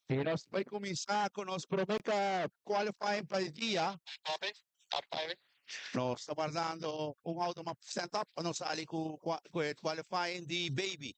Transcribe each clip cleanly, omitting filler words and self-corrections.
E nós vai começar com o nosso Promeca qualifying para o dia. Nós estamos guardando auto setup para nós ali com o qualifying de Baby.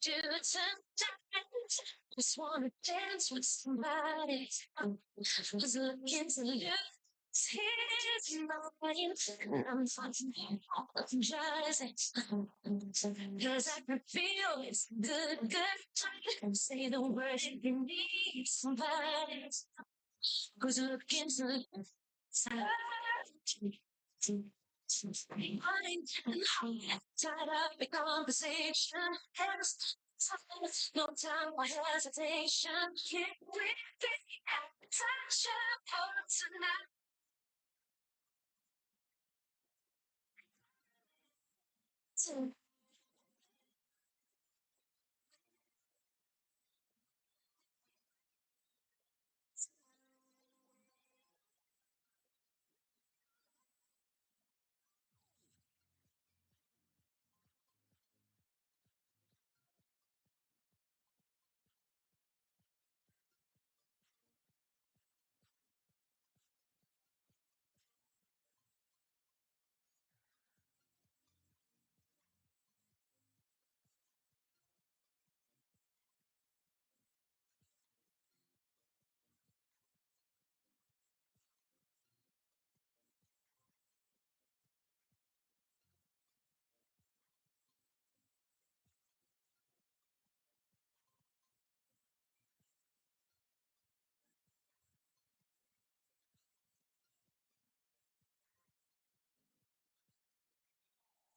Do sometimes just wanna dance with somebody who's looking to lose his mind. And I'm fucking apologizing, cause I can feel it's good time. Say the word if you need somebody who's looking to lose mind and heart tied up in conversation. No time for hesitation. Can we be at the touch of tonight?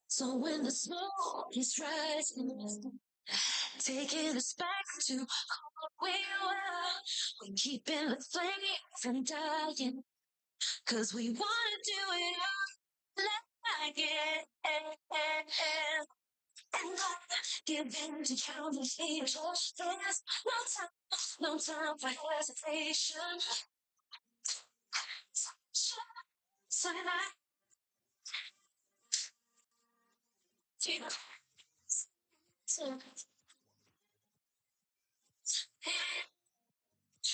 So when the smoke is rising, taking us back to what we were, we keeping the flame from dying, cause we wanna do it all like it. And giving to counterfeit. There's no time for hesitation. So I take a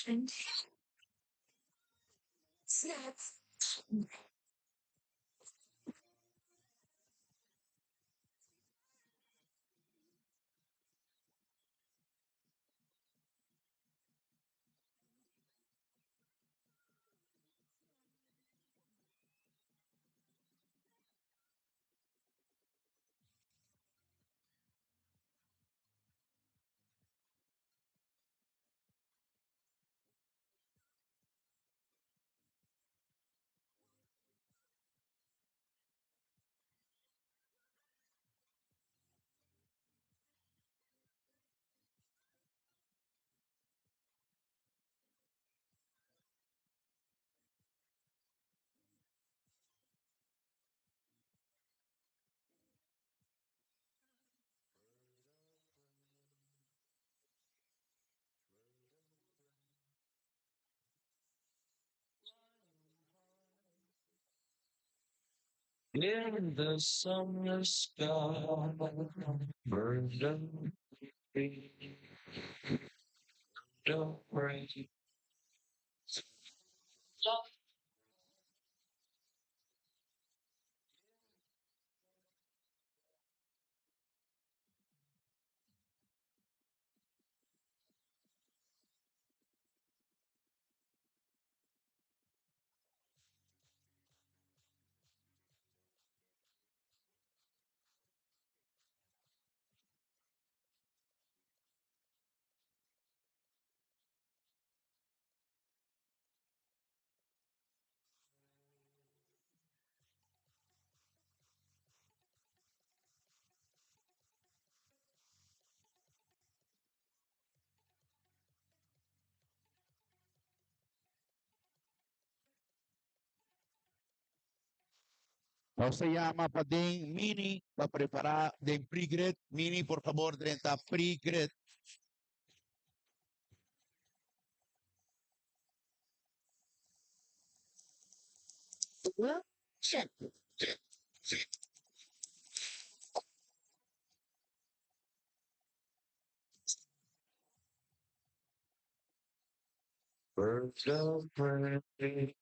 and snaps. In the summer sky, burned up, don't rain. O se llama pa ding mini para preparar ding pre-grit. Mini, por favor, 30 pre-grit. Birds of prey,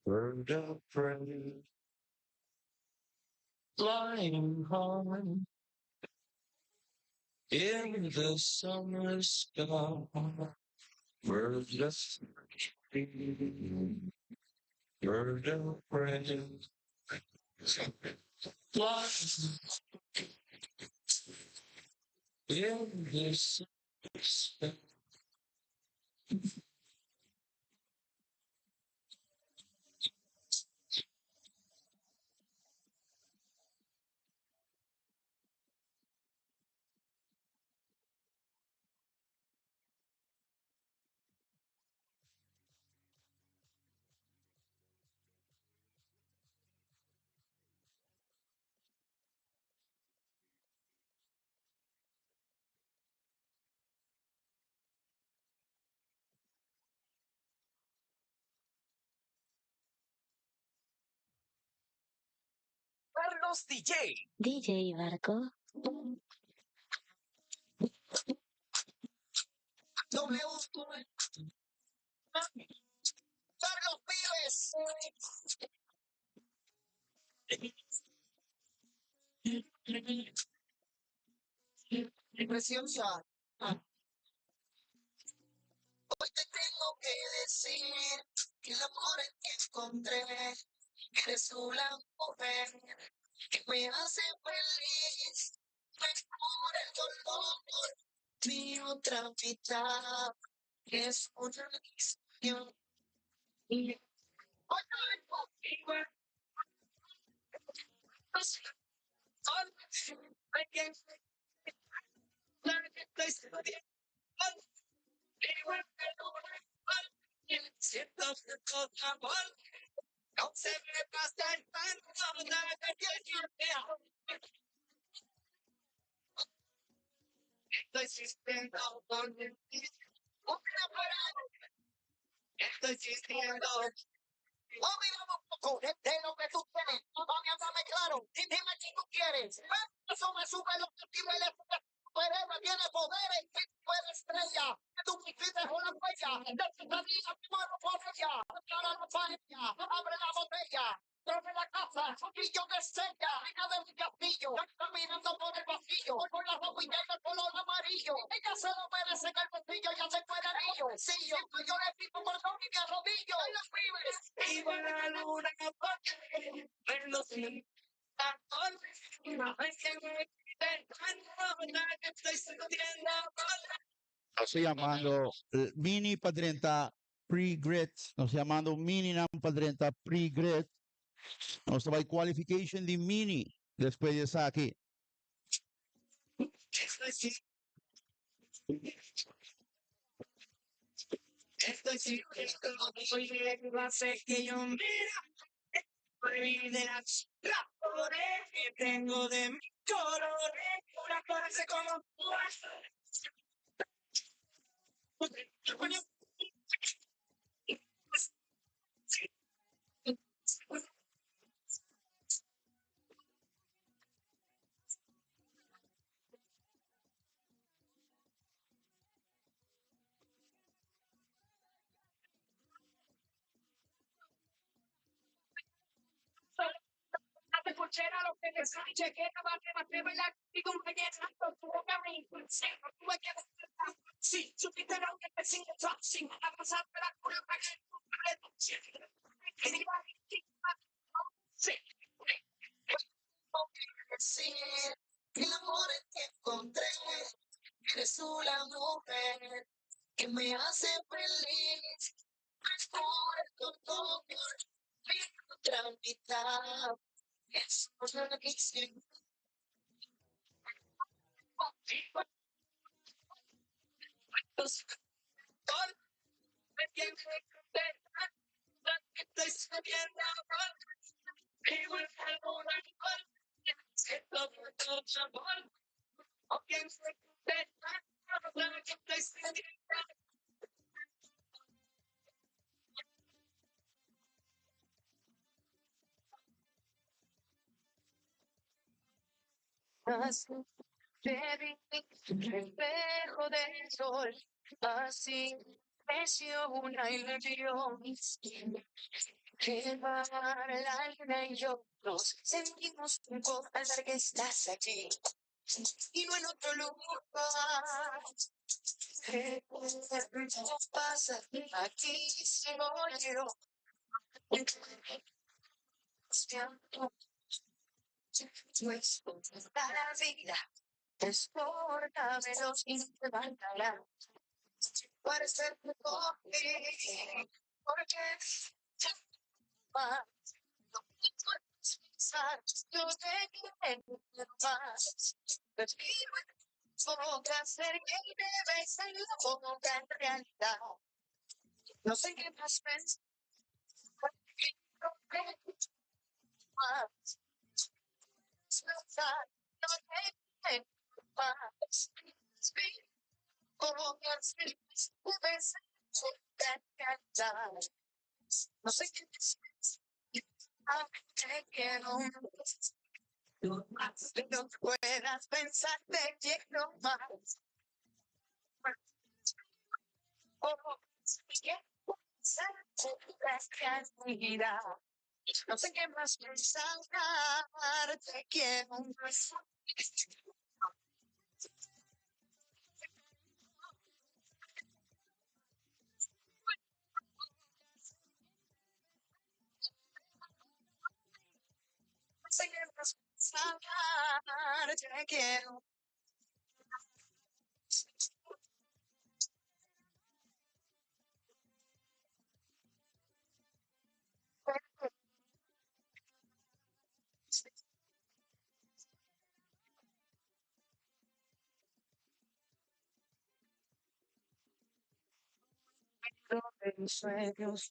birds of prey, flying high in the summer sky. Birds of prey, birds of prey, flying in the summer sky. Carlos DJ. DJ Barco. W. Carlos Vives. Preciosa. Hoy te tengo que decir que el amor que encontré eres una mujer que me hace feliz. Me cura el dolor. Mi otra mitad es una adicción. Y hoy contigo hay que estoy igual que siento que todo amor no se me pasa el pan, no nada que yo estoy sintiendo por ti. Una parada, estoy sintiendo. Olvídame un poco de lo que tú tienes. Mami, háblame claro. Dime qué tú quieres. Eso me sube los niveles. Superhéroe tiene poderes. Puede estrella. Tú me pides una huella. De tu vida, mi mano por ella. Para la paella. Abre la botella. Trae la casa. Y yo que sella. Hija de mi castillo. Caminando por el pasillo. Con la ropa y el color amarillo. Ella se lo merece en el bolsillo. Ya se fue el anillo. Sí, yo le pido por favor y me arrodillo. En los pibes. Iba la luna porque en los Estoy llamando mini pa 30 pre-grit. Nos llamando mini ng pa 30 pre-grit. Nos sabay qualification di mini. Después de Saki. estoy soy de clase que yo mira, de las flores que tengo de mi colores, una clase como Sí, el amor que encontré, eres tú la mujer que me hace feliz. Por todo, mi otra mitad, es una que se me tiene contenta, que estoy sabiendo que voy a lograr que todo tu amor, o quien se contenta, que estoy sabiendo. Así te vi, reflejo del sol, así creció una ilusión. Que va la luna y yo nos sentimos un poco al ver que estás aquí y no en otro lugar. ¿Qué pasa? Aquí sigo yo. No es la vida, es por la veloz y te mandará. Parece que coge, porque no puedes pensar, yo te quiero más. Pero podrá ser que te ves en la boca en realidad. No sé qué más pensar, no te quiero más. Podrá ser que te ves en la boca en realidad. No sé qué más pensar, te quiero más. No puedas pensar, te quiero más. Oh, quiero pensar, te quiero. No sé qué más pensar, te quiero más. No sé qué más pensar, te quiero. De mis sueños,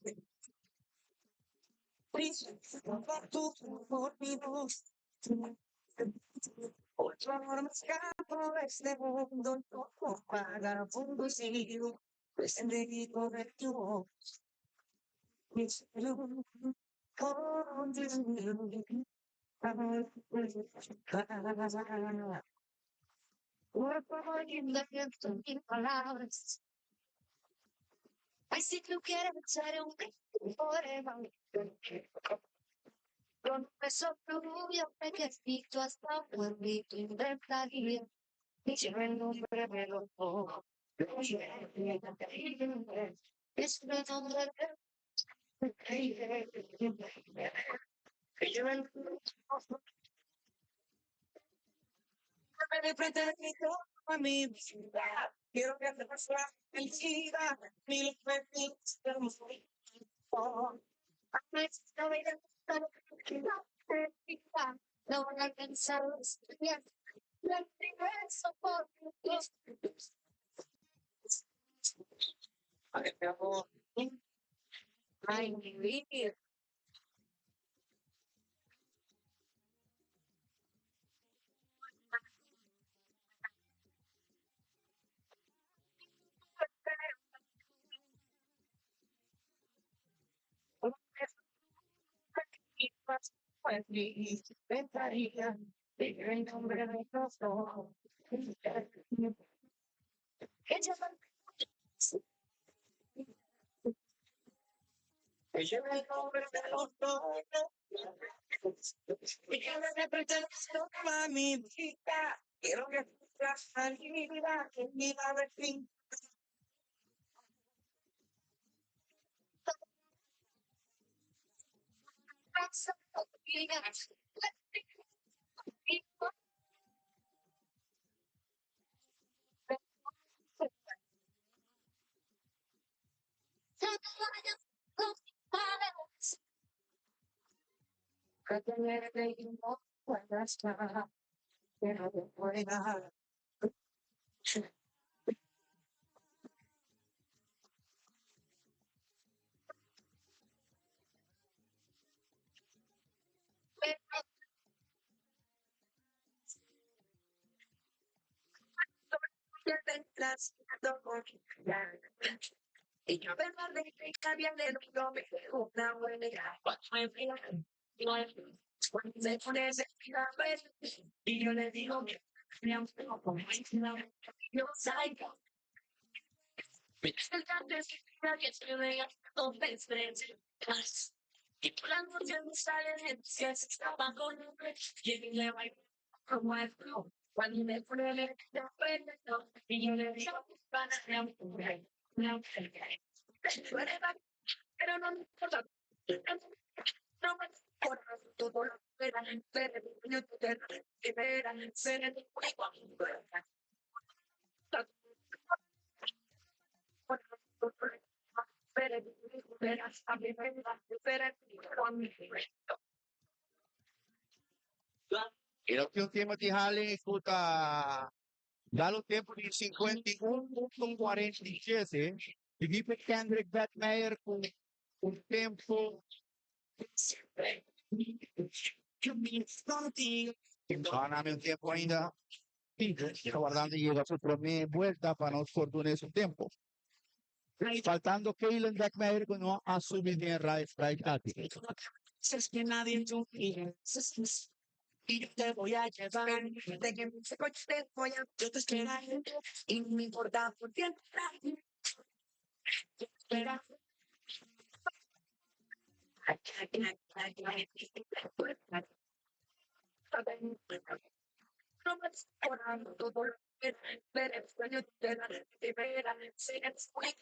por tu por mi voz. Otro amor me escapo de este mundo, no vagabundo sigo, descendido de tu voz. Mis sueños, por ti. Por favor, invento mis palabras. Ay, si tú quieres echar un forever. Con un beso tuyo me quedito hasta un pueblito inventaría. Y yo el nombre me lo pongo. Es mi nombre que yo el de frente de mi a mi vida. Quiero que te pase la felicidad. Mil veces te lo soy. No voy a pensar bien. La primera soporte. Ay, mi amor. Ay, mi vida. Y más feliz estaría de el nombre de los ojos. Ella me lleva el nombre de los ojos. Y que me pretendes tomar mi vida. Quiero que tengas salida, que mira de fin. Retenerte y no puedas estar, pero no pueda. Tendrás y yo verdad de que cambia de lo que una buena se pone ese y yo le digo que yo salgo. El cante es que se vea dos veces. Y por la noche me salen en que se estaba con un y le va como es cuando me pone el y yo le digo van a no, pero no me importa. No me importa todo lo que era, pero yo te era, ser el Inoktong Timothy Halley, escuta, dalo tempo de 51.47. Equipe Kendrick Batmayer com o tempo. Ganame un tiempo ainda. Aguardando llega su primera vuelta para nos fortune su tiempo. Faltando Kaylen Beckmeyer que no ha subido bien right aquí. Es que nadie tú y yo te voy a llevar de que me coche te voy a yo te esperaré y no me importa por tiempo espera no me esperando todo lo que pero sueño de la primera se es muy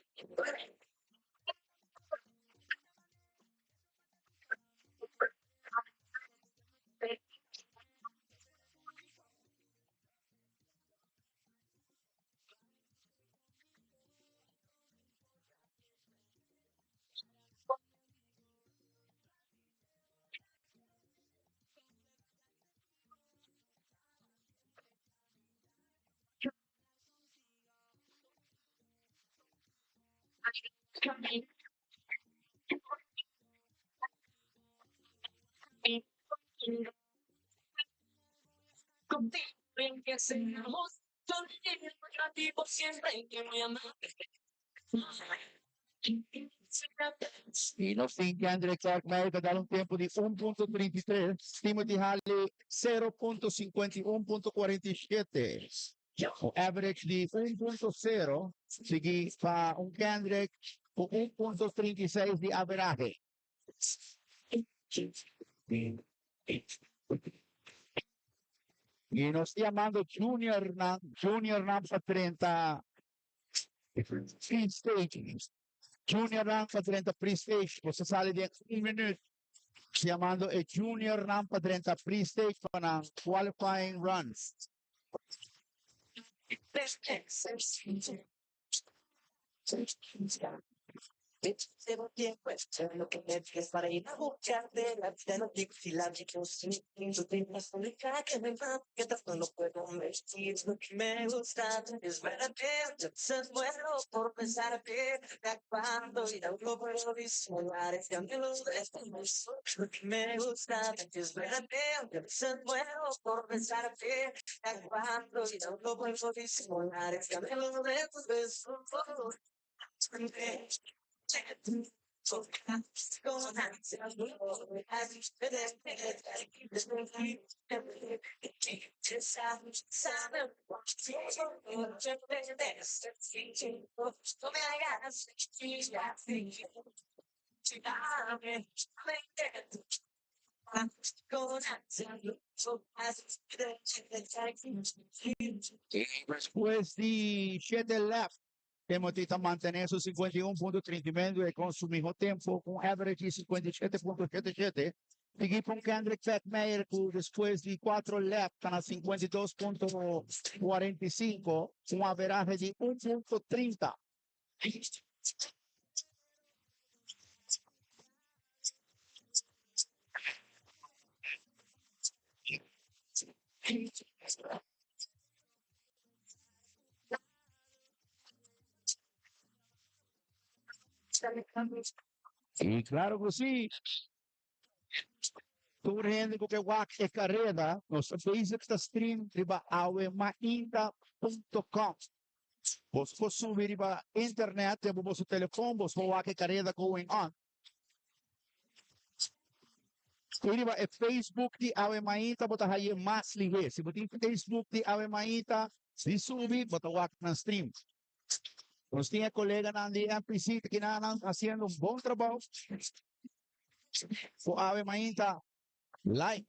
contigo en que seamos son motivos siempre que me amas E no fim, Kendrick Beckmeyer que dá um tempo de 1.33. Timothy Halley 0.51.47. O average de 1.0. Seguir para Kendrick com 1.36 de average. E nós chamando Junior Nampa 30 speed stage. Junior Nampa 30 pre-stage. Você sai de 1 minuto. Chamando a Junior Nampa 30 pre-stage para qualifying runs. Llevo tiempo esperando que me digas para ir a buscarte la vida no digo si la digo sin tu temas son de cada que me va que no lo puedo vestir lo que me gusta es verte es bueno por pensarte cuando y no lo puedo disimular es que me lo lo que me gusta es verte es bueno por pensarte cuando y no lo puedo disimular es que me lo so Después de 7 laps, temos tentado manter su 51.32 com o mesmo tempo, com average de 57.77. Seguir com Kendrick Fettmeyer, que depois de 4 laps, está na 52.45, com average de 1.30. E claro que sim, correndo com que WAC é carreira, nosso Facebook stream, riba awemainta.com. Você pode subir riba internet, você telefone, você WAC é carreira going on. Riba é Facebook de Awemainta, bota aí mais live. Se você tem Facebook de Awemainta, se subir, bota WAC na stream. Nós tínhamos colega na MPC que estão fazendo bom trabalho. For Awemainta, like.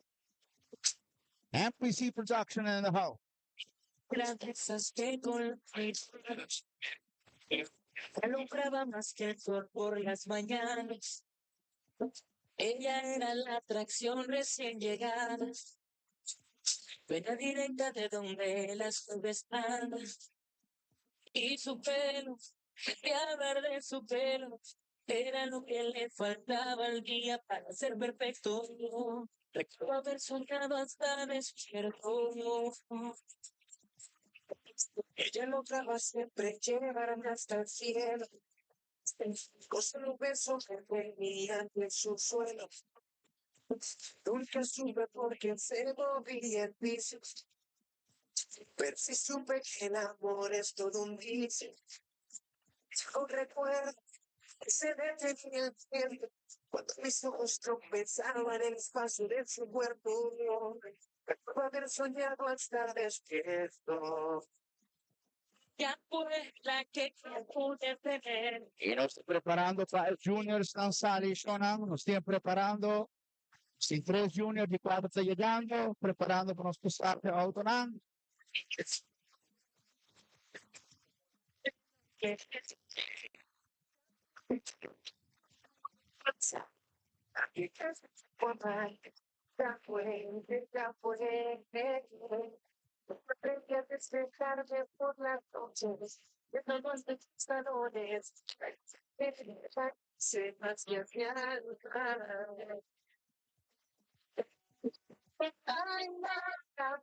MPC Production in the house. Gracias que con alumbraba más que el sol por las mañanas. Ella era la atracción recién llegada. Venía directa de donde las nubes andan. Y su pelo, quería verde su pelo. Era lo que le faltaba al día para ser perfecto. Recuerdo haber soñado hasta despierto. Ella lograba siempre llevarme hasta el cielo. Con solo beso que tenía en su suelo. Nunca supe por qué se movía el piso. Pero sí supe que el amor es todo un vicio. Yo recuerdo que se detenía el tiempo cuando mis ojos tropezaban en el espacio de su cuerpo. Recuerdo haber soñado hasta despierto. Ya fue la que pude tener. E nós estamos preparando para os juniors lançarem, nós estamos preparando. Os 3 juniors de 4 estão chegando, preparando para nós passar para o Autonan. Ya fue, ya fue. Aprendí a despejarme por las noches de todos los salones. Se más que afiar. Ay, nada.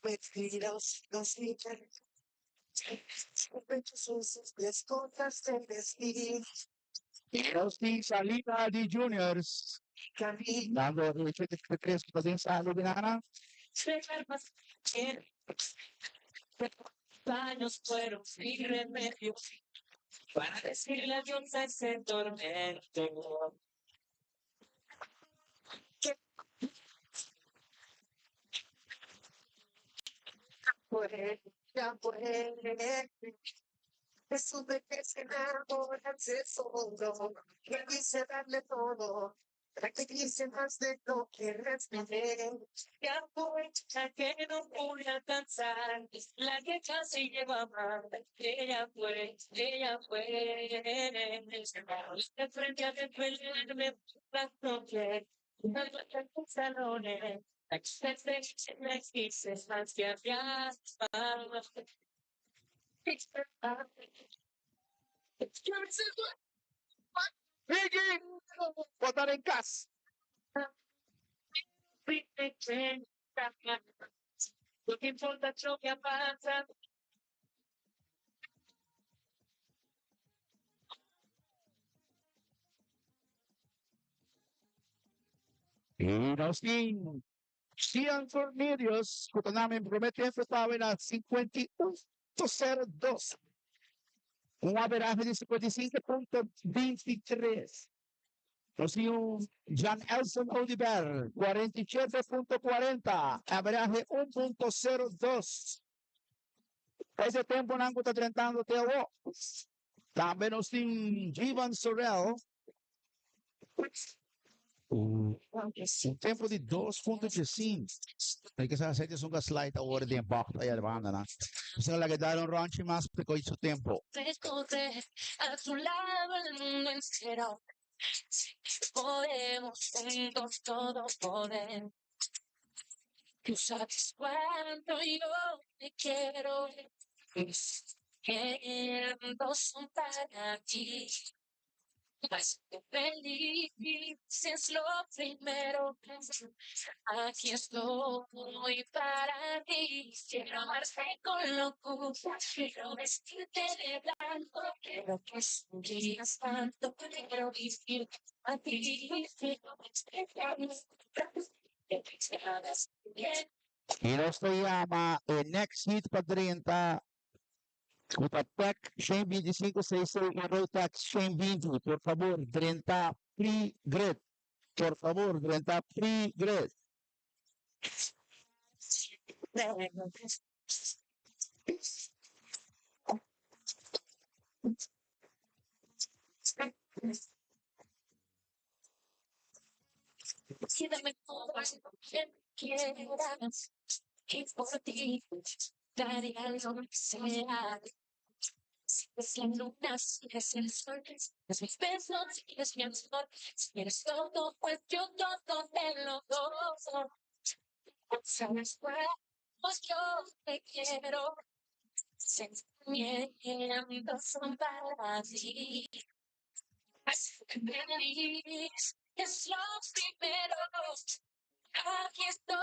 Mentiras, los líderes. Sus las cosas de vestir. E nós temos salida de juniors. Camino. Dando o 3 que fazem salida de nada. Años fueron sin remedio para decirle adiós a ese tormento. Ya fue, eso de que se enamora se solo, que quise darle todo, para que quise más de lo que respiré. Ya fue, la que no pude alcanzar, la que casi llevaba, ella fue, de frente a desvelarme las noches, los salones. Me quise más que había. Piggy! Botar em casa. Lo que importa es lo que pasa. E nós temos Cian Cornelius, que o nome prometendo estava na 51.02. Average de 55.23. Nós temos John Elson Oliver, 47.40. Average 1.02. Ese tempo nang ko tatrentando tewo. Tabi no sing Jivan Sorel. Tempo de 2.15. Hay que saber se un slide a hora de impacto aí a banda, né? Você vai dar rancho mais porque isso tempo. Recorrer a tu lado el mundo entero. Si podemos juntos todo poder. Tú sabes cuánto yo te quiero. Queriendo son para ti. Mas feliz es lo primero. Aquí estoy para ti. Quiero amarte con locura. Quiero vestirte de blanco. Quiero que sonrías tanto. Quiero vivir a ti. Quiero extrañarnos. Que te hagas bien. E nós llama next hit para 30. O Tapec 12566 e Rotax 120. Por favor, 30 free grid. Por favor, 30 free grid. Quédame todo que quieras. Que por ti daría lo que sea. Si es la luna, si es el sol, si es mis besos, si es mi amor, si eres todo, pues yo todo te lo doy. Sabes pues yo te quiero. Sentimientos son para ti. Feliz es lo primero. Aquí estoy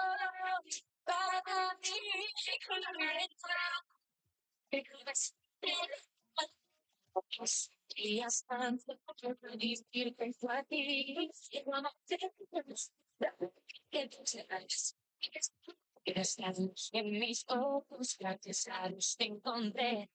para ti. Días tanto vivir junto a ti. Que tú serás. Eres la luz en mis ojos, gracias a Dios te encontré.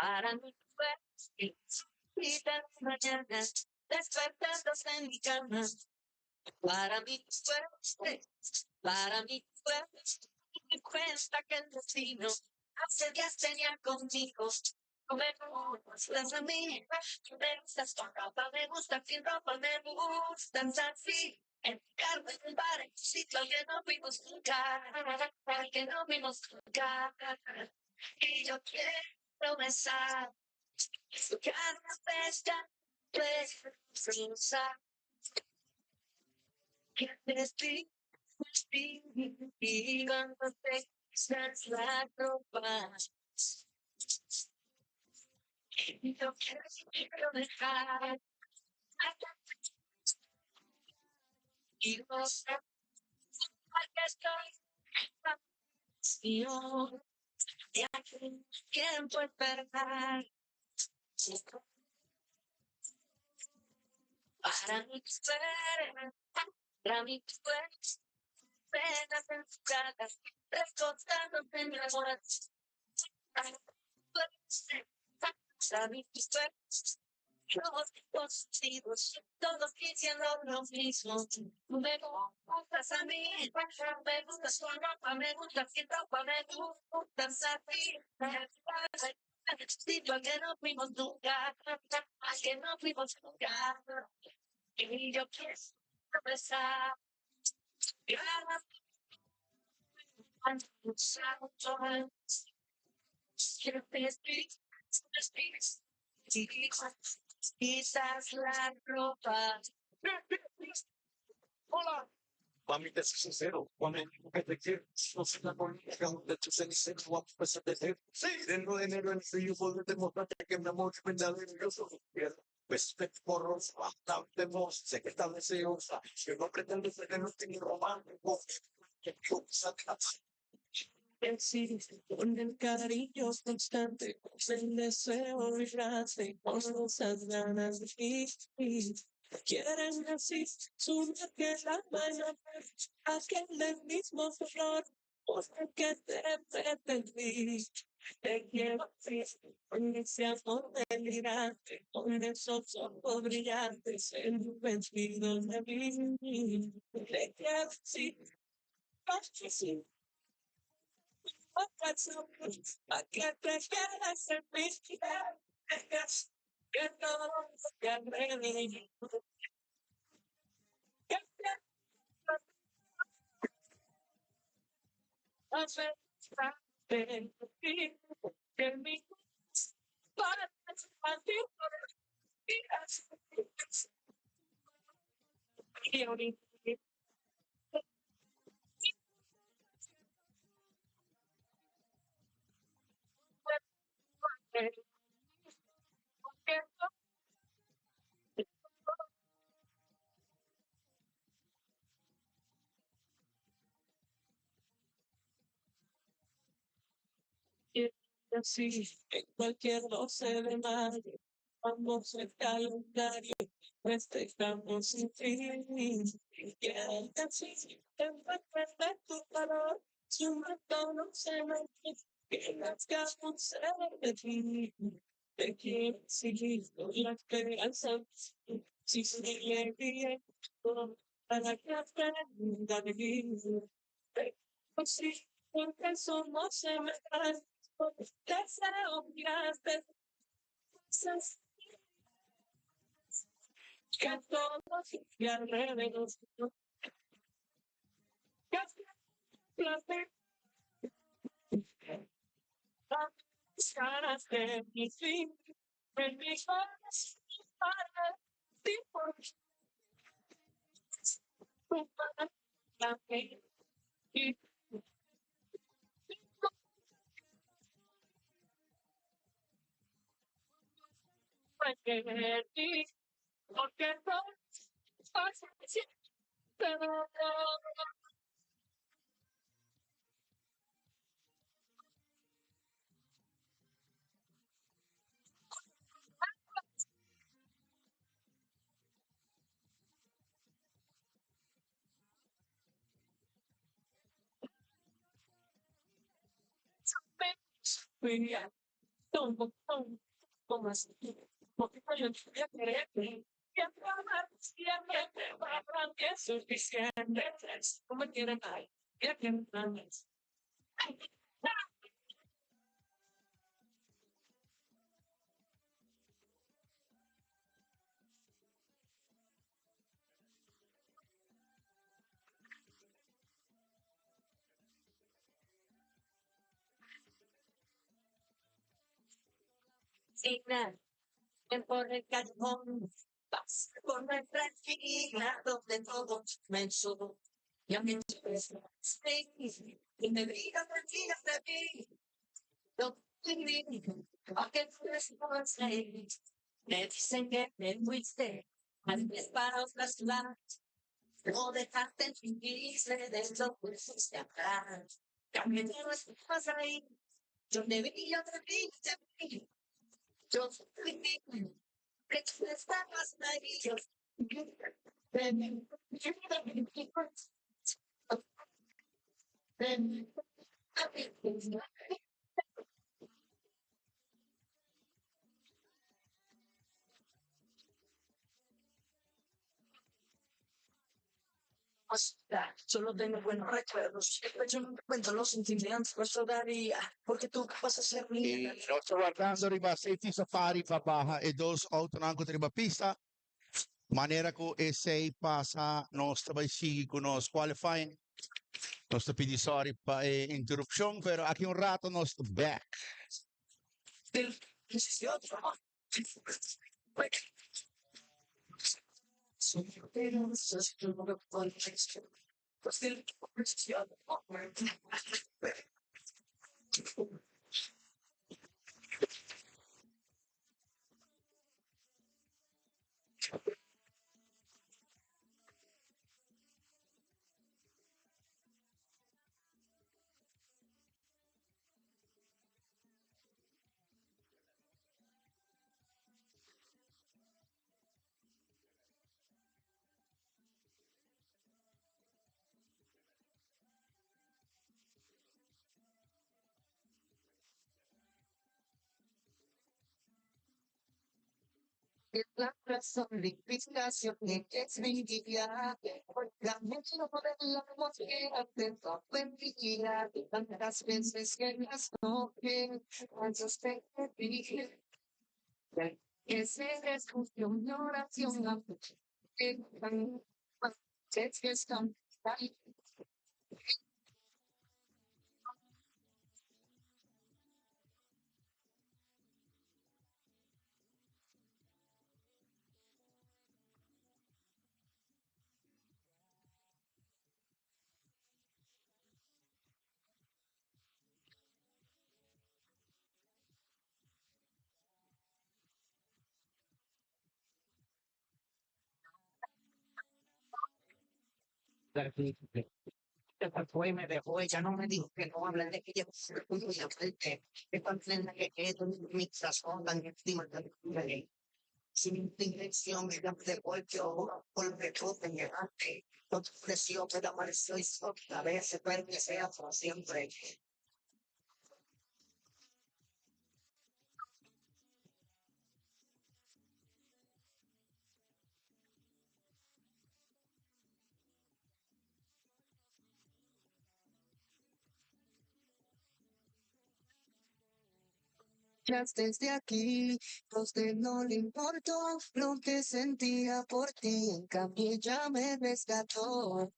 Para mí fue y las mañanas despertándose en mi cama. Para mí fue me cuenta que el destino hace días tenía conmigo. No me gustas a mí, me gustas con ropa, me gustas sin ropa, me gustas así. En carne, en bar, en sitio que no fuimos nunca, que no vimos nunca. Y yo quiero besar, cada pesca, preciosa. Que te y cuando te quitas la ropa, yo quiero dejar y no sé que estoy vacío. Y aquí tiempo esperar. Para mí para mí penas enfocadas, recostándote en mi amor. Para mí todos positivos, todos diciendo lo mismo. Me gustas a mí, me gustas con ropa, me gustas sin ropa, me gustas a ti. Sitio al que no fuimos nunca, al que no fuimos nunca. Y yo quiero besar, quiero quizás la ropa. Hola. Mami, te soy sincero, cuando te quiero, no sé la política, de tu sincero, vamos a empezar de ser. Sí, dentro de enero en frío, poder demostrarte que mi amor es verdadero, yo soy fiel. Pues porros, bastante voz, sé que estás deseosa. Yo no pretendo ser el último romántico. Que tú sacas. Existe con el cariño constante, el deseo vibrante, con esas ganas de vivir. Quieren así, su que la mano, aquel del mismo flor, porque te pretendí. Te quiero así, con ese amor delirante, con esos ojos brillantes, el vestido de mí. Te quiero así, así. ¿A qué te quedas en mi vida? Que no te agrede. Que te hace de ti. Que mi para ti y ahorita y así en cualquier 12 de mayo vamos al calendario festejamos sin fin que así en de tu calor su mano no se me que las ganas de ti te quiero seguir con la esperanza si sigue bien para que aprenda de vivir pues sí porque somos semejantes deseo mirarte cosas que a todos y alrededor que placer las caras de mi fin en mis manos para ti por tu para y para ti porque todo pasa pero me tomo como así porque yo ya querer que amar siempre para que es suficiente como quieren ay ya que signar por el callejón vas por nuestra esquina donde todo comenzó y a mí y me digas tranquila de mí no te digo a que tú eres por me dicen que me fuiste antes para otras ciudades no dejaste en fingirse de lo que fuiste acá también no estás ahí yo debía de mí yo fui que tú estabas ahí yo solo tengo buenos recuerdos. Yo no te cuento los sentimientos, questo daría, porque tu vas a ser mia. E sto guardando riba safety safari pa baha e dos auto nanko riba pista. Maneira ko e sei pasa nos trabai sigi con nos qualifying. Nos te pedi sorry pa interruption, pero aqui un rato nos back. Still, decisión. So, pero so, still, still, decisión. La razón de explicación es mi vida. La mente no puede la atmósfera de todo en mi vida. Tantas veces que las noche, antes de que dije, ese es justo mi oración. Es que están ahí. Fue y me dejó, ella no me dijo que no hablan de que ella se punto y aparte, que cuando la que es un mix tan encima de la ley. Sin intención, me da de golpe o golpe todo en el arte. No te ofreció, pero apareció y a veces, pero que sea por siempre. Ya desde aquí, a usted no le importó lo que sentía por ti, en cambio ya me rescató.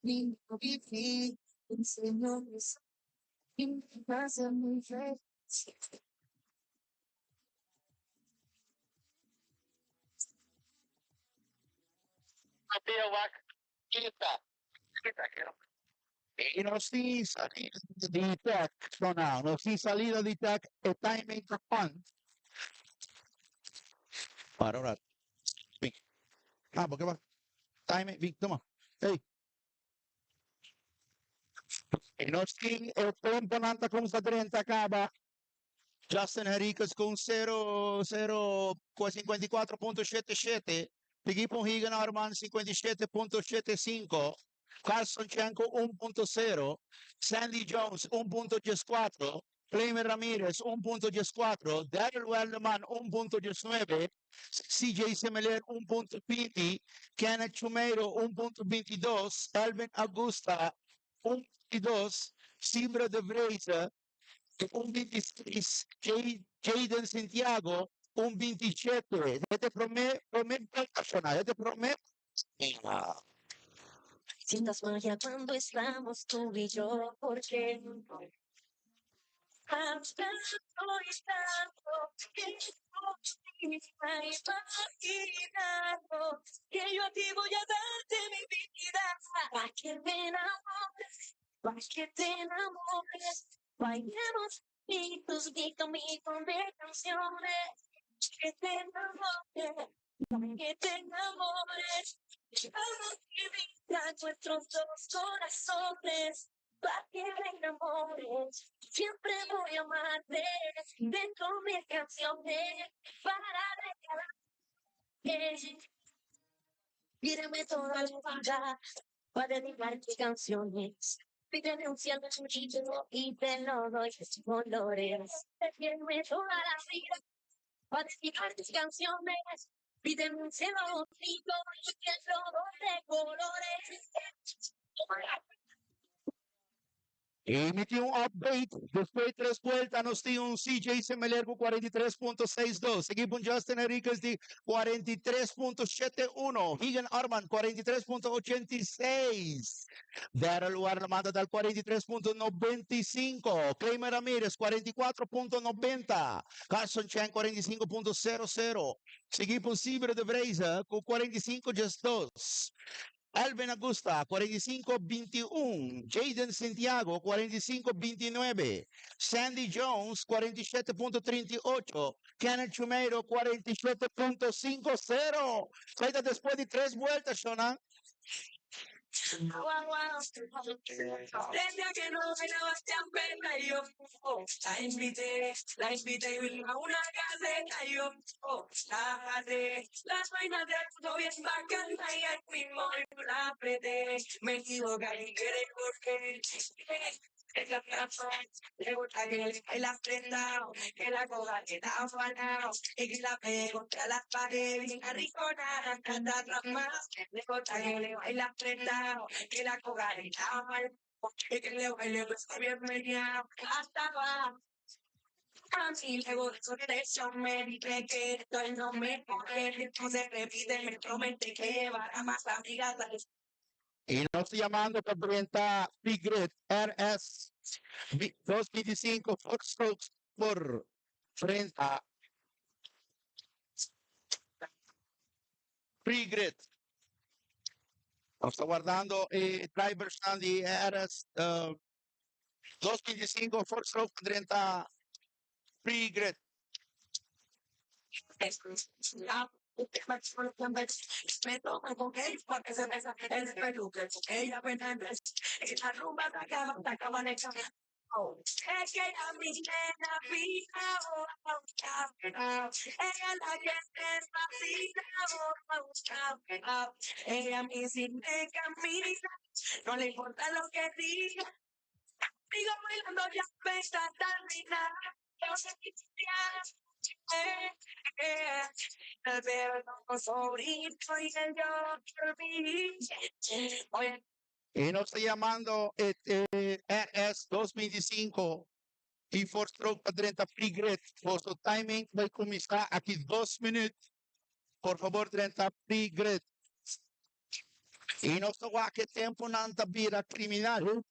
Mi viví, enseñó mis y me hace muy feliz. Non si salida di tech, non si salida di tech e timing for fun. Allora, porque va, timing, toma. Hey, e non si il tempo nanta con sta 30 acaba. Justin Henriquez con 54.77. Pigipon Higan Arman 57.75. Carson Chenko 1.0. Sandy Jones 1.14. Claymer Ramirez 1.14. Daryl Wellerman 1.19. CJ Semeler 1.20. Kenneth Chumeiro 1.22. Elvin Augusta 1.22. Sibra de Vreese un 26, Jaden Santiago, un 27. Prometo personal, te prometo. Sientas magia cuando estamos tú y yo, porque tanto y tanto que no imaginando que yo a ti voy a darte mi vida, para que te enamores, para que te enamores, bailemos mitos, mitos de canciones, que te enamores, para que te enamores, vamos a vivir nuestros dos corazones. Para que te enamores, siempre voy a amarte dentro de mis canciones para regalarte. Pídeme toda la vida para dedicarte canciones. Pídeme un cielo chiquito y te lo doy de colores. Pídeme toda la vida para dedicarte canciones. Pídeme un cielo bonito y te lo doy de colores. Emiti un update, después de 3 vueltas nos dio un CJ Semelergo 43.62, seguimos un Justin Enriquez de 43.71, Higan Arman 43.86, Daryl Guardamada del 43.95, Claymer Ramírez 44.90, Carson Chan 45.00, seguimos Cibre de Breza con 45.2. Alvin Augusta, 45-21. Jaden Santiago, 45-29. Sandy Jones, 47.38. Kenneth Chumeiro, 47.50. Feita después de 3 vueltas, Shona. Desde que no me Sebastián Pena y yo la invité a una caseta y yo la agarré, las vainas del puto bien bacana y al mismo la apreté, me equivoqué y quedé porque Es la plaza, le gusta que le baila prendado, que la coja que da afanado, y que la pegue contra las paredes, bien arrinconada, canta atrás más. Le gusta que le baila prendado, que la coja que da afanado, y que le baile pues bien meneado, hasta abajo. A mí le gusta eso, me dice que esto no me coge, entonces repite, me promete que llevará más amigas. Y no estoy llamando padrienta Free Grid RS 225 Four Strokes por frente a Free Grid. Está guardando drivers di RS 225 Four Stroke padrienta Free Grid. Ella la rumba acaba de echar. Es que a mi nena fija, ella la que es fascina, ella mi cine camina, no le importa lo que diga, sigo bailando ya pesta terminar. El verano sobrino y el yo Oye, Y no estoy llamando RS 225 y Four Stroke padrienta Free Grid. Por su timing, voy a comenzar aquí 2 minutos. Por favor, 30 Free Grid. Y no sé qué tiempo nanta vida criminal.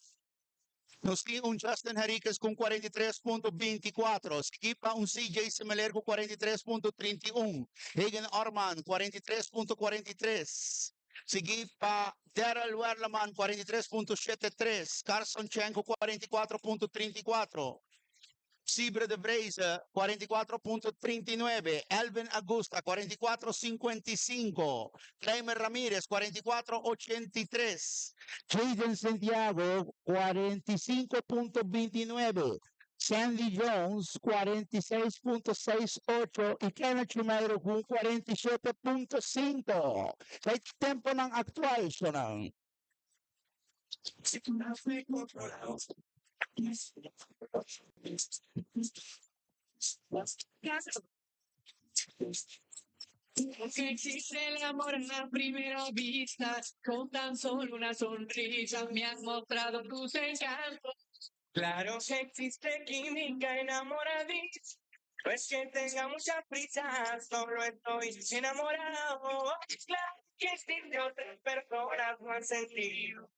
Nos tiene un Justin Henriquez con 43.24. Skipa un CJ Semeler con 43.31. Hagen Arman 43.43. Sigipa Daryl Werleman 43.73. Carson Chenko 44.34. Cibre de Breza 44.39, Elvin Augusta 44.55, Kramer Ramírez 44.83, Jaden Santiago 45.29, Sandy Jones 46.68 y Kenneth Chumero con 47.5. Kaya tempo ng actual siya ng si tú no fui controlado. Que existe el amor en la primera vista, con tan solo una sonrisa me has mostrado tus encantos. Claro que existe química enamoradiza, no es que tenga mucha prisa, solo estoy enamorado. Claro que existe otras personas más sentido.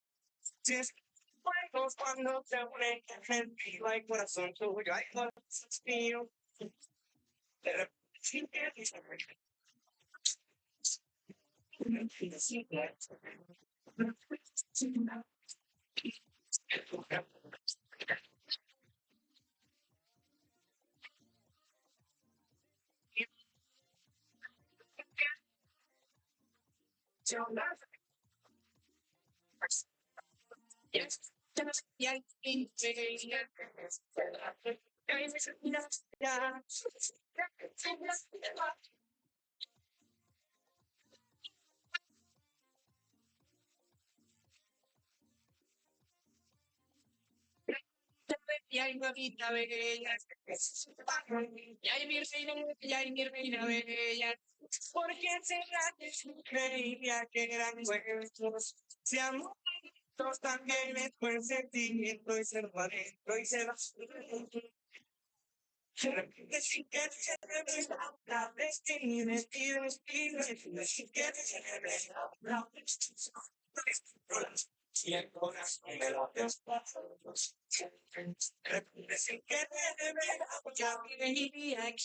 Si es fuegos cuando se unen sentido, hay corazón tuyo, hay corazón mío. Y hay mamita bella, y hay mi reina bella, porque será que es increíble que gran juegos se amor. También es buen sentimiento y ser adentro y ser sin que se revela la destino sin que se revela la y el corazón me lo despasos sin que se revela ya venía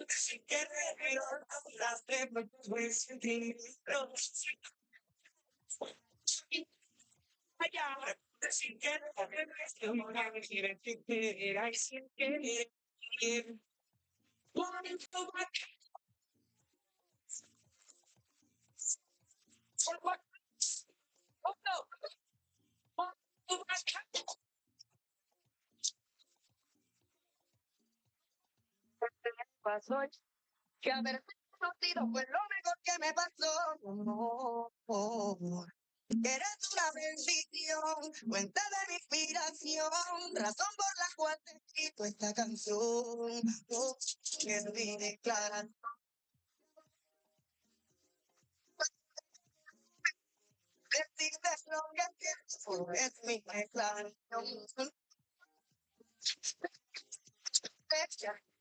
sin que revela las de buen sentimiento allá sin que revela era sin querer wanting to back for what oh no want to back pasó que haber conocido fue lo mejor que me pasó. Eres una bendición, fuente de mi inspiración, razón por la cual te he escrito esta canción. Oh, quiero mi declarar. Decirte lo que pienso, es mi declaración.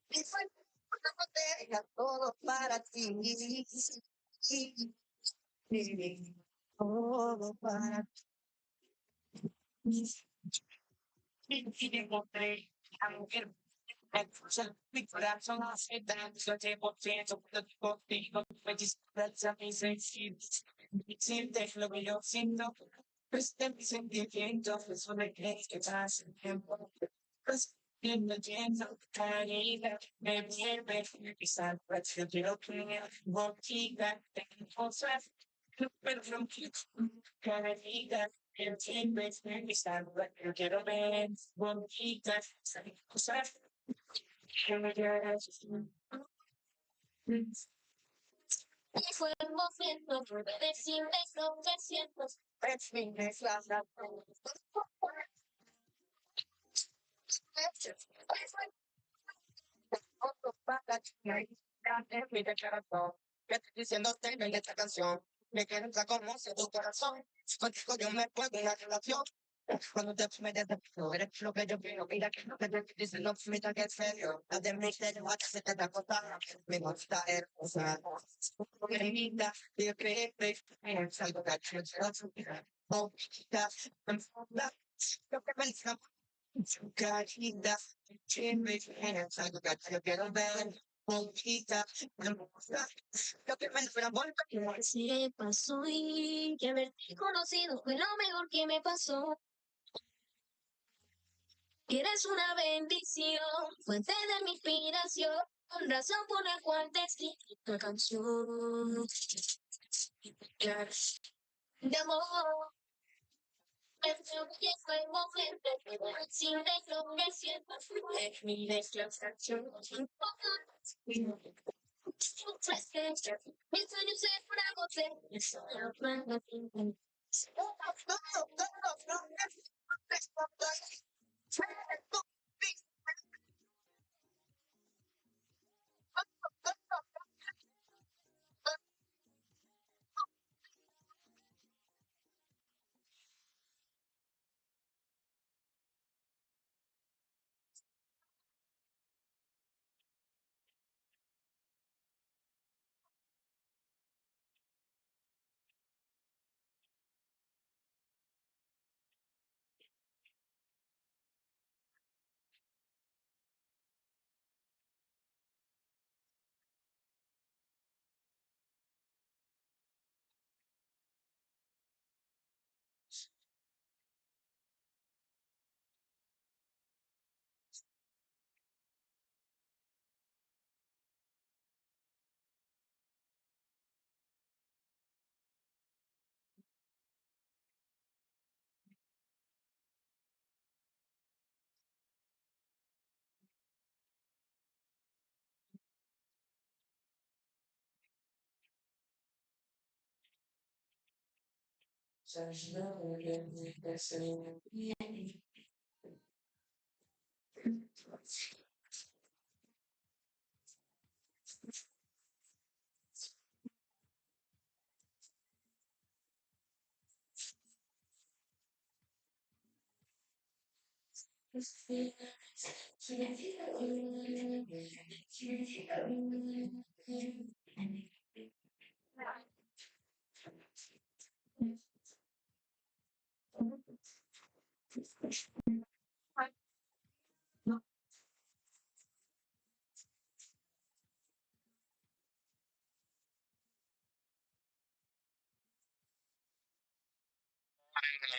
Y soy una botella, todo para ti. Todo para ti. Y te encontré a mujer. Mi corazón hace tanto, yo te porciento, pero contigo, me disfrutas a mis sentidos. Sientes lo que yo siento, pues de mis sentimientos, eso me crees que pasa el tiempo. Pues viendo lleno, caída, me vuelve a pisar, pues yo quiero que botica, tengo cosas, pero no quiero caída. El tiempo es me pisar, pues yo quiero ver botica, cosas. Y fue el momento de decirles lo que siento. Es mi declaración. Es mi declaración. Que estoy diciéndote en esta canción. Me quedo como si tu corazón. Contigo yo me puedo una relación. Cuando te me desafío, eres lo que yo quiero, mira que lo que yo dice, no me da que es serio. La de mi ser, la que se te da cosa, me gusta hermosa. Me linda, yo creo que es algo que yo quiero. Oh, quizás, lo que me dice, Gachita, chisme, es algo que yo quiero ver. Oh, quizás, lo que me enamora, Que se pasó y que haberte conocido fue lo mejor que me pasó. Que eres una bendición, fuente de mi inspiración, con razón por la cual te escribí esta canción. De amor, es lo que fue el momento de decirte lo que siento. Es mi declaración. Mis sueños se fueron a ser, estoy hablando sin ti.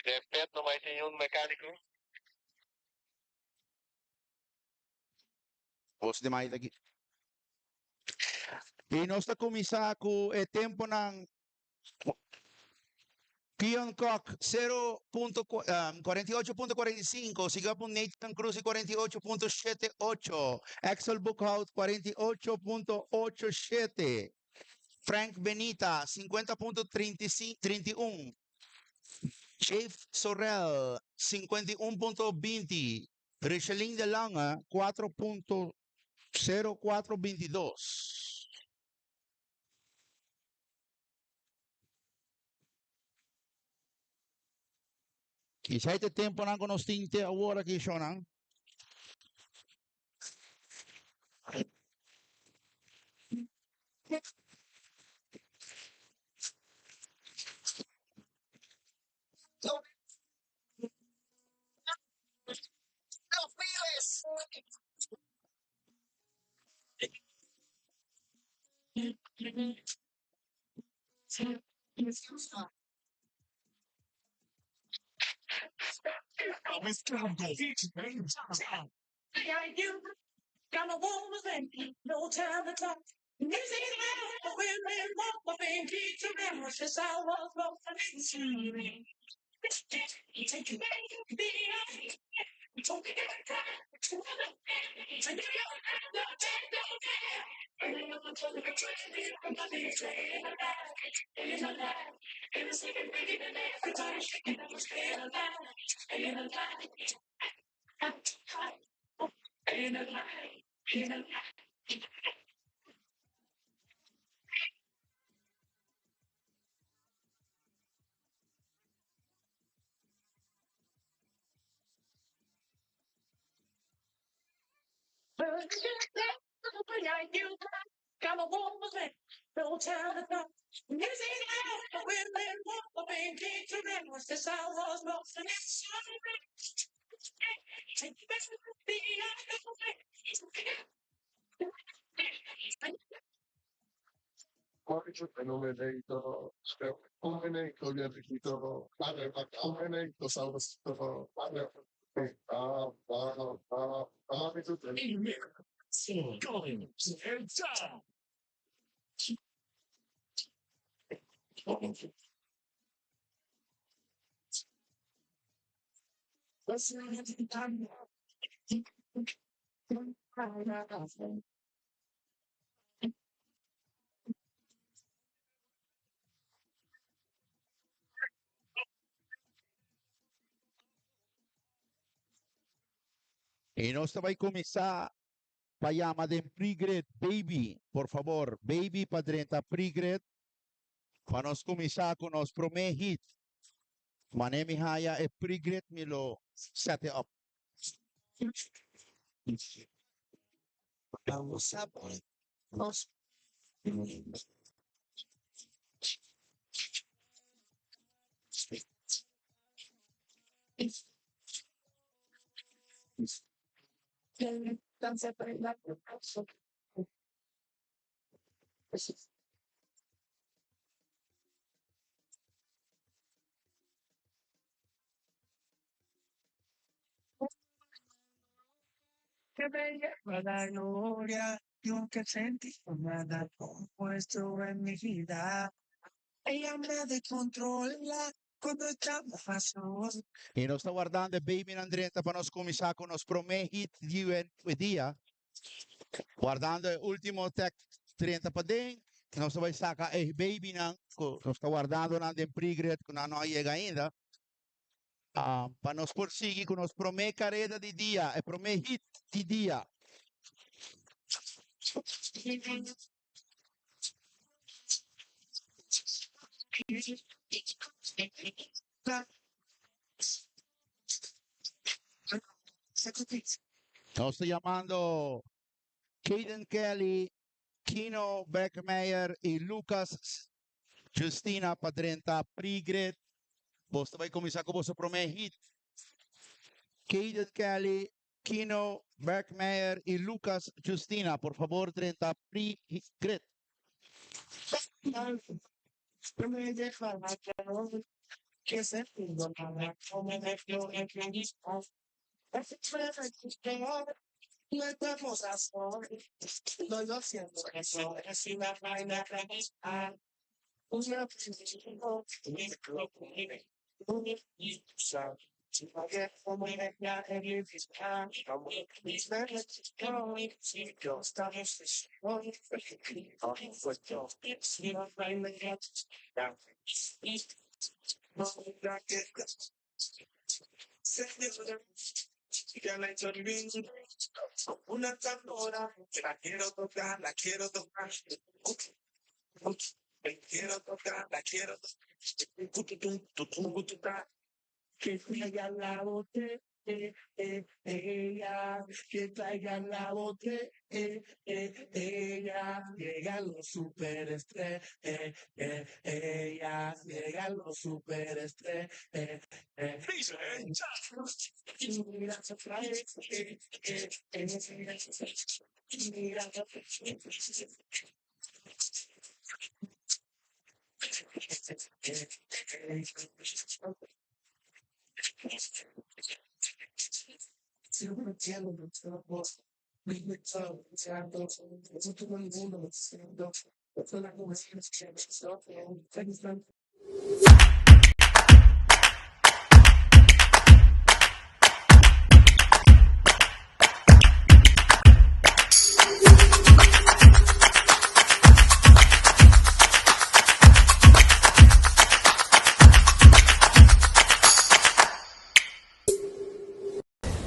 Respeto, vai ter um mecânico. Boss de Maita aqui. E nós está começando com o tempo ng Keon Cock 48.45, siga po Nathan Cruz 48.78, Axel Buchhout 48.87, Frank Benita 50.31, Chef Sorrel, 51.20. Richelin de Langa, 4.0422. Isa ito tempo na kono stinte awara ki Shonan. Got a woman, no time to talk. Music loud, the women walk my baby to them. Since I was born, take you back to be don't get Got a woman, no time to talk. Music loud, the women walk my baby to them. Since I was born, take you back to be Margit Denominator, Combinator, Yetitor, Combinator, Salvastor, Going and down. Let's E non stai começar payama de pre-grade, baby, por favor, baby padrenta pre-grade. Para nós começar com os primeiro hit. Manemi haya e pre-grade milo set it up. Vamos a ponernos. Entonces, por la que bella fue la gloria, nunca sentí nada como esto en mi vida. Ella me descontrola cuando estamos solos. E nós está guardando baby Andretta para nós começar com os primeiro hit de dia. Guardando o último tech 30 para dentro. Nós vai sacar e baby nós está guardando na de pre-grade que não chega ainda. Para nós prosseguir com os primeiro carreira de dia, e primeiro hit de dia. Nós está chamando Caden Kelly, Kino Beckmeyer e Lucas Justina Padrenta pre-grade. Você vai começar com o seu primeiro hit. Caden Kelly, Kino Beckmeyer e Lucas Justina, por favor, 30 pre-grade. Que se pudo nada, como me dio en que disco. No estamos a sol, no yo siento eso, es una vaina realista. Una principio, mi cuerpo, mi usar. Si no que como ya en el fiscal, como mis verdes, going, si yo estamos hoy, fue yo, si no vaina ya, Señora, ya la he hecho bien. Una tambora, la quiero tocar, la quiero tocar. La quiero tocar, la quiero tocar. Que traiga la botella, que traiga la botella, llegan los superestrellas, llegan los superestrellas. Mira, se trae, mira, si no entiendo, no entiendo, me todo el mundo me está haciendo, toda la conversación que me está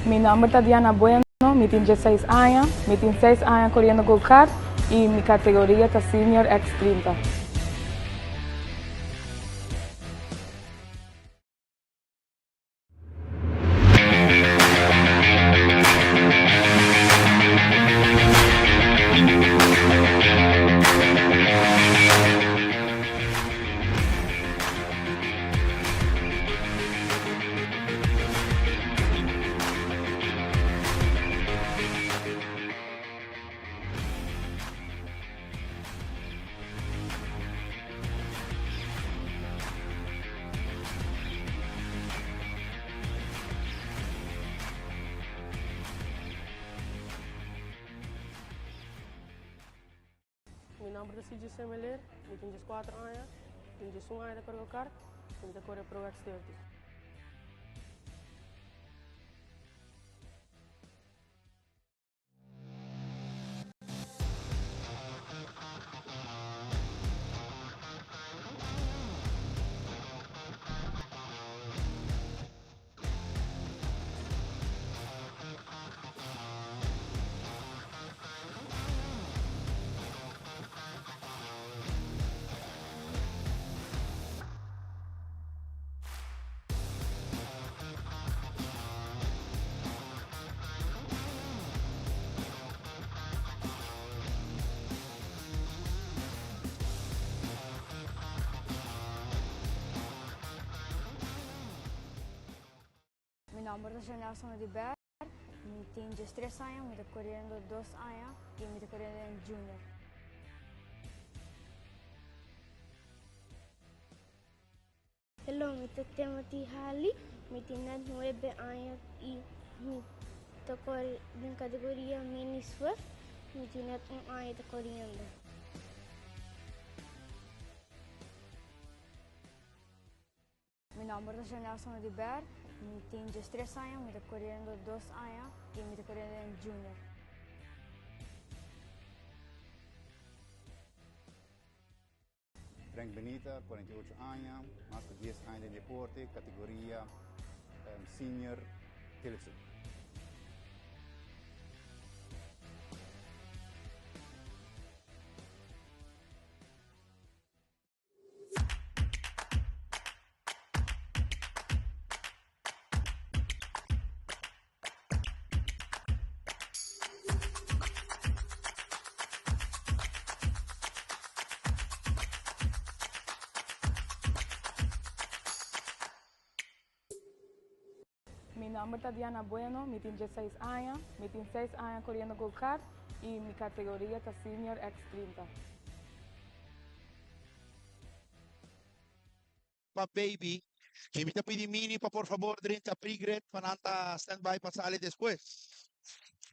Mi nombre es Tatiana Bueno, mi tengo 16 años, mi tengo 6 años corriendo go-kart y mi categoría es Senior X30. Meu nome é Cid Semeler, eu tenho 4 anos, tenho 1 ano de correr kart, tenho de correr Pro X30. Mi nombre es Nelson Oliver, tenho 3 anos, me estou correndo 2 anos e me estou correndo em Junior. Hello, mi nombre es Timothy Halley, me tengo 9 años y me toco en categoría Mini Swift, me tengo 1 año de corriendo. Mi nombre es Nelson Oliver, tenho 3 anos, me estou correndo 2 anos e me estou correndo em Junior. Frank Benita, 48 años, más de 10 años de deporte, categoría Senior Telesur. Mi nombre es Tatiana Bueno, mi tengo 16 años, mi tengo 6 años corriendo go-kart y mi categoría es Senior X30. Pa baby, invita a pedir mini pa por favor 30 pre-grid, pananta standby pa sale después.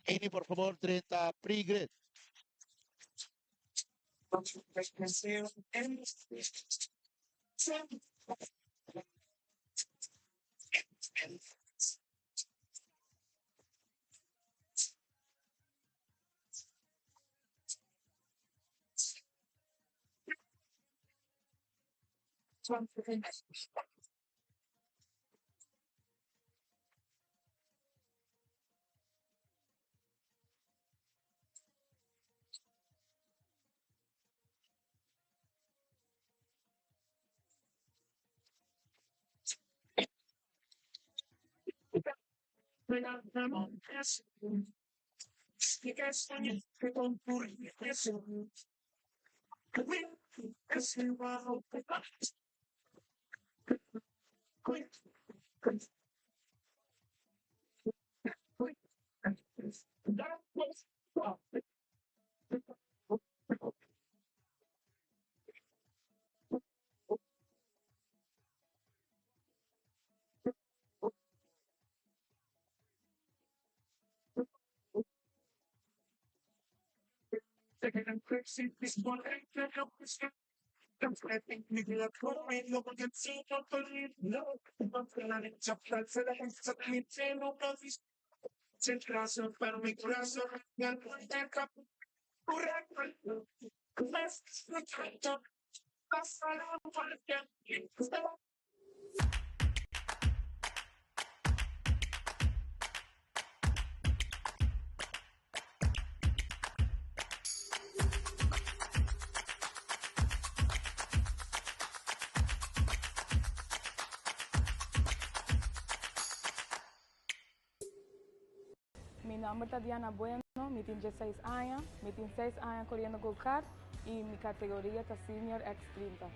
Mini por favor 30 pre-grid. Mi nombre es Tatiana Bueno, mi tengo 16 años, mi tengo 6 años corriendo go-kart y mi categoría es Senior X30.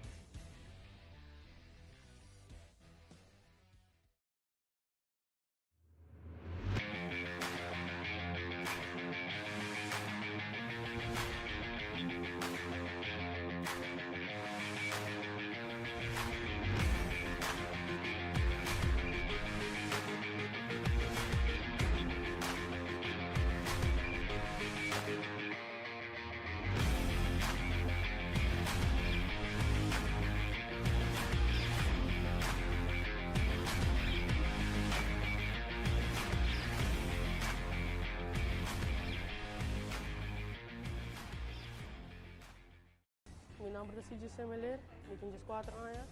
Mi nombre es CJ Semeler, mi tengo 4 años,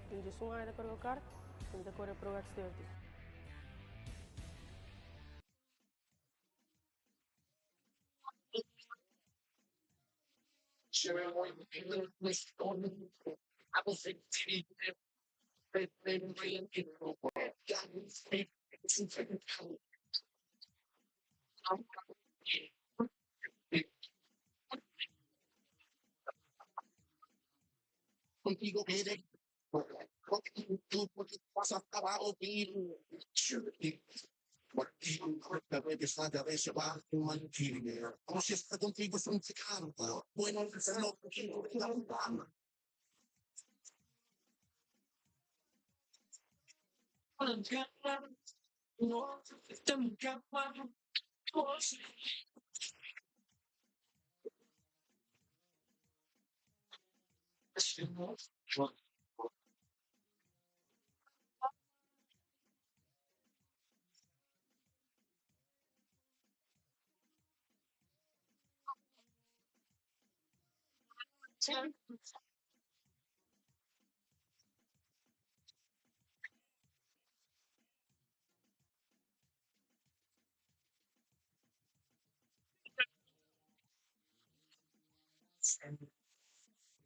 tengo 1 año de correr go-kart, tengo correr Pro X30. Contigo quedé. Tú porque pasas trabajo y porque la vez a veces va a mentir. Como si está contigo es un pecado. Bueno, hacerlo contigo es la verdad. No, te me llamaron.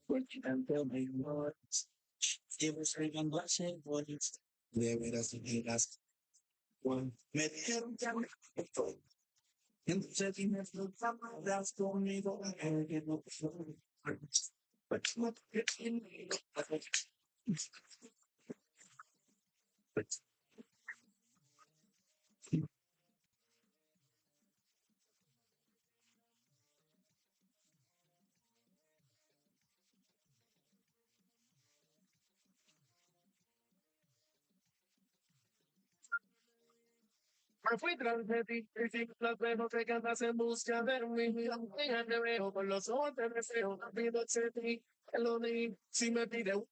Porque tanto me ignoras. Llevo regando hace bolis. De veras y veras. Me dijeron que me estoy. Entonces dime, no hablas conmigo. Que no puedo. But what in me? Me fui tras de ti, y si las veo que andas en busca de mí, ya te veo con los ojos de deseo, pido de ti, lo de si me pide un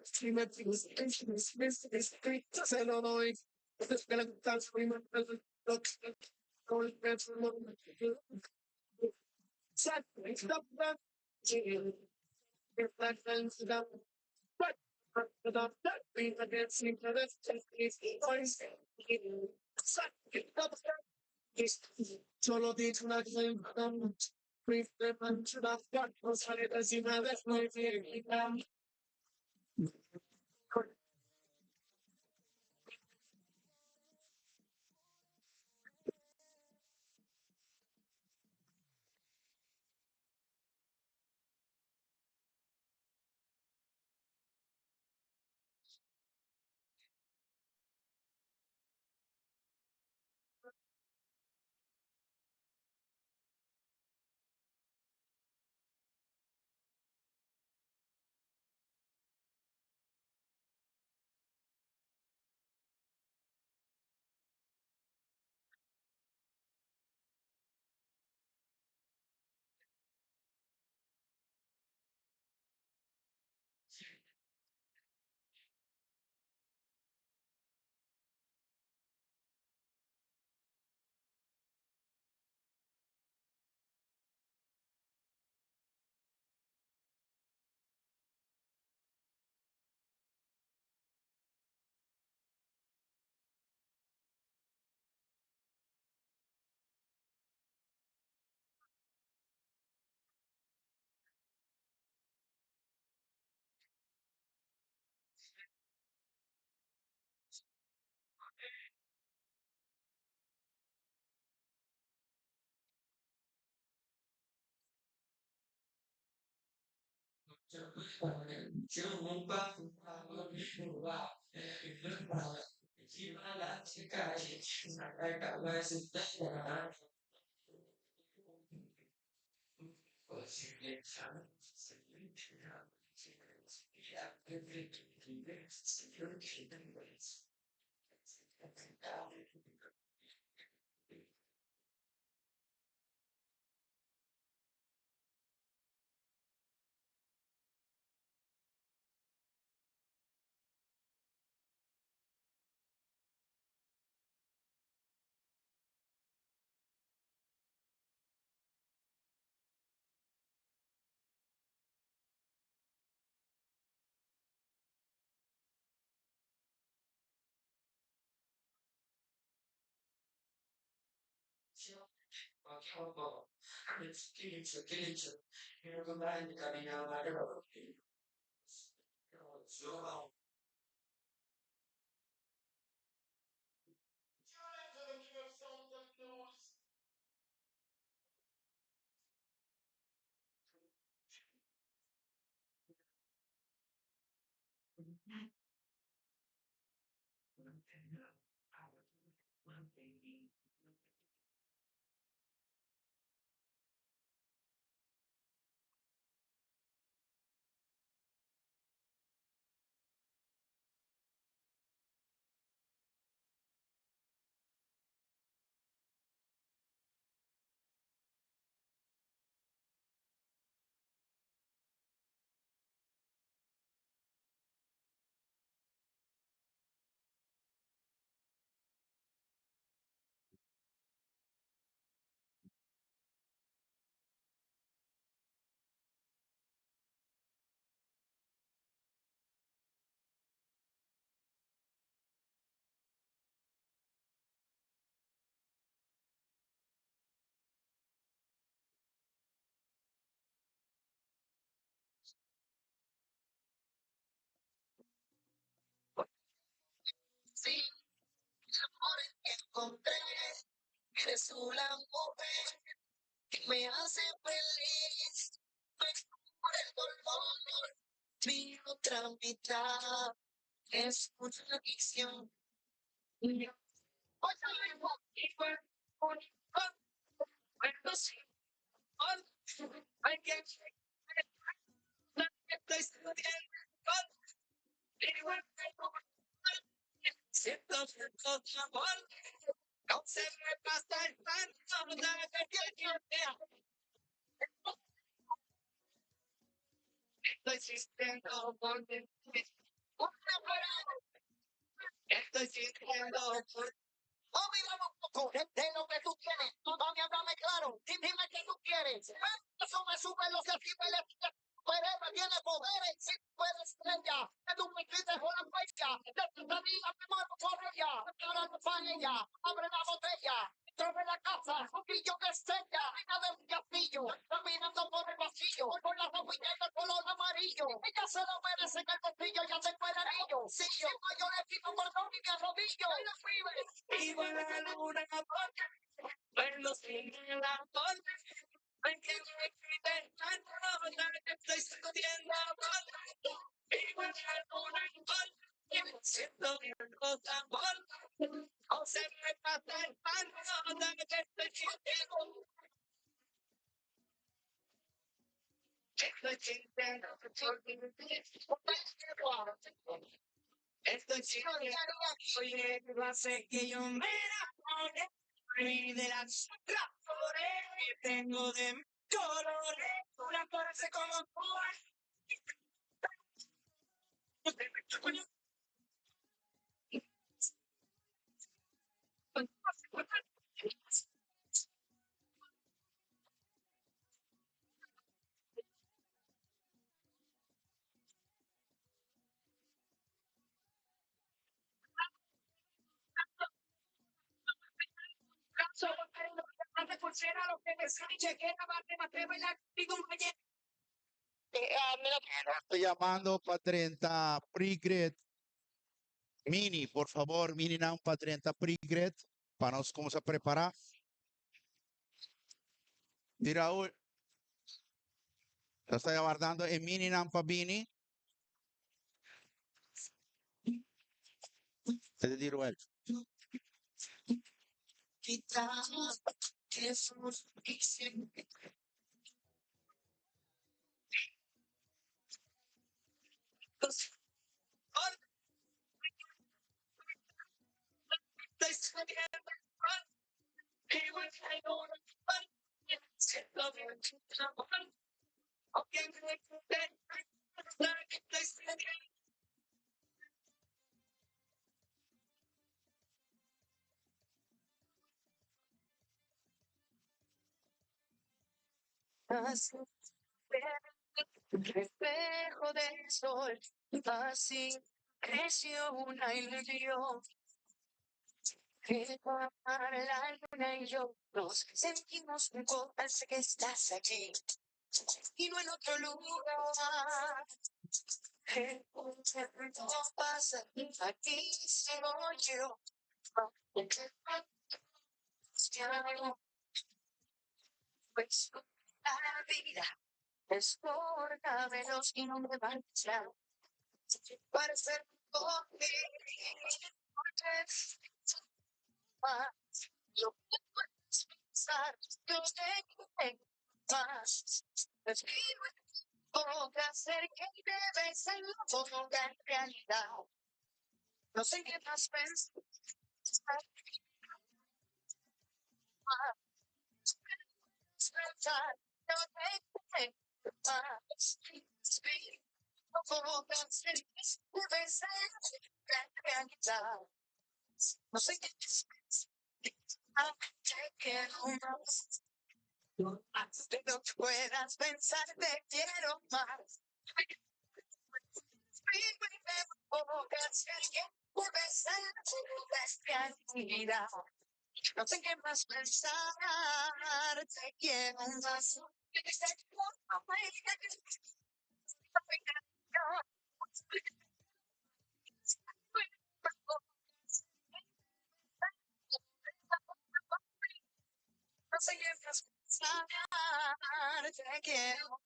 si me pide se lo doy, es que la estás primero, stop that, but being against him, that's just solo dice una cosa, brief de manchura, no sale de encima de nuestra Sí, amor, encontré. Eres una mujer que me hace feliz. Pues por el dolor, mi otra mitad es una adicción. Hay que estoy sintiendo siento otro amor. No se me pasa el tanto de que estoy sintiendo por ti. Estoy sintiendo por mami, vamos un poco de lo que tú quieres. Mami, háblame claro. Dime qué tú quieres. Eso me sube los decibeles. Whatever tiene poderes, si puedes estrella, que tú me quites con la huella, de tu vida me muero por ella, ahora no falla, abre la botella, entro en la casa, un pillo que estella, reina de un castillo, caminando por el pasillo, con la ropilla de color amarillo, ella se lo merece en el bolsillo, ya tengo el anillo, si yo le quito por todo mi arrodillo, y va la luna, verlo sin la torre. Hay que me tanto, que estoy discutiendo vivo en alguna siento bien cosa o se me pasa el tanto, que estoy sintiendo. Estoy sintiendo, estoy sintiendo, oye, no sé que yo me enamoré. Y de las flores que tengo de mi colores, una parece como lo que me sale, que la parte más de la digo, Estoy llamando para 30 pre-grid mini, por favor, mini now para 30 pre-grid, para nos cómo se prepara. Y Raúl, Lo estoy aguardando en Mini Nampabini. Es decir, well, Quizás Jesús dice así, reflejo del sol, así creció una ilusión. Que para la luna y yo nos sentimos un poco, parece que estás aquí y no en otro lugar. El tiempo pasa, aquí sigo yo. Pues la vida es corta, veloz y no me va a echar. Para ser conmigo, yo puedo pensar, yo sé que más. Escribo en hacer que debe ser toda en realidad. No sé qué más pensar. Pensar, yo sé que más. Escribo hacer que debe ser toda en realidad. No sé qué más pensar. Te quiero más. De lo que puedas pensar, te quiero más. No sé qué más pensar, te quiero más. No sé qué más pensar, te quiero.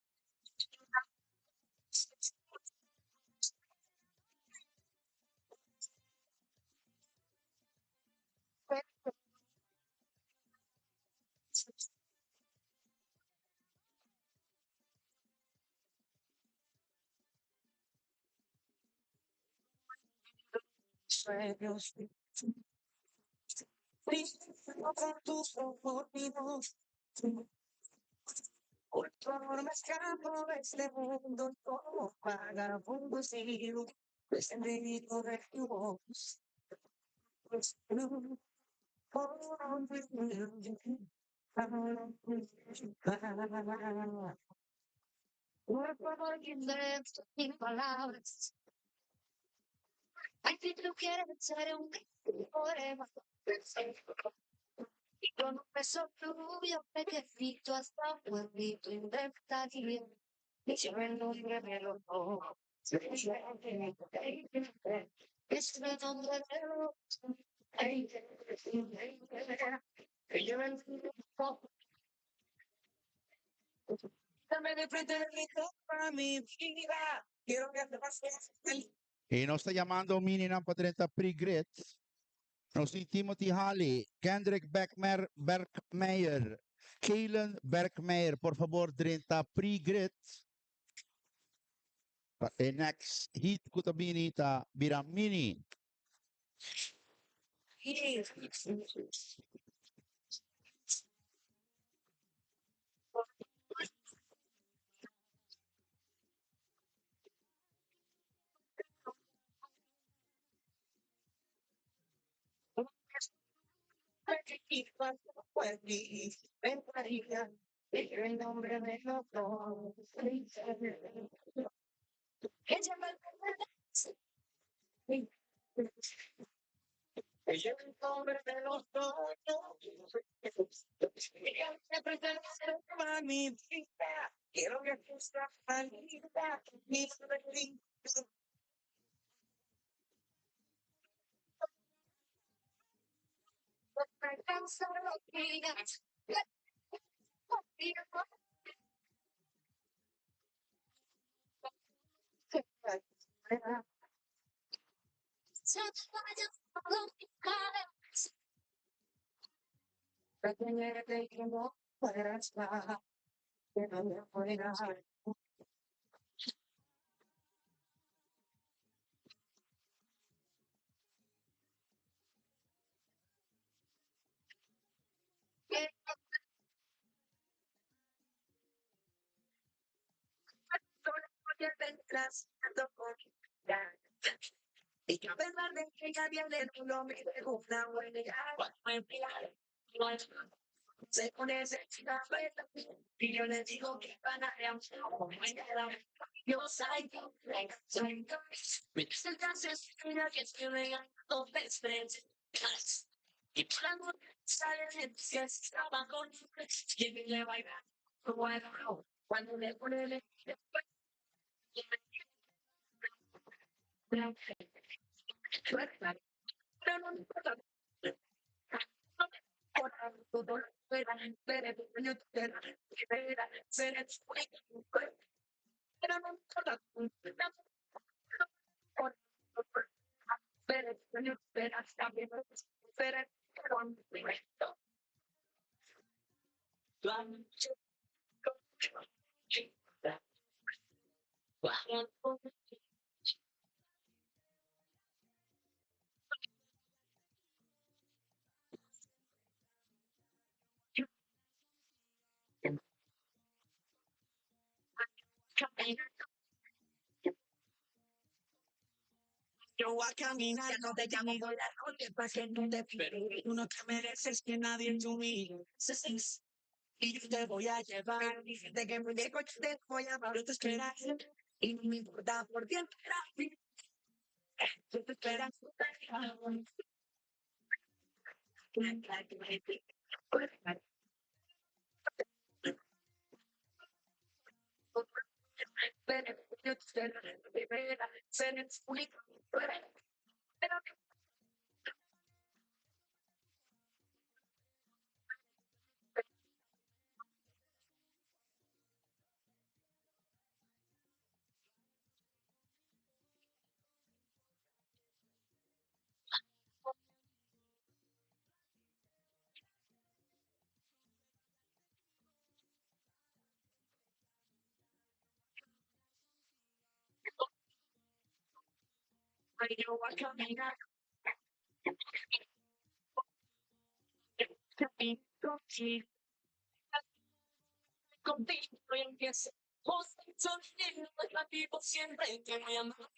Sueños, no con tus ojos vivos. Por tu amor me escapo de este mundo, como vagabundo sigo, descendido de tu voz. No puedo entender sin palabras. Ay, si tú quieres ser un poema, y con un beso tuyo pequeñito hasta un pueblito inventaría. Y si me nombre me lo pongo. Es mi nombre de lo que yo me dame de frente de mi cama, mi vida. Quiero que te pases feliz. y nos está llamando Mini Nampa 30 Pre-Grit. Nos si Timothy Halley, Kendrick Berkmeyer, Kaylen Berkmeyer, por favor, 30 Pre-Grit. Next hit kutabini ta Biram Mini. El nombre de los dos. Ella me ella es el nombre de los dos. Ella me pertenece a mi vida. Quiero que tú seas salida. Mi feliz. So I just look at Y que a pesar de que ella viene, tú no me gusta, bueno, ya, me emplear, no se pone sexy, y yo le digo que van a reaccionar, yo soy entonces, mira que estoy regando best friends, y cuando salen, si estaba con que me le bailar, bueno, cuando le pone pero no importa. Yo voy a caminar, no te llamo por la noche para que no te pierdas. Tú no te mereces que nadie te humille. Y yo te voy a llevar. Dijiste que muy lejos yo te voy a amar. Yo te esperaré. Y no me importa por ti esperar. Yo te esperaré. Yo voy a caminar contigo. Contigo y empiezo. Vos sos la vivo siempre te voy a amar.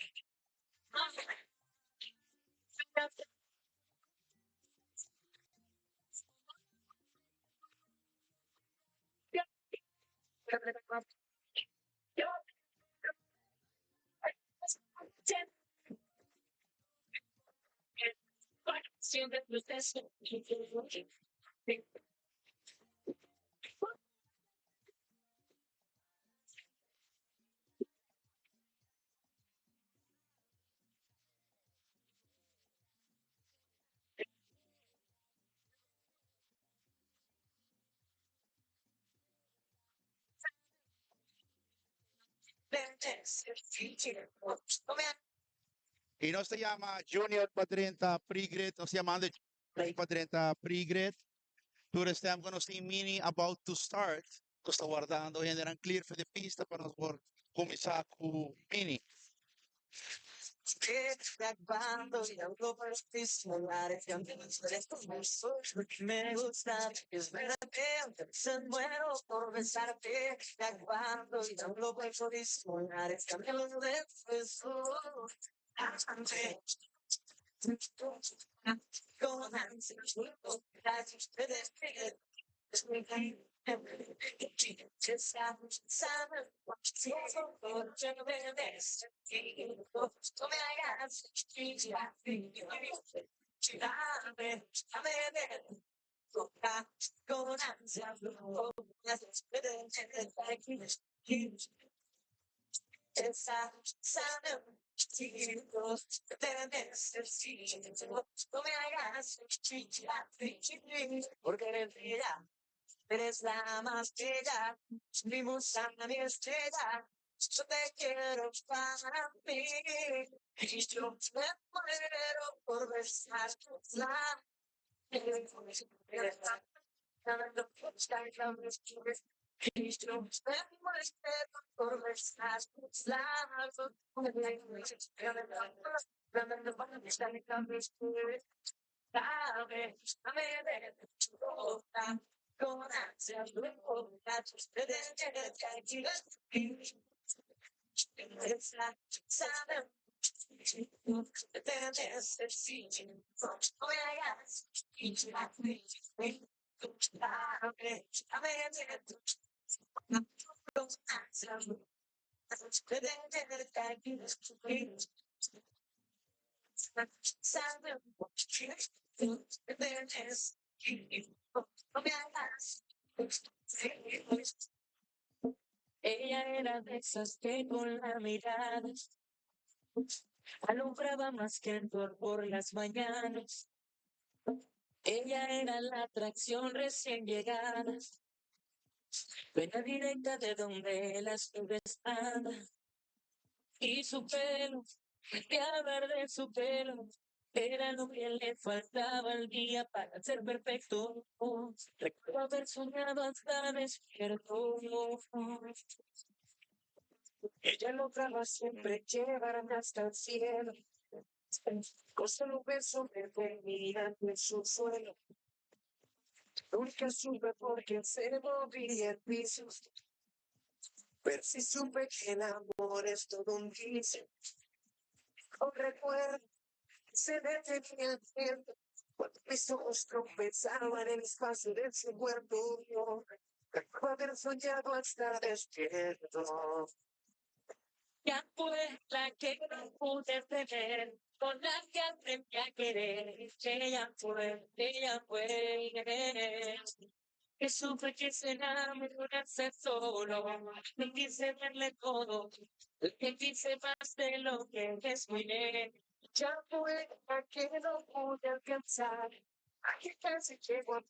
Siempre ustedes Y no se llama Junior Padrenta Pre-Grid, no se llama Junior Padrenta Pre-Grid. Tu restem quando si mini about to start, tu sta guardando e erano clear for the pista para nós por começar com mini. grabando y hablo por disimular que aunque no soy famoso, me gusta, es verdad que aunque se muero por besarte, grabando y hablo por disimular que aunque no soy famoso, porque eres bella, eres la más bella, mi musa, mi estrella. Yo te quiero para mí. Y yo me muero por besar tus labios. Por besar tus labios. Ella era de esas que con la mirada alumbraba más que el sol por las mañanas. Ella era la atracción recién llegada, venía directa de donde las nubes andan. Y su pelo, de verde su pelo, era lo que le faltaba al día para ser perfecto. Recuerdo haber soñado hasta despierto. Ella lograba siempre llevarme hasta el cielo. Con solo un beso me venía en su suelo. Nunca supe por qué se movía el piso, pero sí supe que el amor es todo un vicio. No recuerdo que se detenía el tiempo cuando mis ojos tropezaban en el espacio de su cuerpo. Recuerdo haber soñado hasta despierto. Ya fue la que no pude tener, con la que aprendí a querer. Ella fue, que supe que se enamorarse solo. No quise verle todo, que quise más de lo que es muy bien. Ya fue la que no pude alcanzar, a que casi llegó a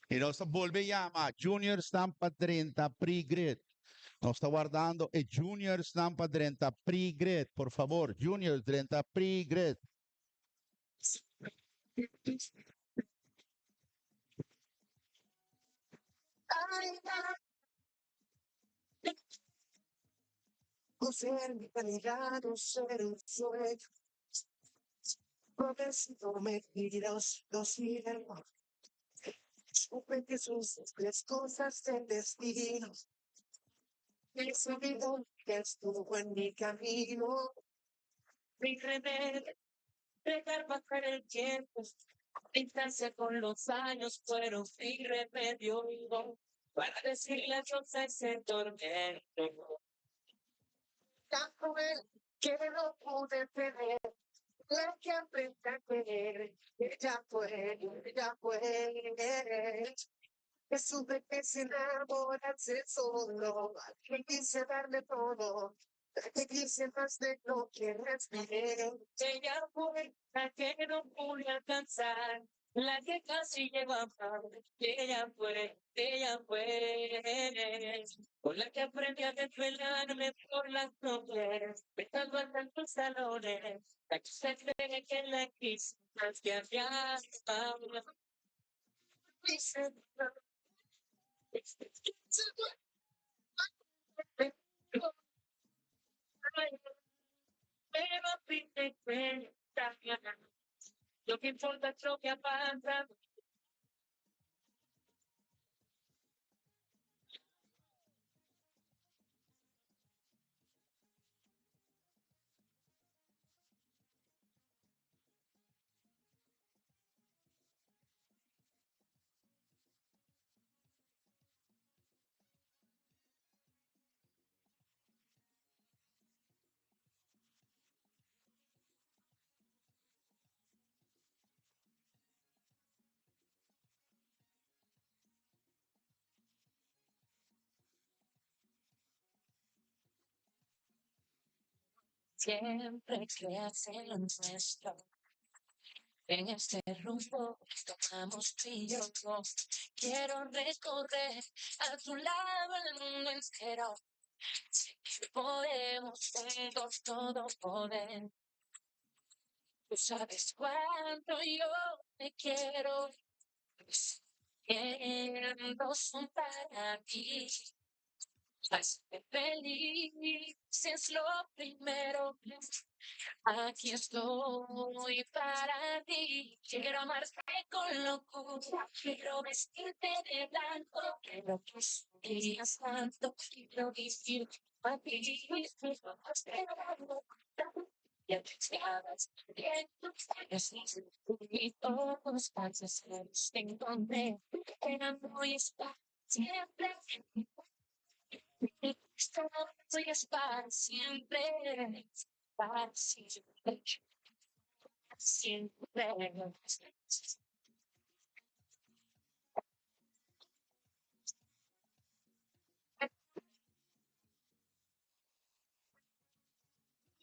E nós volveiamo Junior Stampa 30 Pre-Grid. Nós está guardando e Junior Stampa 30 Pre-Grid, por favor. Junior 30 Pre-Grid. ser mi realidad, no ser un sueño. Pobrecito me miró, los miré. Supe que son tres cosas del destino. He sabido que estuvo en mi camino. Mi remedio, dejar pasar el tiempo. Distancia con los años fueron mi remedio. Para decirle adiós a ese tormento. Ya fue que no pude tener. La que aprendí a querer. Ella fue. Que supe que sin enamorarse solo, que quise darle todo, que quise más de lo que respiré. Ella fue la que no pude alcanzar, la que casi llegó a amar. Ella fue, con la que aprendí a desvelarme por las noches, pensando en tantos salones, la que se cree que la quise más que había amado. Pero pide cuenta, lo que importa es lo que pasa. Siempre creas en lo nuestro. En este rumbo estamos tú y yo. Quiero recorrer a tu lado el mundo entero. Sé que podemos juntos todo poder. Tú sabes cuánto yo te quiero. Siendo son para ti. Hazme feliz es lo primero. Aquí estoy para ti. Quiero amarte con locura. Quiero vestirte de blanco. Quiero que sonrías tanto. Quiero vivir para ti. Ya te sabes que tú eres y todos pases en donde era muy está siempre. Soy es para siempre, para siempre, siempre.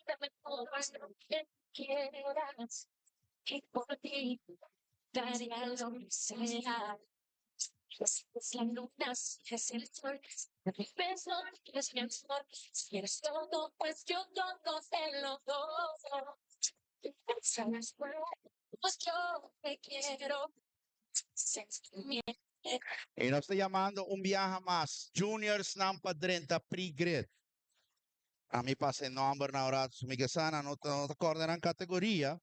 Dame todo lo que quieras y por ti daría lo que sea. Es la luna, si es el sol, de mi beso es mi amor. Si eres todo, pues yo todo te lo doy. Sabes, pues yo te quiero. Y nos está llamando un viaje más. Juniors ng Padrenta Pre-Grid. A mí pasa el nombre ahora, mi sana, no te acuerdan en categoría.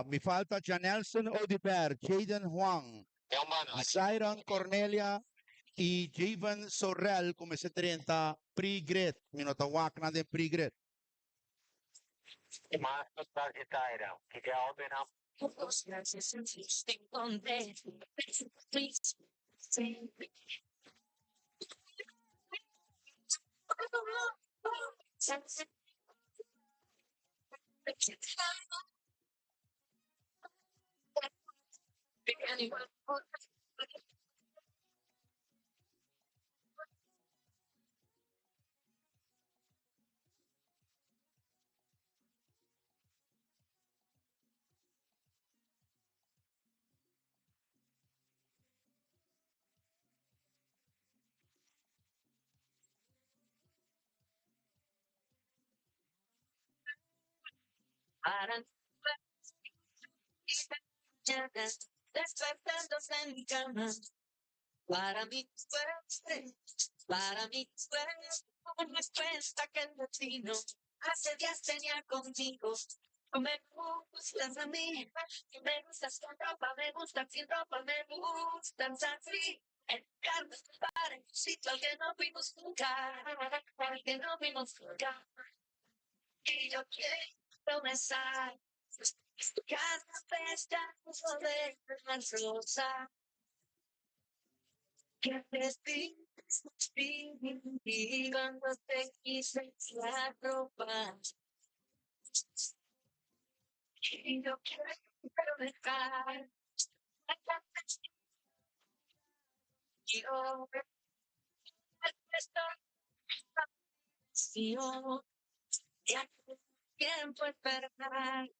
Mi falta Janelson Odiber, Jaden Huang, Siron Cornelia y Javen Sorrell como ese 30 pre-grid. Minotawak na din pre-grid. Despertándose en mi cama, para mí suerte, para mí suerte, una cuenta que el destino hace días tenía contigo. No me gustas a mí, me gustas con ropa, me gustas sin ropa, me gustas así. El carro para el sitio al que no fuimos nunca, al que no fuimos nunca. Y yo quiero besar cada pestaño de la rosa que y cuando te quise la ropa. Y yo quiero dejar y yo estoy vacío. Ya tiempo esperar.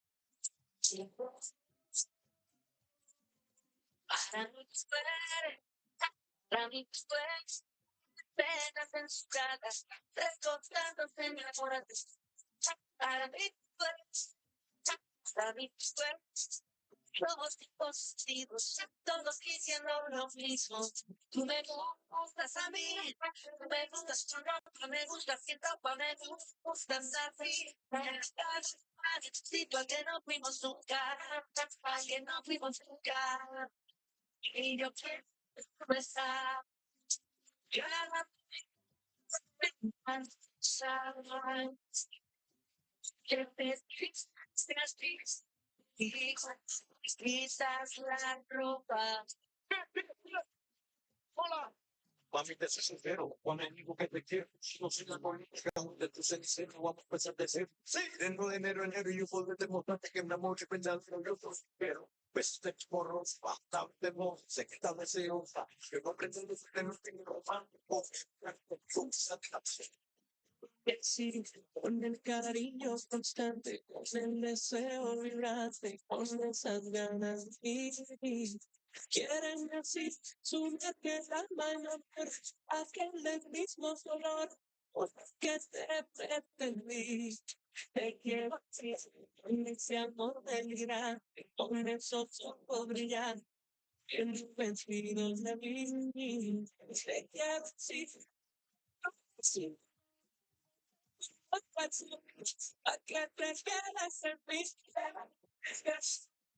Para mí fuera, para mí fuera, penas en su cara, recostándose en la hora de para mí fuera, para mí fuera, todos positivos, todos diciendo lo mismo. Tú me gustas a mí, tú me gustas con ropa, me gustas sin ropa, me gustas así. Sitio al que no fuimos nunca, al que no fuimos nunca. Y yo quiero besar cada pensar que te tristes y quizás la ropa. Hola. Mami, te soy sincero, cuando digo que te quiero, no soy la política donde tú se dice, no vamos a empezar de cero. Sí, dentro de enero, yo puedo demostrarte que mi amor es pensando en yo pero pues te porros, bastante voz, sé que estás deseosa, yo no pretendo que no tenga romántico, sí, con el cariño constante, con el deseo vibrante, con esas ganas Quieren así sumerte la mano por aquel mismo dolor que te pretendí. Te quiero así, con ese amor delirante, con esos ojos brillantes, vencidos de mí. Te quiero así, así. ¿A qué te quedas en mí?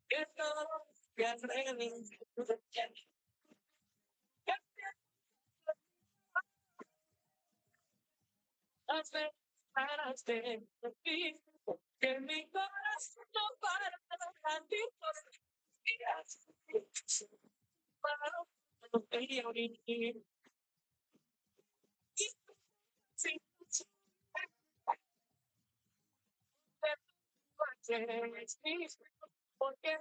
Que todo que alrededor. Paraste de ti, que mi corazón no para de latir por ti. Para no te oír. Sí, sí, porque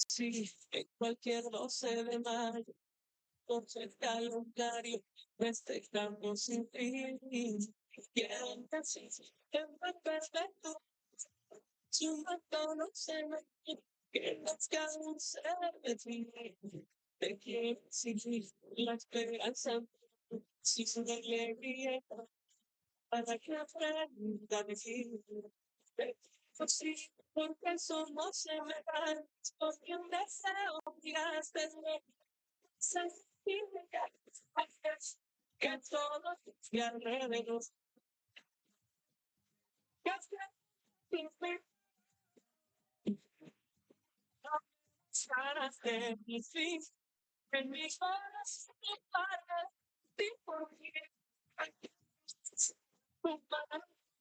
sí, en cualquier 12 de mayo, por el calendario, festejamos sin fin. Quiero decir que fue perfecto, si un no se me que nos canse de ti. Te quiero exigir la esperanza, si su alegría, para que aprenda a decir. Sí, porque somos semejantes, porque un deseo giraste de sentir que todo y alrededor. Que sanaste mi fin, en mi corazón para ti, porque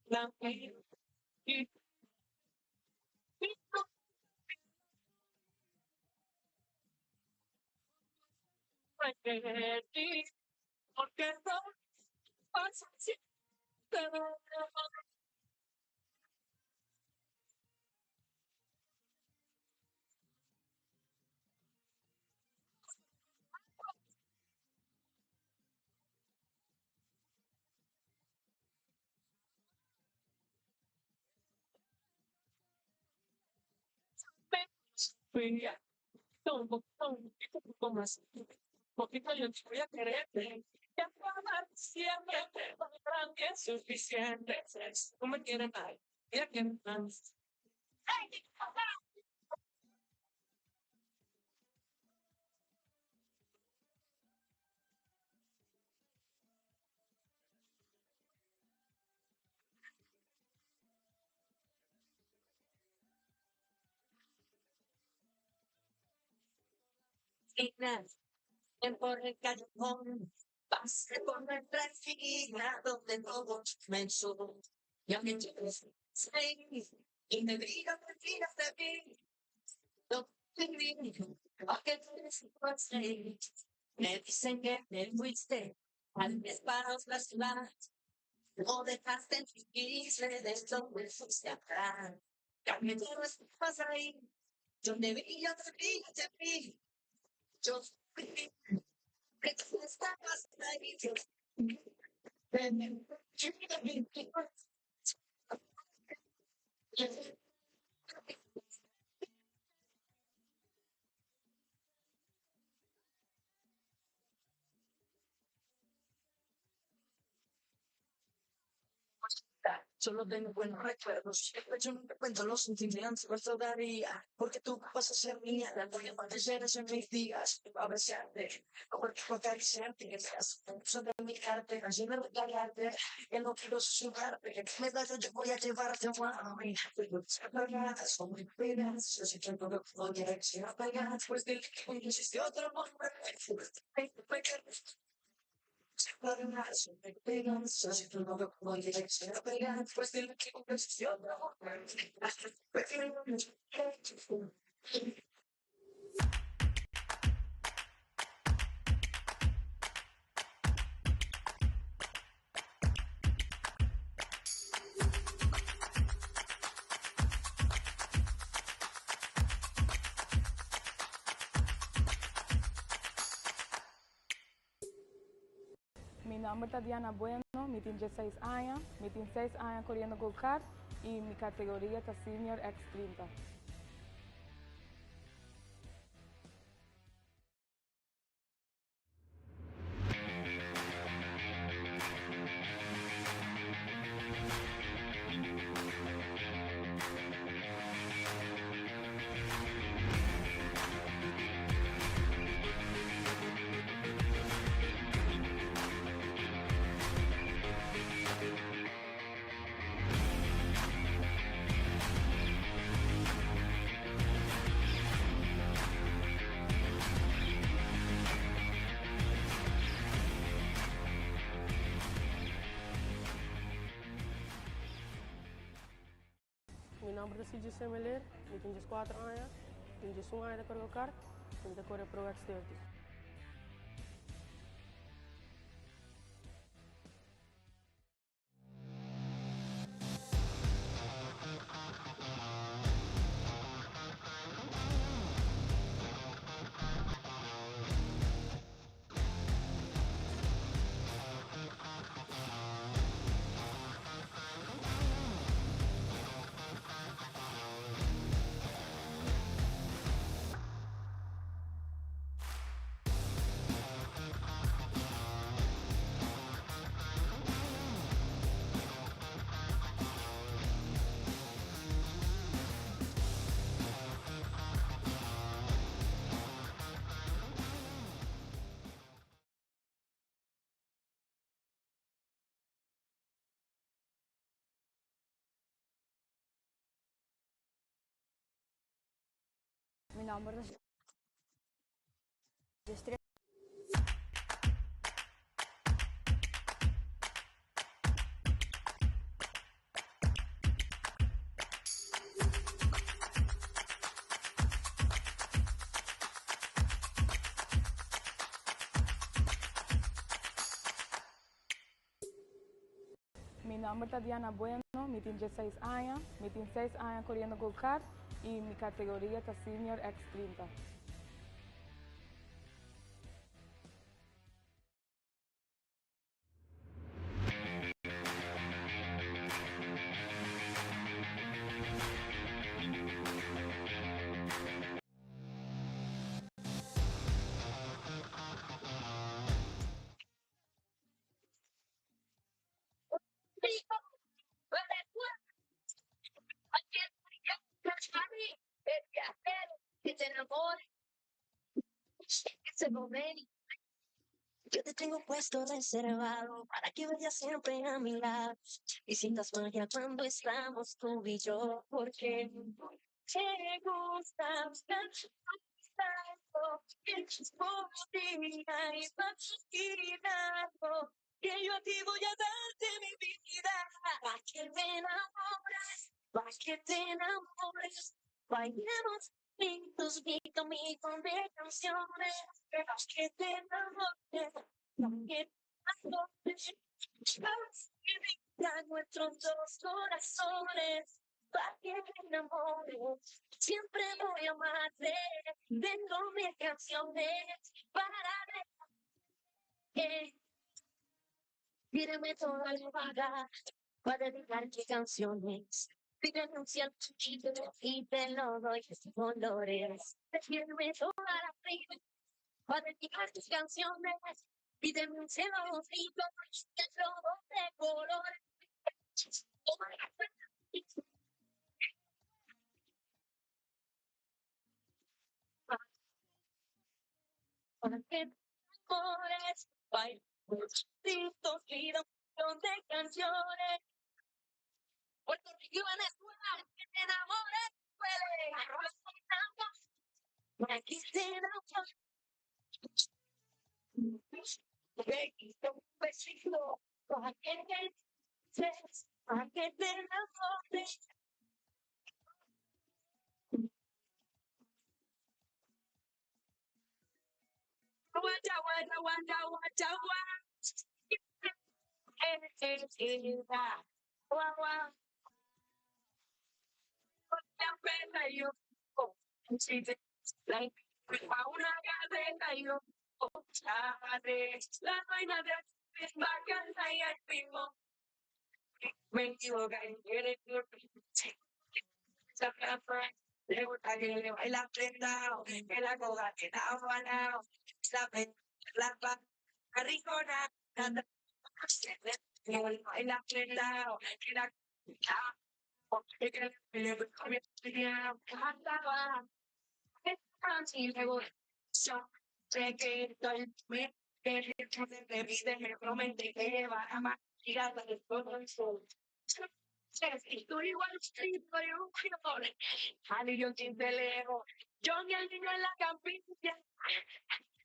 la vida y ti, porque no pasa siempre. Fría, un poco más. Poquito yo te voy a quererte. Y a amar siempre, para mí es suficiente. No me quieren mal, ya quieren más. Por el callejón, pasé por nuestra esquina donde todo comenzó. Y aunque yo sé, y me digan mentiras de mí, no te digo, a que tú eres así. Me dicen que me fuiste, al mes para la ciudad, no dejaste en mis redes donde fuiste atrás. También tú no estás ahí, donde vi yo te vi, yo fui. Solo tengo buenos recuerdos. Yo no te cuento los sentimientos que todavía. Porque tú vas a ser mía. La voy a padecer en mis días. A besarte. Porque acariciarte. Que seas sobre mi carta. Así de regalarte. Que no quiero susurrarte. Que me das yo voy a llevarte a mí. Apagadas son mis penas. Yo sé que no me puedo dirección apagada. Pues del que me hiciste otro amor. Mi nombre es Tatiana Bueno, mi tengo 16 años, mi tengo 6 años corriendo go-kart y mi categoría es Senior X30. Mi nombre es CJ Semeler, mi tengo 4 años, tengo 1 año de correr kart, tengo correr Pro X30. Mi nombre es Distrito. Mi nombre es Tatiana Bueno, mi tengo 16 años, mi tengo 6 años corriendo go-kart y mi categoría es Senior X30. Que te enamores, que se momento. Yo te tengo puesto reservado para que vayas siempre a mi lado y sientas magia cuando estamos tú y yo, porque te gusta tanto que es por ti y que yo a ti voy a darte mi vida, para que te enamores, para que te enamores, bailemos juntos, mi de canciones, para que te enamores, para que te enamores, que vengan nuestros dos corazones, para que te enamores, siempre voy a amarte, dentro mis canciones, para que pídeme toda la paga para dedicarte canciones. Pídeme un cielo chiquito y te lo doy sin colores. Pídeme toda la vida para dedicar tus canciones. Pídeme un cielo bonito y te lo doy de colores. Para que te enamores, baila distintos, vida de canciones. Puerto Rico y Venezuela, que te enamores, puede. Aquí te enamores. Un besito, para que te enamores. Guacha, guacha, guacha, guacha, guacha. Guau, guau. Una yo, a una gaceta y yo, la reina de Bacana y al mismo. Me equivoco y quiere le gusta que le baila prendado, que la coga que da afanado, la ricona, que le baila prendado, que la que le cantaba, y luego yo sé que estoy me que te pide, me promete que va a más tirada de todo el sol. Estoy igual, estoy igual, Jali, yo te lejos. Yo ni el niño en la campilla.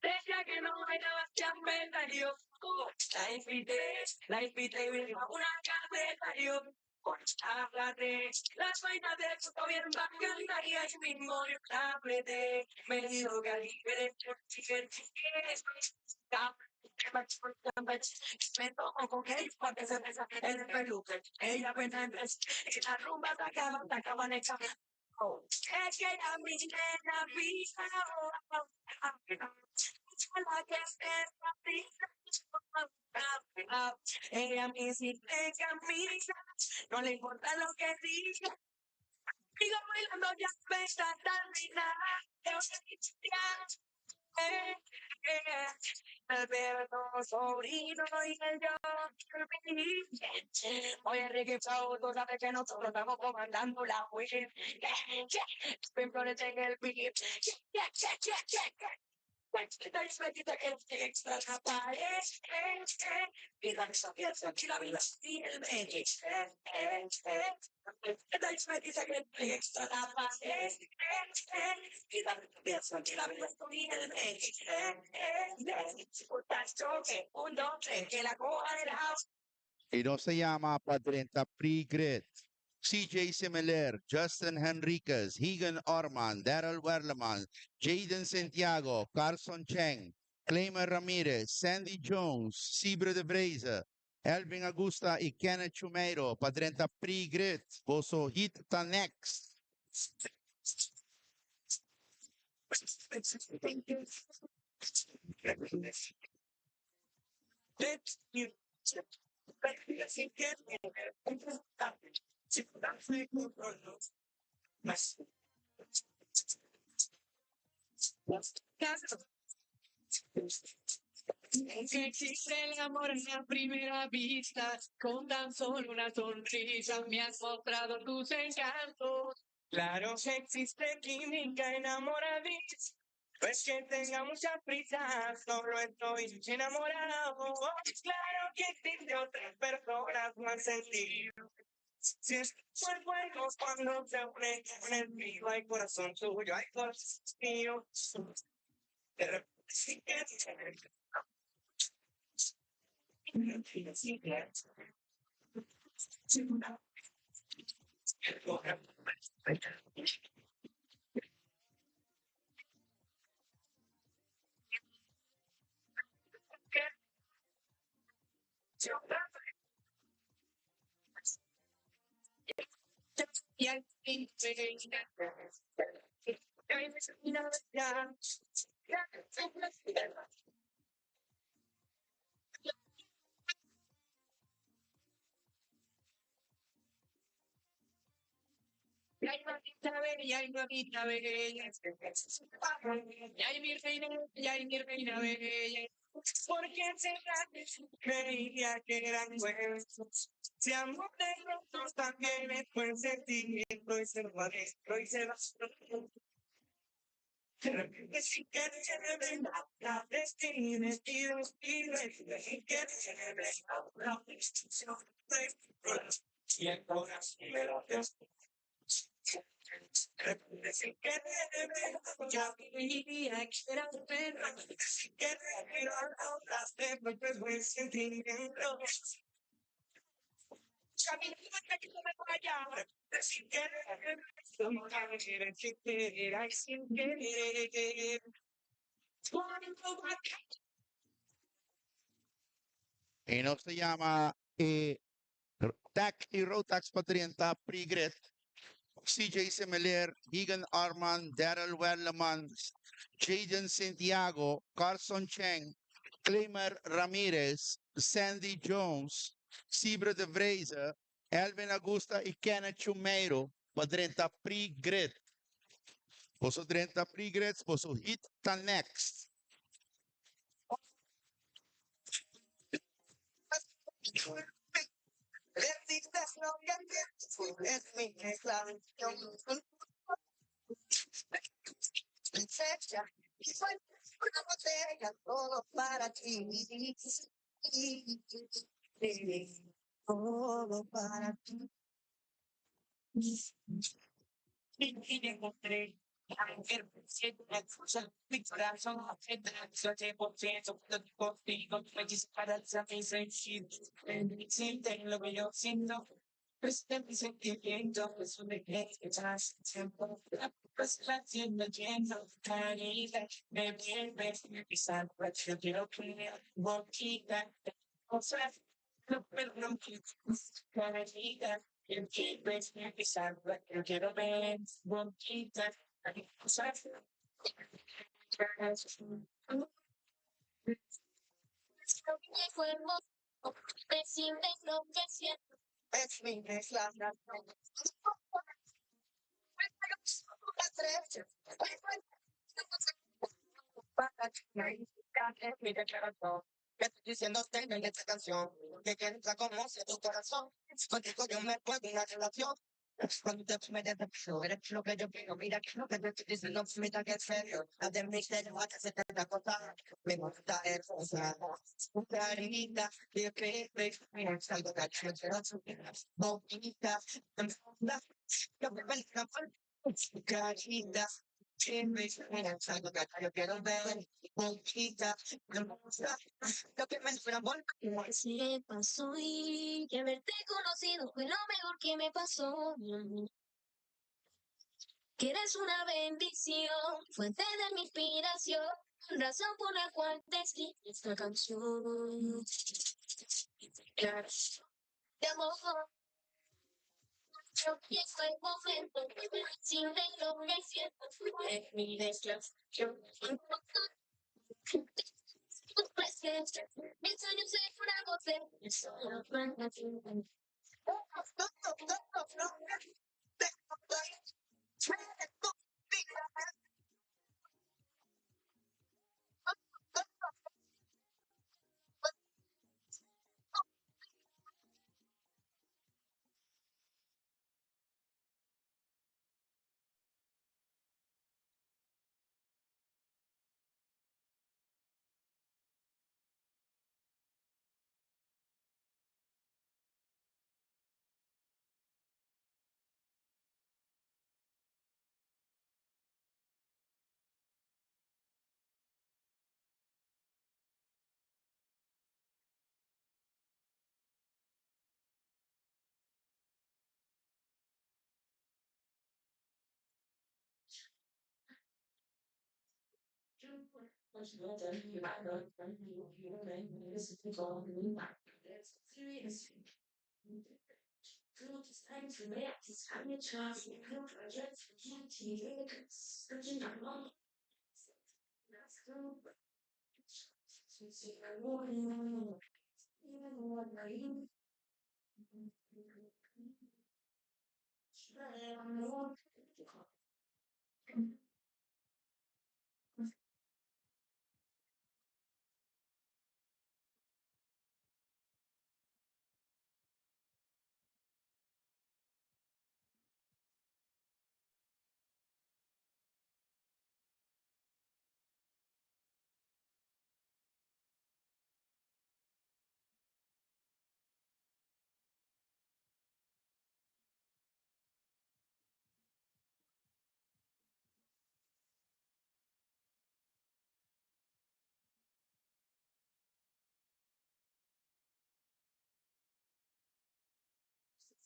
Decía que no bailaba champeta, yo la invité y me dio una caseta, yo háblate, las vainas de esto bien bacana y ahí mismo yo la apreté, me dijo que alguien me tomo con que porque se besa en el peluque, ella pena en vez, y la rumba atacaba en el camino. Es que a mi nena pisa, la que ella me siente camisa, no le importa lo que diga. Sigo bailando ya me está terminada. Alberto, sobrino y el yo. Oye, Ricky Chau, tú sabes que nosotros estamos comandando la web. Siempre en el beat. Extra y la piensa aquí la vida y el medio. Dice que extra la paz y la piensa aquí la vida y el medio. Choque, un, dos, tres, que la coja del house. Y no se llama Padrenta Pre-Grit. CJ Semeler, Justin Henriquez, Higan Orman, Daryl Werleman, Jaden Santiago, Carson Cheng, Claymer Ramirez, Sandy Jones, Cibre de Breza, Elvin Augusta y Kenneth Chumeiro, Padrenta Pre-Grit, Boso Hit ta Next. Que existe el amor en la primera vista, con tan solo una sonrisa me has mostrado tus encantos. Claro que existe química enamoradiza, pues que tenga mucha prisa, solo estoy enamorado. Claro que existe otras personas más sentido. Si es por bueno cuando se une con el mío, hay corazón tuyo, hay corazón mío. Pero sí que y al fin y hay mamita bella, y mamita bella. Y hay mi reina, y hay mi reina bella. Porque será que creía que eran buenos. Si amor de nosotros también es buen sentimiento y se va adentro y se va. De repente sí que se ve la destino y que se ve la destrucción y el corazón me lo ya vivía que era un perro, que pero ahora se fue sentimiento. Ya mi vida que me vaya, sin querer, sin querer, sin querer. Y no se llama TAC y Rotax Padrenta Pre-Grit. CJ Semeler, Higan Arman, Daryl Werleman, Jaden Santiago, Carson Cheng, Claymer Ramirez, Sandy Jones, Sibra de Vreese, Elvin Augusta y Kenneth Chumeiro, padrenta pre-grid. Poso 30 pre-grids, poso hit ta next. Una botella, todo para ti. Todo para ti. Y me encontré. Mi corazón contigo, me disparas a mi sienten lo que yo siento. Pues de mi sentimiento, pues un estás tiempo. Pues haciendo lleno, caridad, me vuelves pisar, pues yo quiero que boquita, o sea, no perdón, caridad. You keep makes me beside, but you get a man, one keep that. Lo que fue hermoso, decirles lo que siento. Es mi isla, mi declaración. Que estoy diciéndote en esta canción, que entra como si tu corazón. Contigo yo me puedo una relación. Cuando te me decepciono, eres lo que yo quiero, mira que lo que te estoy diciendo, mira que es serio. La de mi ser, va que se te da cosa. Me gusta hermosa, carita, que mira, salgo de aquí, bonita, yo me ven carita. Mira, salgo de aquí, yo quiero ver, bonita, lo que me espera, Se pasó y que haberte conocido fue lo mejor que me pasó. Que eres una bendición, fuente de mi inspiración, razón por la cual te escribí esta canción. Claro, de amor, yo pienso en momento, sin de lo que siento, es mi desgracia. Tu presencia, mis sueños se fueron de solo fantasía.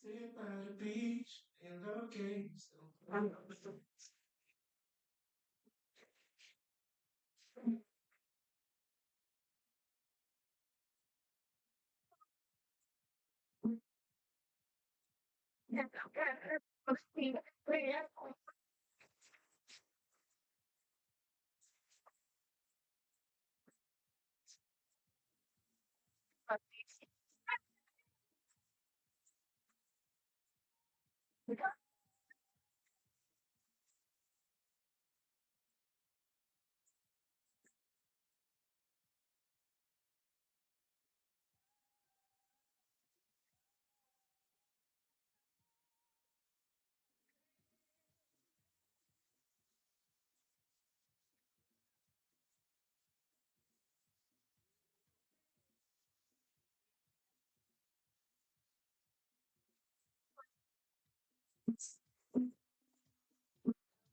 Sit by the beach in the gates.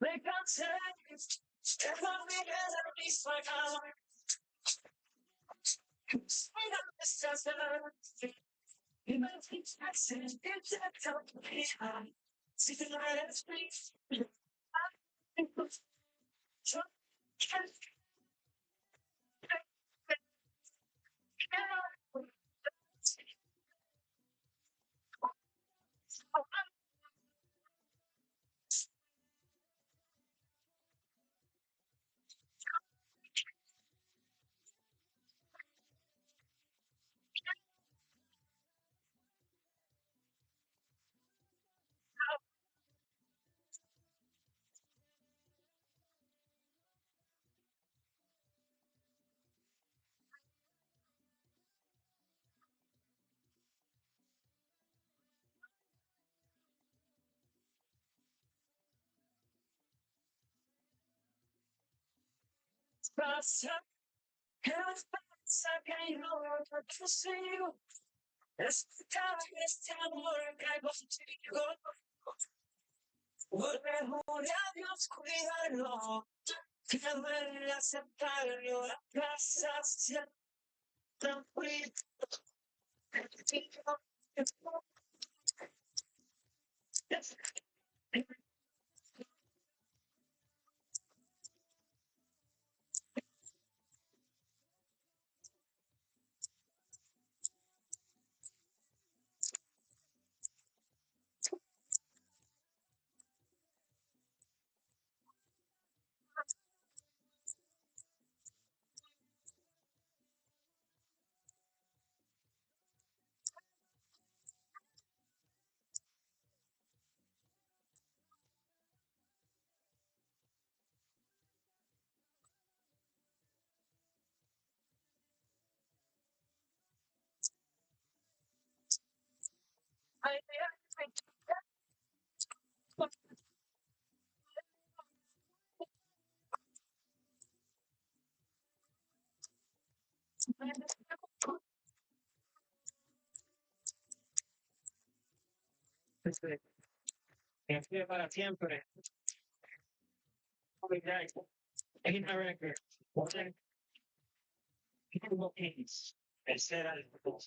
They can't say step on me as a beast like I spin up the sunset. You might think I said it's a top of his high. Sitting right at the street. It's time work, I was to go. Volvemos a Dios, cuídalo. Que me aceptaron la casa siempre fui. Este, para siempre. Es una record. El ser algo.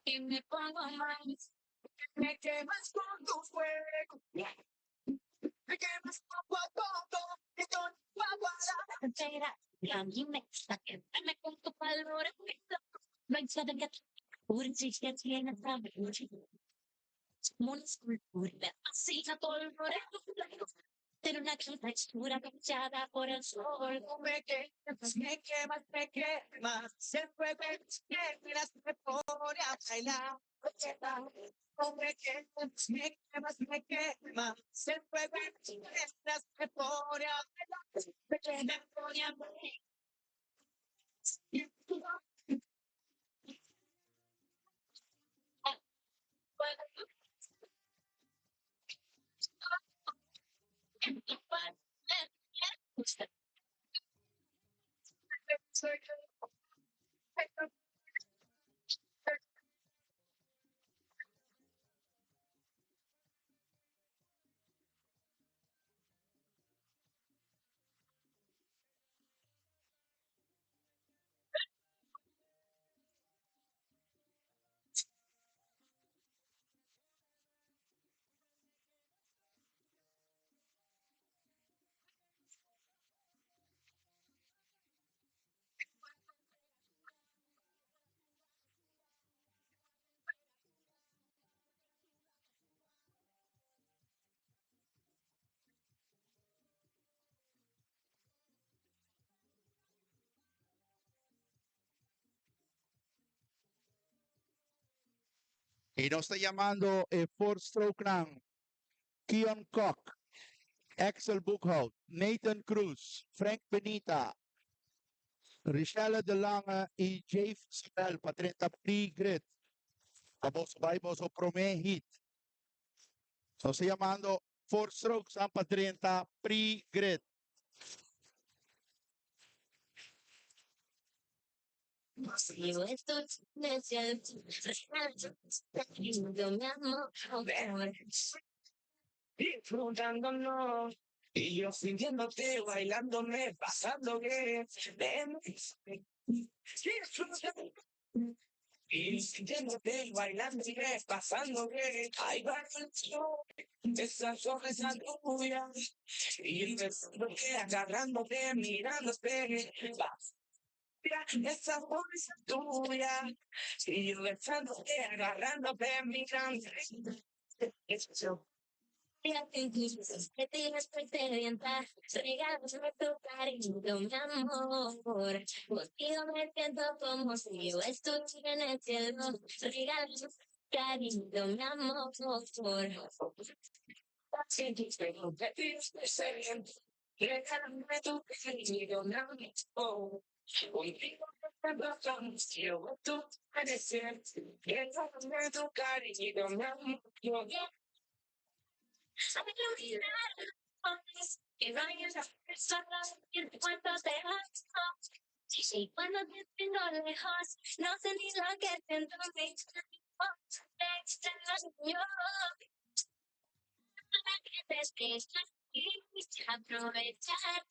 Y me pongo mal, me quemas con tu fuego, me quemas poco a poco, estoy guaguara entera. Y a mí me gusta quedarme con tu calor, no hay saber que por si que tienes la noche, como una escultura, me fascina todo el tiene una textura cachada por el sol. Me quemas, se fue de mis piernas, me pone a bailar. Me quemas, se fue de mis piernas, me pone a bailar. Me pone a bailar. Y nos está llamando Four Stroke Run, Keon Koch, Axel Buchhout, Nathan Cruz, Frank Benita, Richelle De Lange y Jave Sabel, patrenta pre-grid. Vamos a Prome Hit. So, está llamando Four Strokes ang patrenta pre-grid. Yo estoy yo me amo, Disfrutándonos y yo sintiéndote, bailándome, pasando bien. Y sintiéndote, bailándome, pasando bien. Ay, bailando, esa sonrisa tuya. Y pensando que agarrándote, mirándote. Esa sonrisa tuya. Y yo besándote, agarrándote, mirándote. que tienes que experimentar, regálasme tu cariño, mi amor. Contigo me siento como si yo estuviera en el cielo, regálasme tu cariño, mi amor. Regálame tu cariño, mi amor. Contigo me pasamos, yo tú parecer. Regálame tu cariño, mi amor. Que vayas a personas que te cuento de y cuando te tengo lejos, no sé ni lo que siento, me extraño. Aprovechar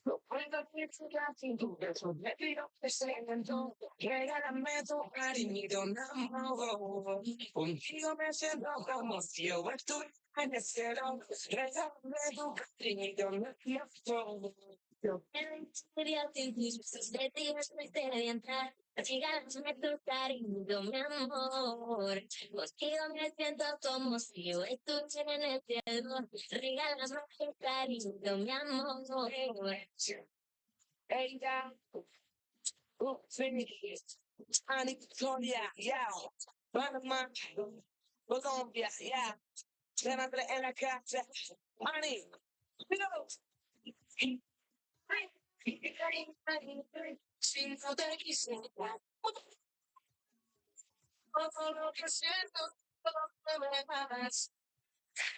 No puedo disfrutar sin tu beso, me pido deseo. Regálame tu cariño, mi amor. Contigo me siento como si yo estuviera en el cielo. Regálame tu cariño, mi amor. Sería te incluso de ti es de entrar. Llegas a tu cariño, mi amor. Contigo me siento como si yo estuviera en el cielo. Regálame tu cariño, mi amor. Ella, finish. Colombia, yeah. Panama, Colombia, yeah. Siempre en la casa. Money, no. Sin poder quisiera. Todo lo que siento, todo lo que me das.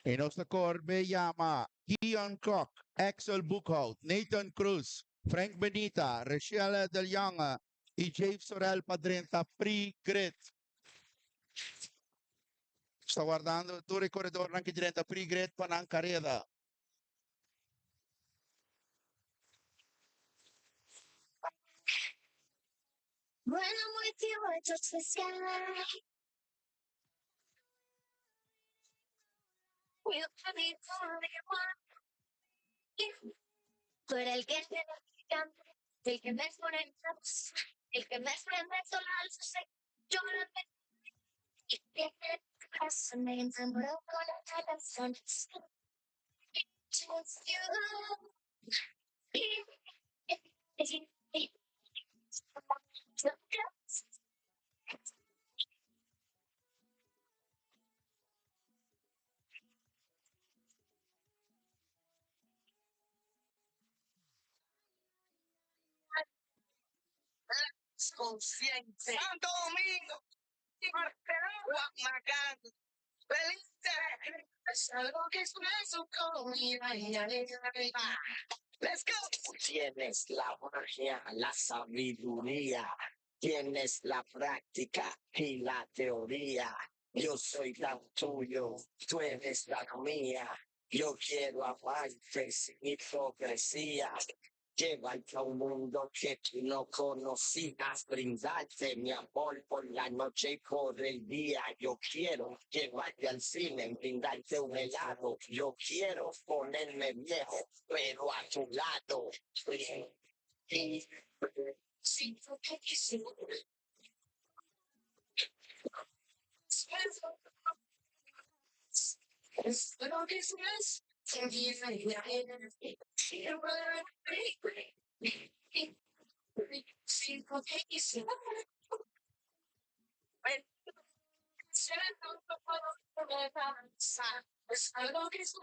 En nuestra corbe llama Keon Cook, Axel Buchholz, Nathan Cruz, Frank Benita, Rachel Del Young y James Sorel Padrenta Pre-Grit. Sta guardando tu corridor anche diretta Pre-Grit Panancareda. When I'm with you, I touch the sky. We'll be only one. Tú eres el que me canta, el que me pone en trance, el que me prende solar, yo no te y te paso, me enamoró con la canción. Just you. Consciente. Santo Domingo. Guamacán. Feliz. Es algo que es eso comida y alegría. Let's go. Tienes la magia, la sabiduría. Tienes la práctica y la teoría. Yo soy tan tuyo, tú eres la mía. Yo quiero amarte sin hipocresía. Llévate a un mundo que tú no conocías, brindarte mi amor por la noche y por el día. Yo quiero llevarte al cine, brindarte un helado. Yo quiero ponerme viejo, pero a tu lado. Sí, porque quisiera. Es lo que es. Sí, porque quisiera. Es algo que es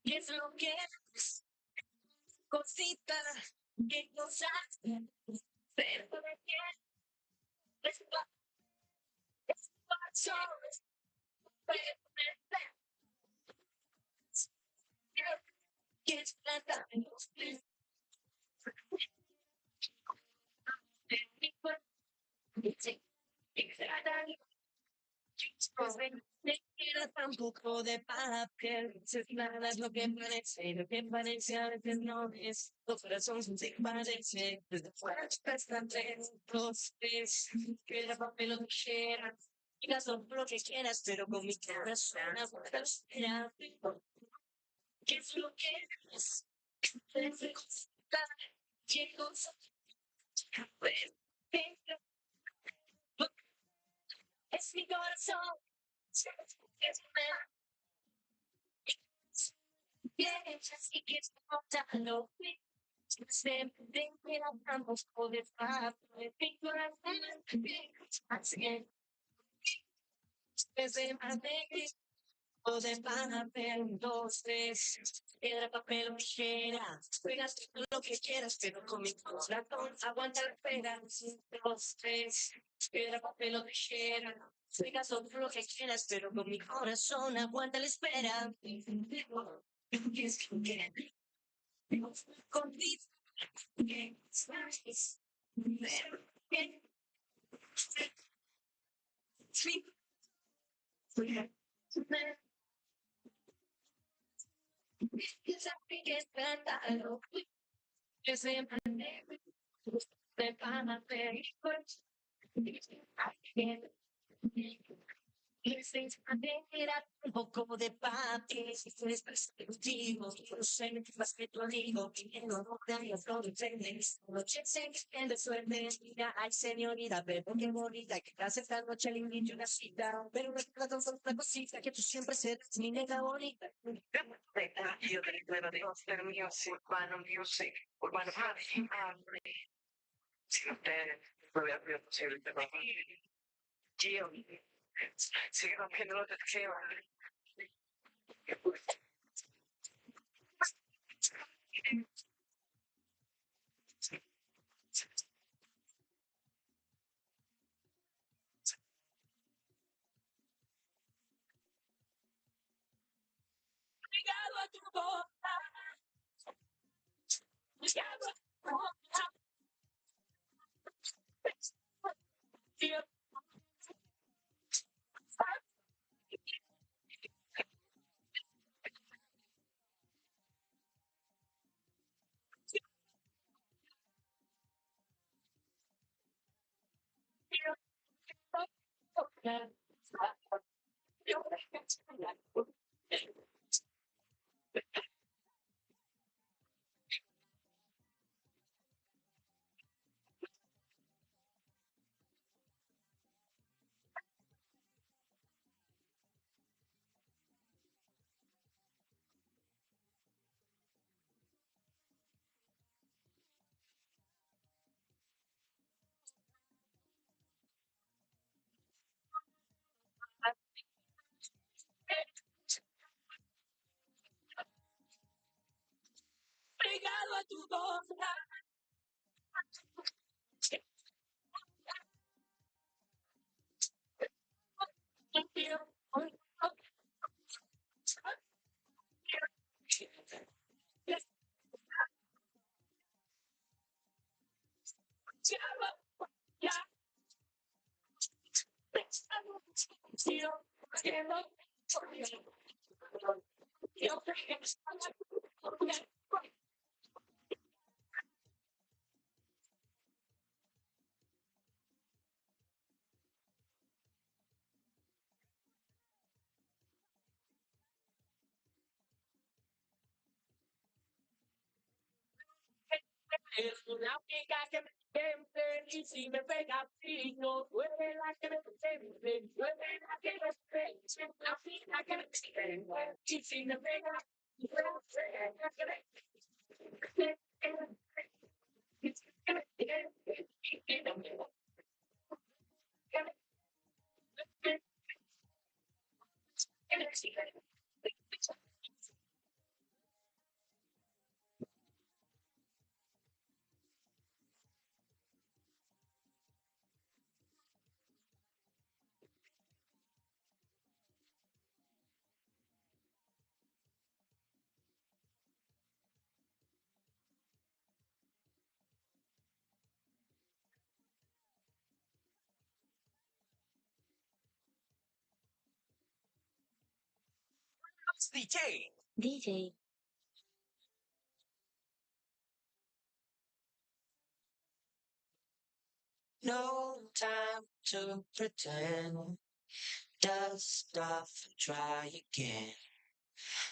¿qué es lo que es? Cosita, qué cosas, pero de qué es paso, que es plata, me queda tan poco de papel, si nada es lo que parece a veces no es, los corazones se parece, desde fuera están dos, tres, que la papel lo dijera, digas lo que quieras, pero con mi corazón aguanta espera, ¿qué es lo que es? ¿Qué cosa? Es mi corazón. Y que explotando. Siempre que hablamos por el mi corazón. Así es de madre. O de papel, dos, tres, piedra, papel o tijera. Juegas todo lo que quieras, pero con mi corazón aguanta la espera. Dos, tres, piedra, papel o tijera. Juegas todo lo que quieras, pero con mi corazón aguanta la espera. Contigo, que es verdad, que siempre me van a pedir. Un poco de pati, si fueres perspectivo, no sé más que tu amigo, pidiendo no te hagas todo el tenis. Noche sé que de suerte, mira, ay señorita, pero qué bonita, que casi esta noche le invito una cita, pero me tratan solo una cosita, que tú siempre serás mi nena bonita. Yo te recuerdo de Oscar Music, Urbano Music, Urbano Music, si no te lo voy a hacer posible, pero Gio, sigue rompiendo los esquemas. Pegado a tu boca, pegado a tu boca, tío, tío, pegado a tu boca, tío, es una amiga que me siente y si me pega fino, duele la que me siente, duele la que me siente, la fina que me siente, y si me pega, duele la que me DJ. DJ. No time to pretend. Dust off and try again.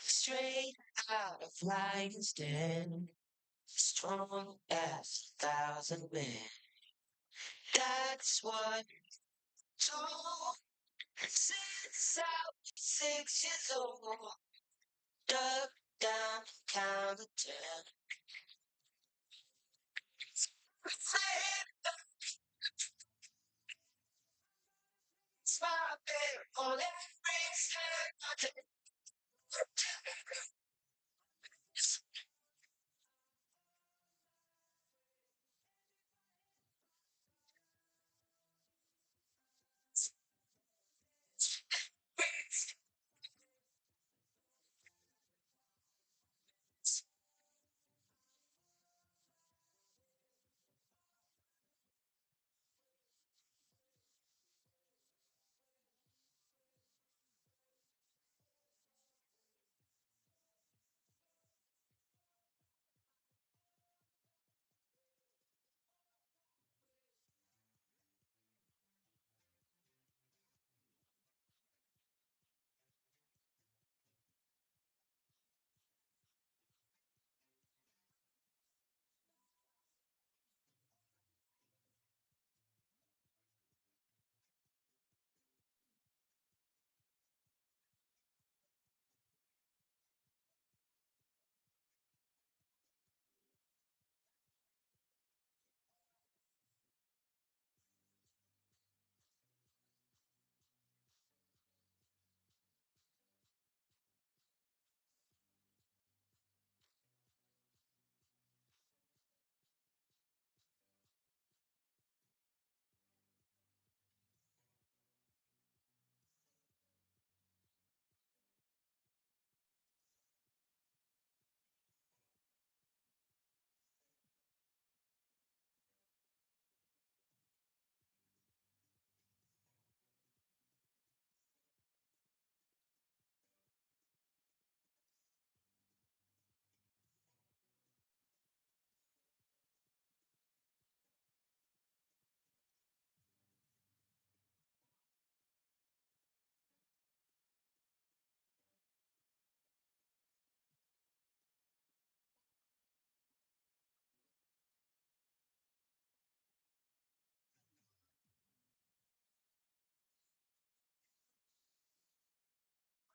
Straight out of lion's den. Strong as 1,000 men. That's what told since I was 6 years old. Dug down, counted 10. Smile, baby, all that brings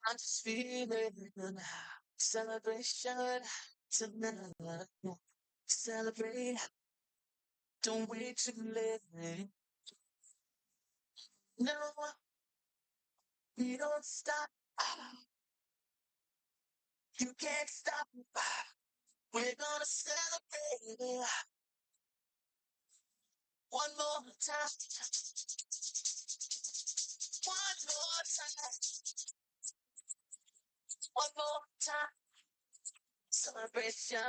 I'm just feeling celebration tonight. Celebrate, don't wait too late. No, we don't stop. You can't stop. We're gonna celebrate one more time. One more time. One more time. Celebration.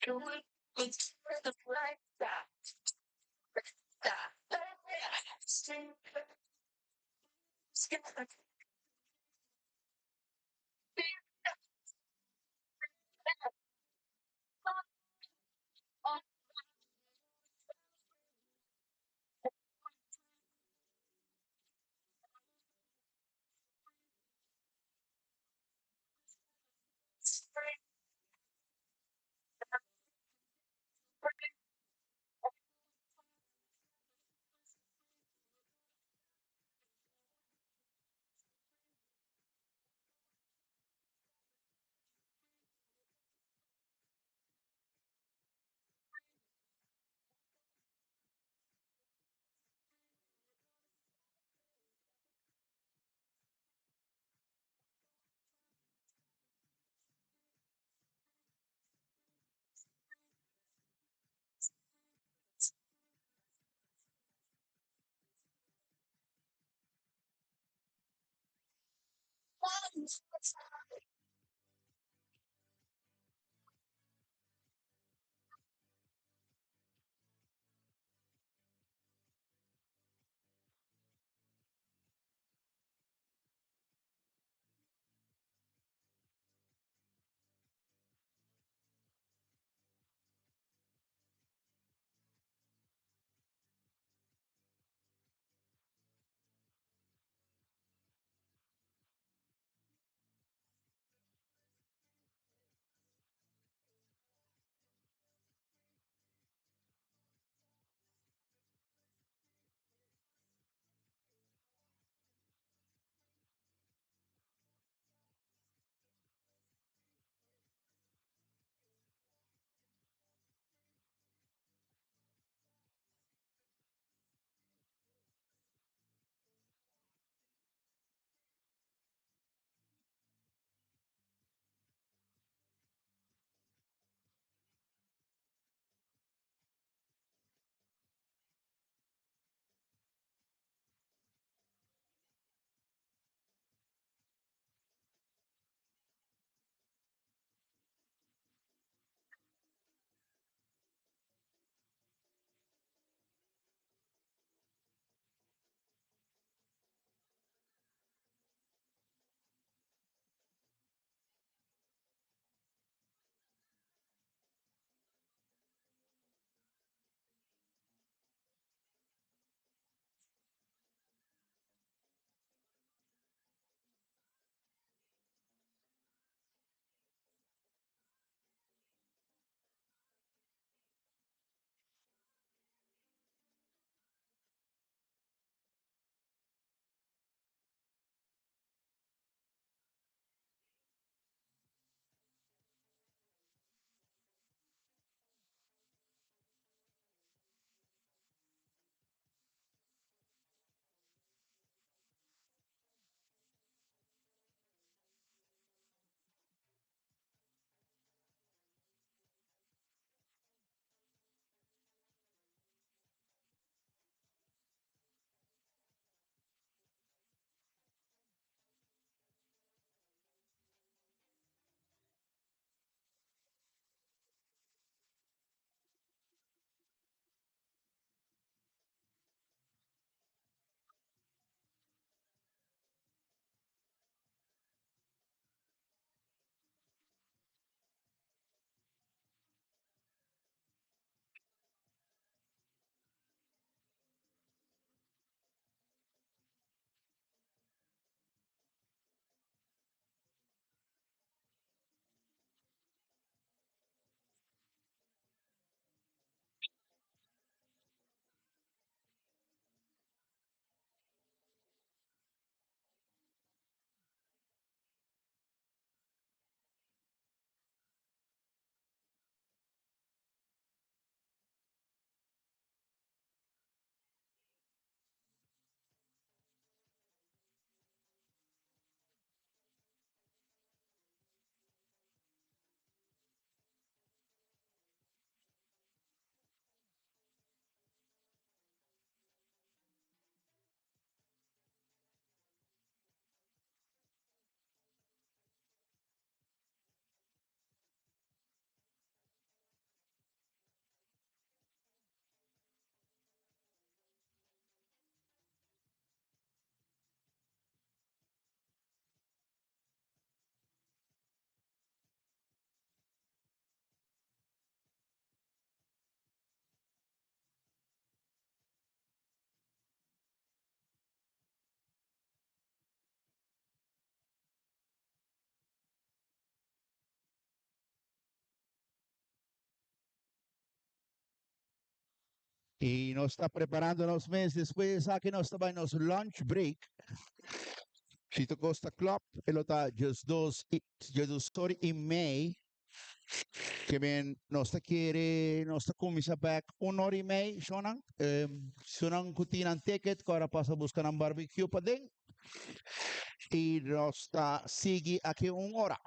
Do it with the light. Sing together. One more time. Y nos está preparando los meses. Después de que nos estaba en los lunch break. Si te costa club, pelota just dos story in May. Que bien, nos te quiere, nos te comienza back 1 hora y media, Shonan. Shonan kutinan ticket, que ahora pasa a buscar un barbecue para den. Y nos está sigue aquí 1 hora.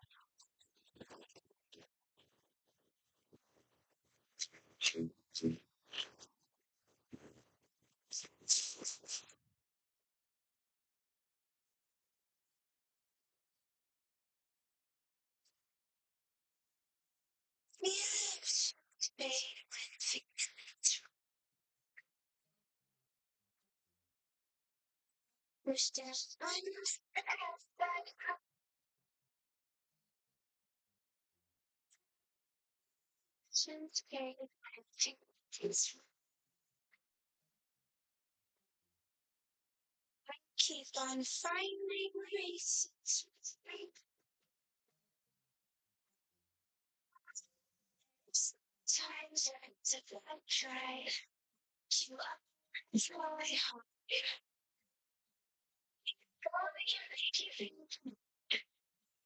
Keep on finding reasons. Sometimes I try to try hard.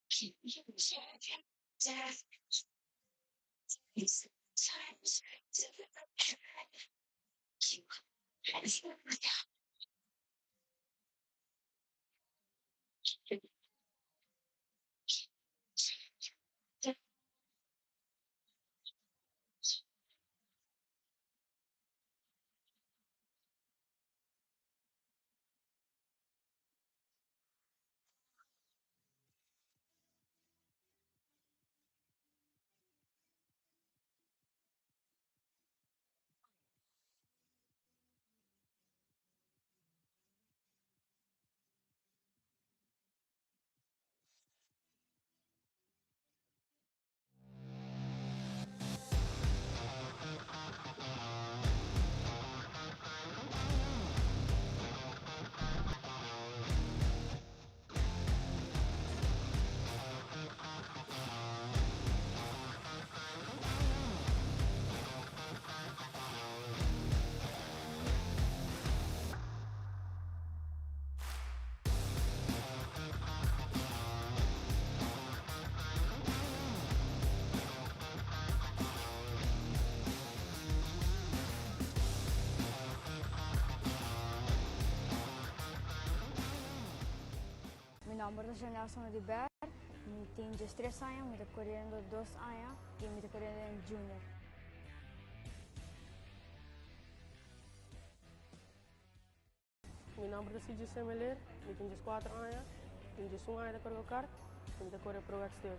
Keep you death. Sometimes I try to Mi nombre es Nelson Oliver, mi tengo 3 años, me estoy corriendo 2 años y me estoy corriendo en junior. Mi nombre es CJ Semeler, mi tengo 4 años, tengo 1 año de correr y me correr Pro X30.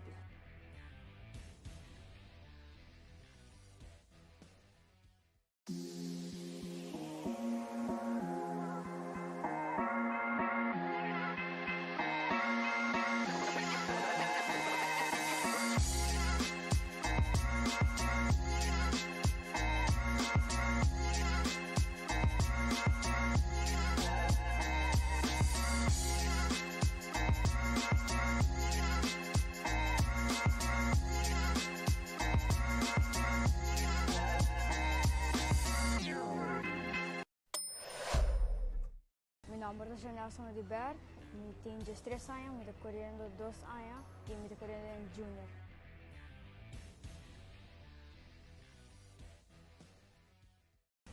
Mi nombre es Nelson Oliver, mi tengo 3 años, me estoy corriendo 2 años y me estoy corriendo en junior.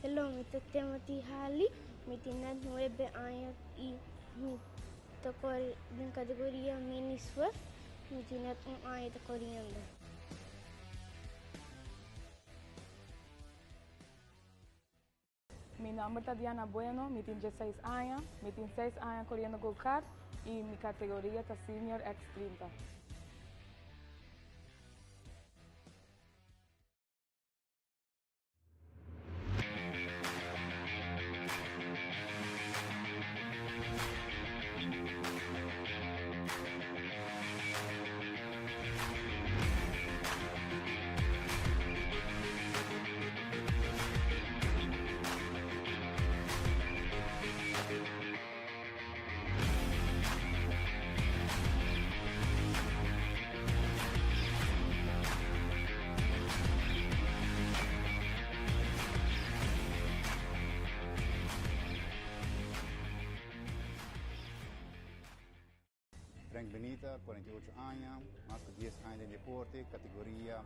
Hello, mi Timothy Halley, mi tengo 9 años y mi estoy en categoría mini Swift, mi tengo 1 año de corriendo. Mi nombre es Tatiana Bueno, mi tengo 16 años, mi tengo 6 años corriendo go-kart y mi categoría es Senior X30. Benita, 48 años, más de 10 años de deporte, categoría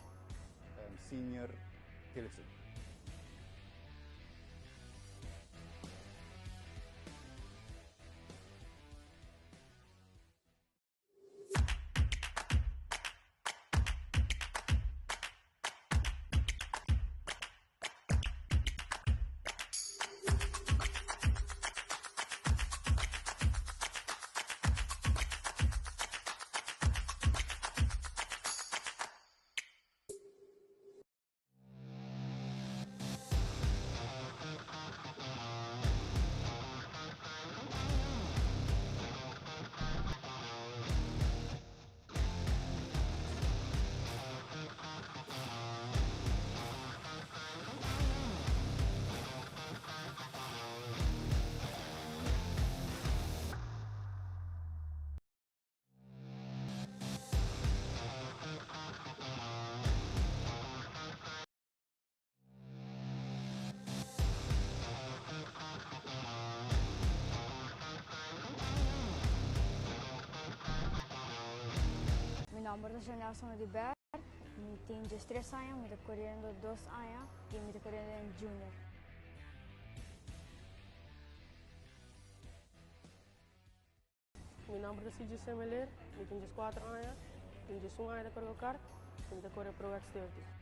senior Tilson. Mi nombre es Nelson Oliver, mi tengo 3 años, me estoy corriendo 2 años y me estoy corriendo en junior. Mi nombre es CJ Semeler, mi tengo 4 años, tengo 1 año de correr kart y me correr Pro X30.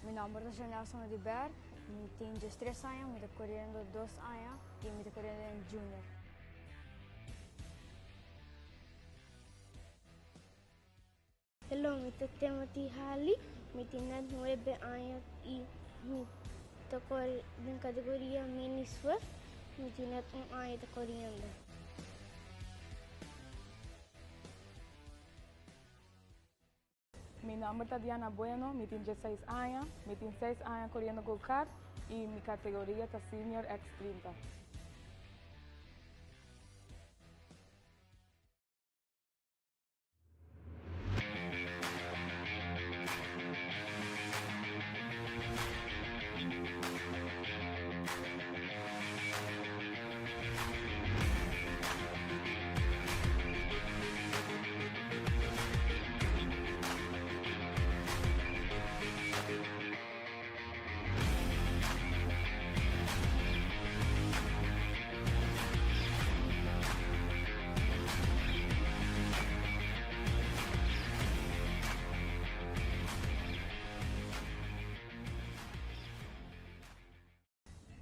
Mi nombre es Nelson Oliver, mi tengo 3 años, me estoy corriendo 2 años y me estoy corriendo en junior. Hello, mi Timothy Halley, mi tengo 9 años y mi estoy en categoría mini Swift, mi tengo 1 año de corriendo. Mi nombre es Tatiana Bueno, mi tengo 16 años, mi tengo 6 años corriendo go-kart y mi categoría es Senior X30.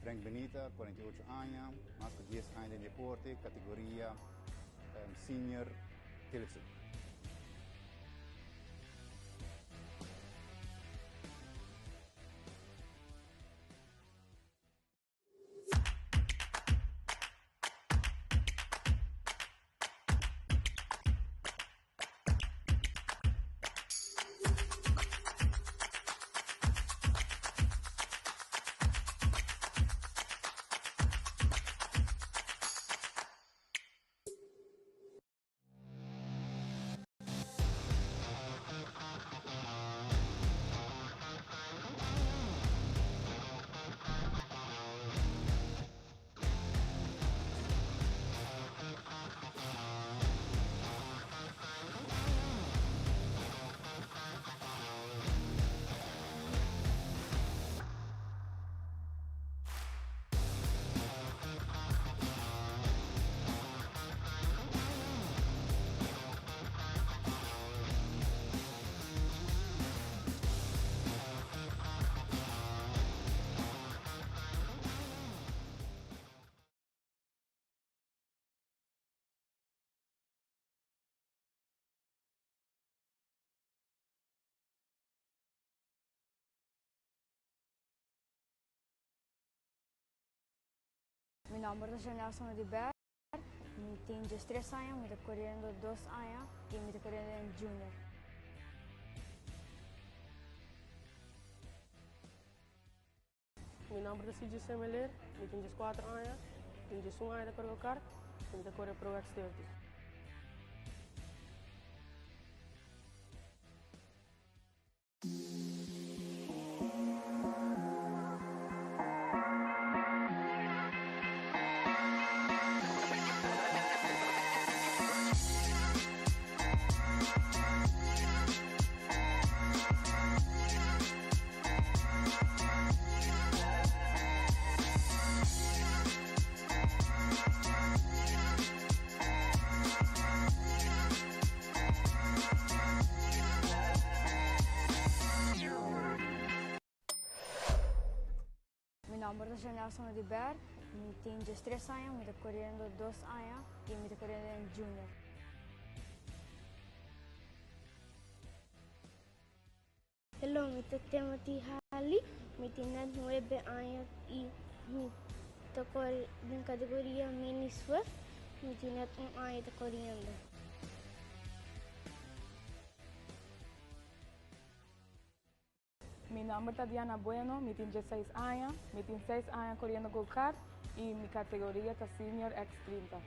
Frank Benita, 48 años, más de 10 años de deporte, categoría senior Tilson. Mi nombre es Nelson Oliver. Mi tenho 3 años, me estoy corriendo 2 años y me estoy corriendo en junior. Mi nombre es CJ Semeler, me tenho 4 anos, tenho 1 ano de correr kart, e me correr pro X30. Mi nombre es Nelson Oliver. Mi tenho 3 años, me estoy corriendo 2 años y me estoy corriendo en junior. Hello, mi Timothy Halley, mi tenho 9 años y mi corro en categoría mini Swift, mi tenho 1 año de corriendo. Mi nombre es Tatiana Bueno, me tengo 16 años, me tengo 6 años corriendo go-kart y mi categoría es Senior X30.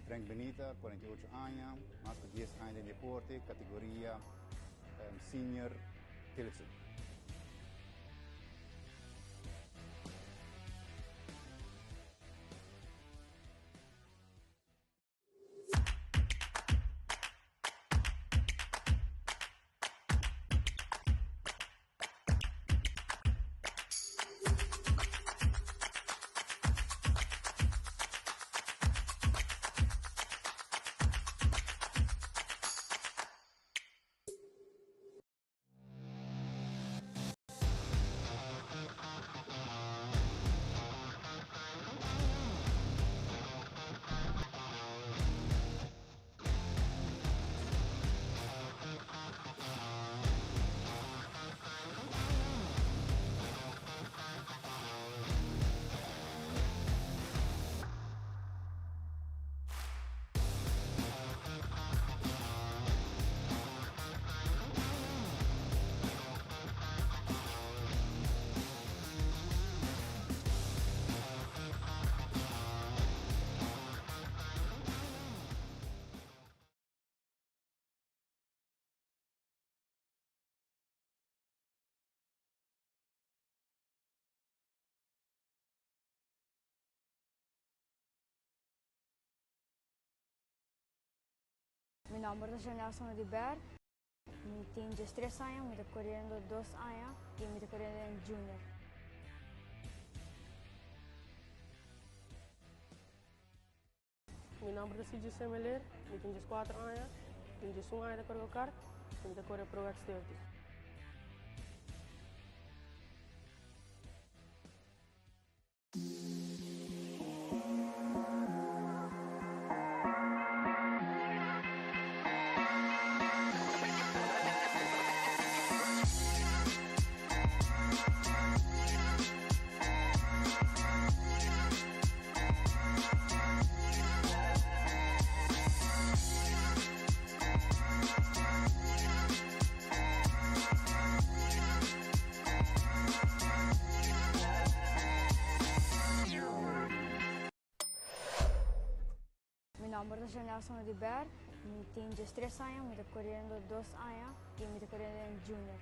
Frank Benita, 48 años, más que 10 años de deporte, categoría senior Tilson. Mi nombre es Nelson Oliver. Mi tenho 3 años, me estoy corriendo 2 años y me estoy corriendo en junior. Mi nombre es CJ Semeler, me tenho 4 anos, tenho 1 ano de correr kart, e me correr pro X30. Mi nombre es Nelson Oliver. Mi tenho 3 años, me estoy corriendo 2 años y me estoy corriendo en junior.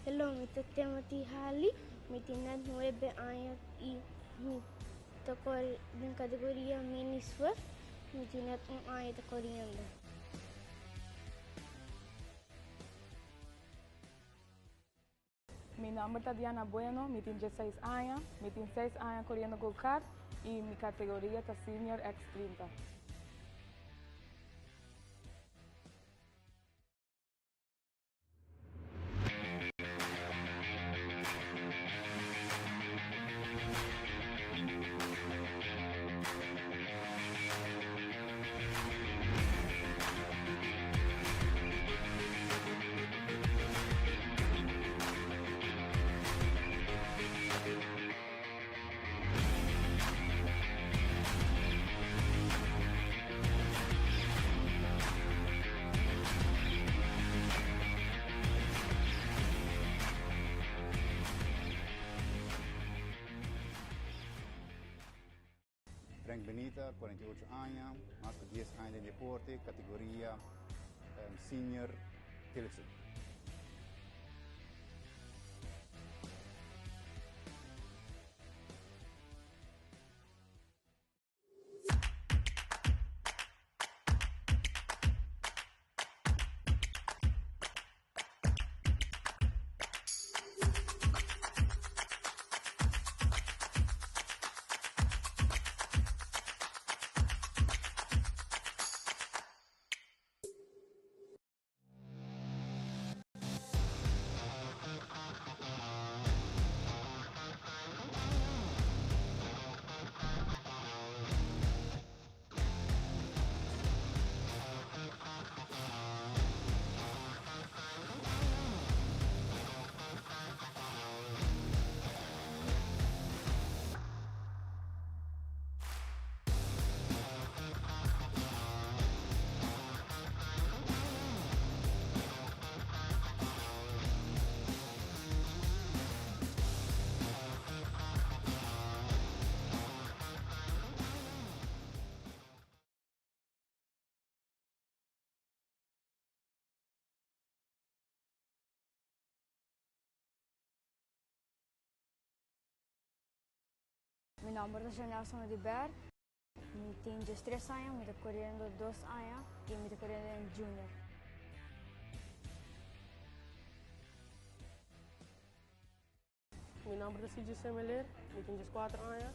Hello, mi Timothy Halley, me tiene 9 años y me tocó en categoría mini Swift, me tiene un año de corriendo. Mi nombre es Tatiana Bueno, me tengo 16 años, me tengo 6 años corriendo go-kart y mi categoría es Senior X30. Frank Benita, 48 años, más que 10 años de deporte, categoría Senior Tilson. Mi nombre es Nelson Oliver, me tengo 3 años, me estoy corriendo 2 años y me estoy corriendo en Junior. Mi nombre es CJ Semeler, me tengo 4 años,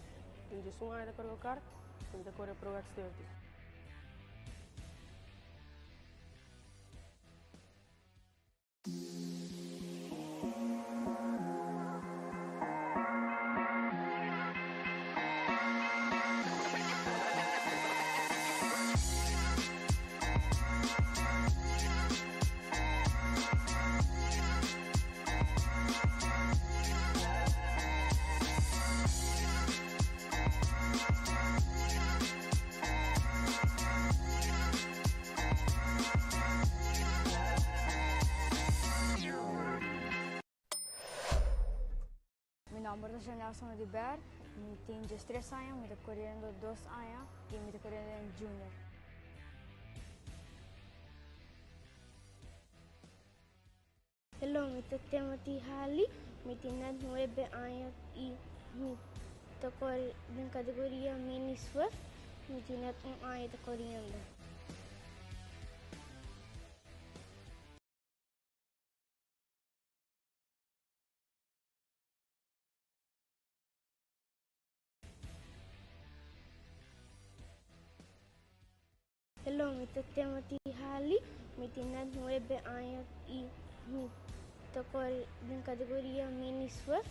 tengo 1 año de correr go-kart y me correr Pro X30. Mi nombre es Nelson Oliver, me tengo 3 años, me estoy corriendo 2 años y me estoy corriendo en Junior. Hello, me llamo Timothy Halley, me tiene 9 años y me tocó en categoría mini Swift, me tiene un año de corriendo. Hello, me llamo Timothy Halley, me tiene 9 años y me tocó en categoría mini Swift,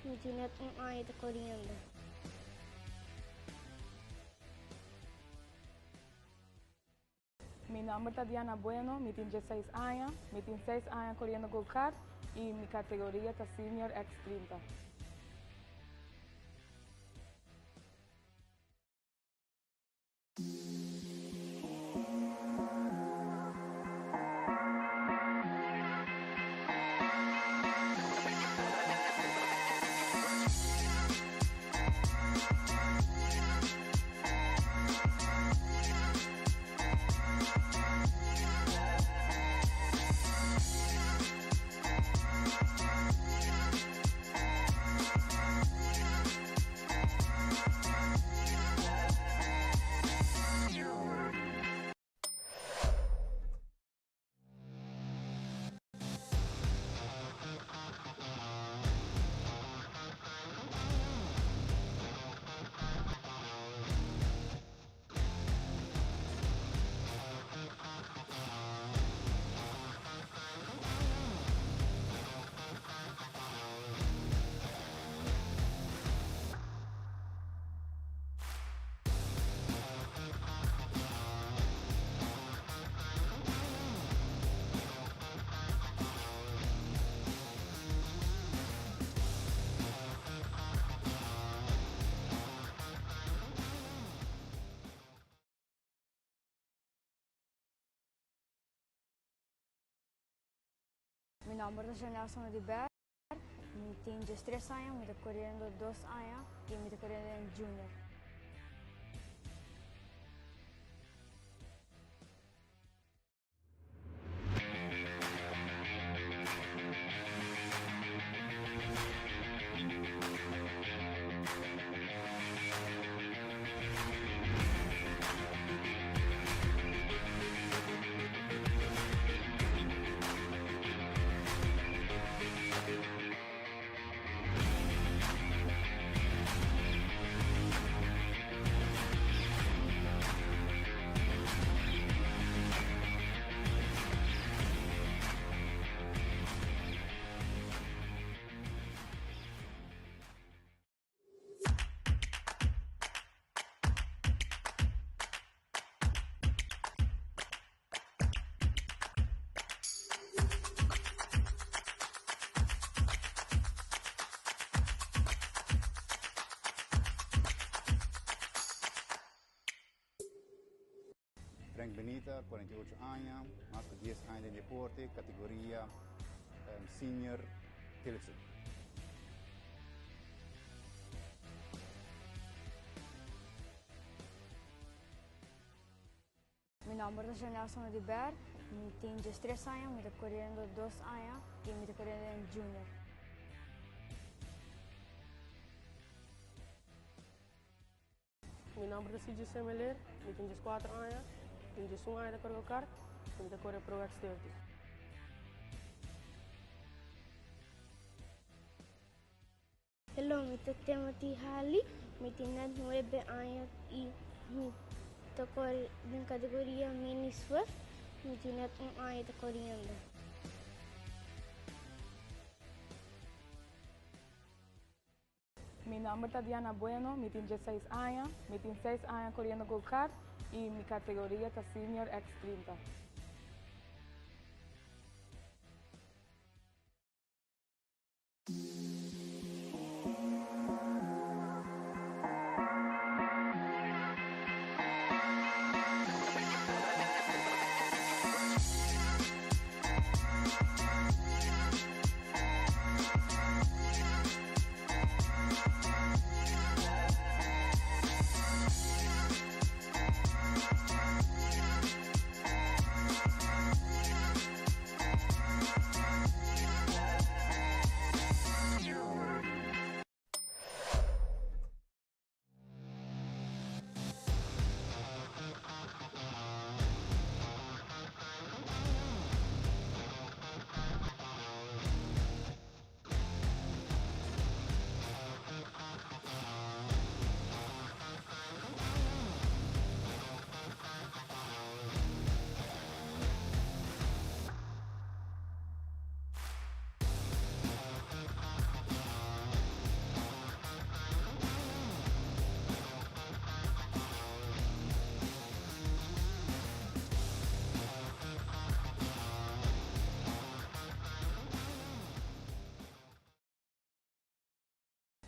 me tiene un año de corriendo. Mi nombre es Tatiana Bueno, me tengo 16 años, me tengo 6 años corriendo go-kart y mi categoría es Senior X30. nombre es Nelson Oliver. Mi tengo 3 años, me estoy corriendo 2 años y me estoy corriendo en junior. Frank Benita, 48 años, más de 10 años en deporte, categoría senior Tilson. Mi nombre es Nelson Oliver. Mi tengo 3 años, me estoy corriendo 2 años y me estoy corriendo en junior. Mi nombre es CJ Semeler, mi tengo 4 años, tengo 1 año de correr kart y me correr Pro X30. Hello, mi Timothy Halley, mi tengo 9 años y mi estoy en categoría mini Swift, mi tengo 1 año de corriendo. Mi nombre es Tatiana Bueno, mi tengo 16 años, mi tengo 6 años corriendo go-kart y mi categoría es Senior X30.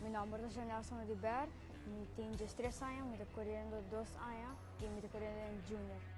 Mi nombre es Nelson Oliver. Mi tengo 3 años, me estoy corriendo 2 años y me estoy corriendo en junior.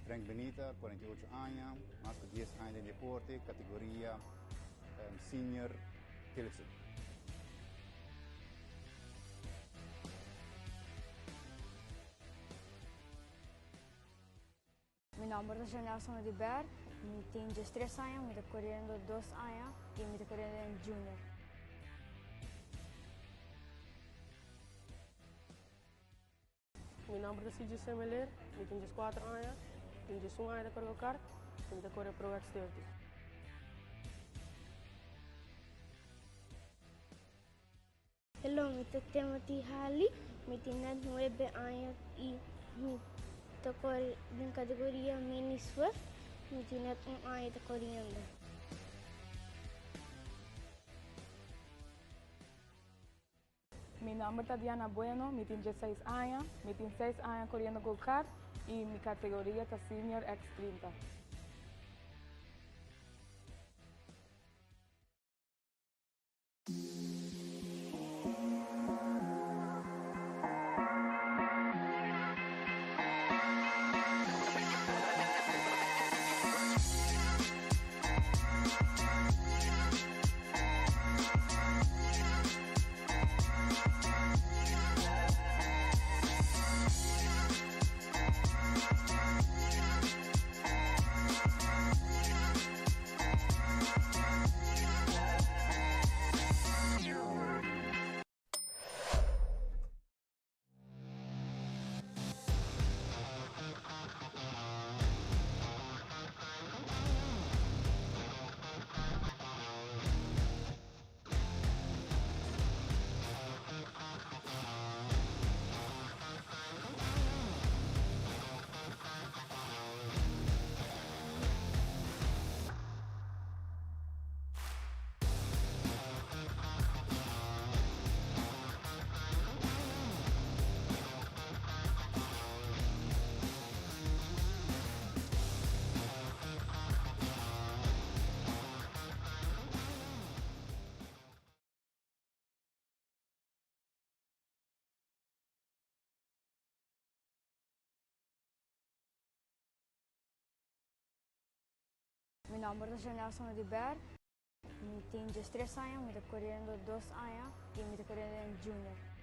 Frank Benita, 48 años, más de 10 años en deporte, categoría senior Tilson. Mi nombre es Nelson Oliver, me tengo 3 años, me estoy corriendo 2 años y me estoy corriendo en junior. Mi nombre es CJ Semeler, me tengo 4 años, tengo 1 año de correr kart y me correr Pro X30. Hello, mi Timothy Halley, me tengo 9 años y me corro en categoría Mini Swift, me tengo 1 año de corriendo. Mi nombre es Tatiana Bueno, me tengo 16 años, me tengo 6 años corriendo go-kart y mi categoría es Senior X30. Mi nombre es Nelson Oliver, me tengo 3 años, me estoy corriendo 2 años y me estoy corriendo en junior.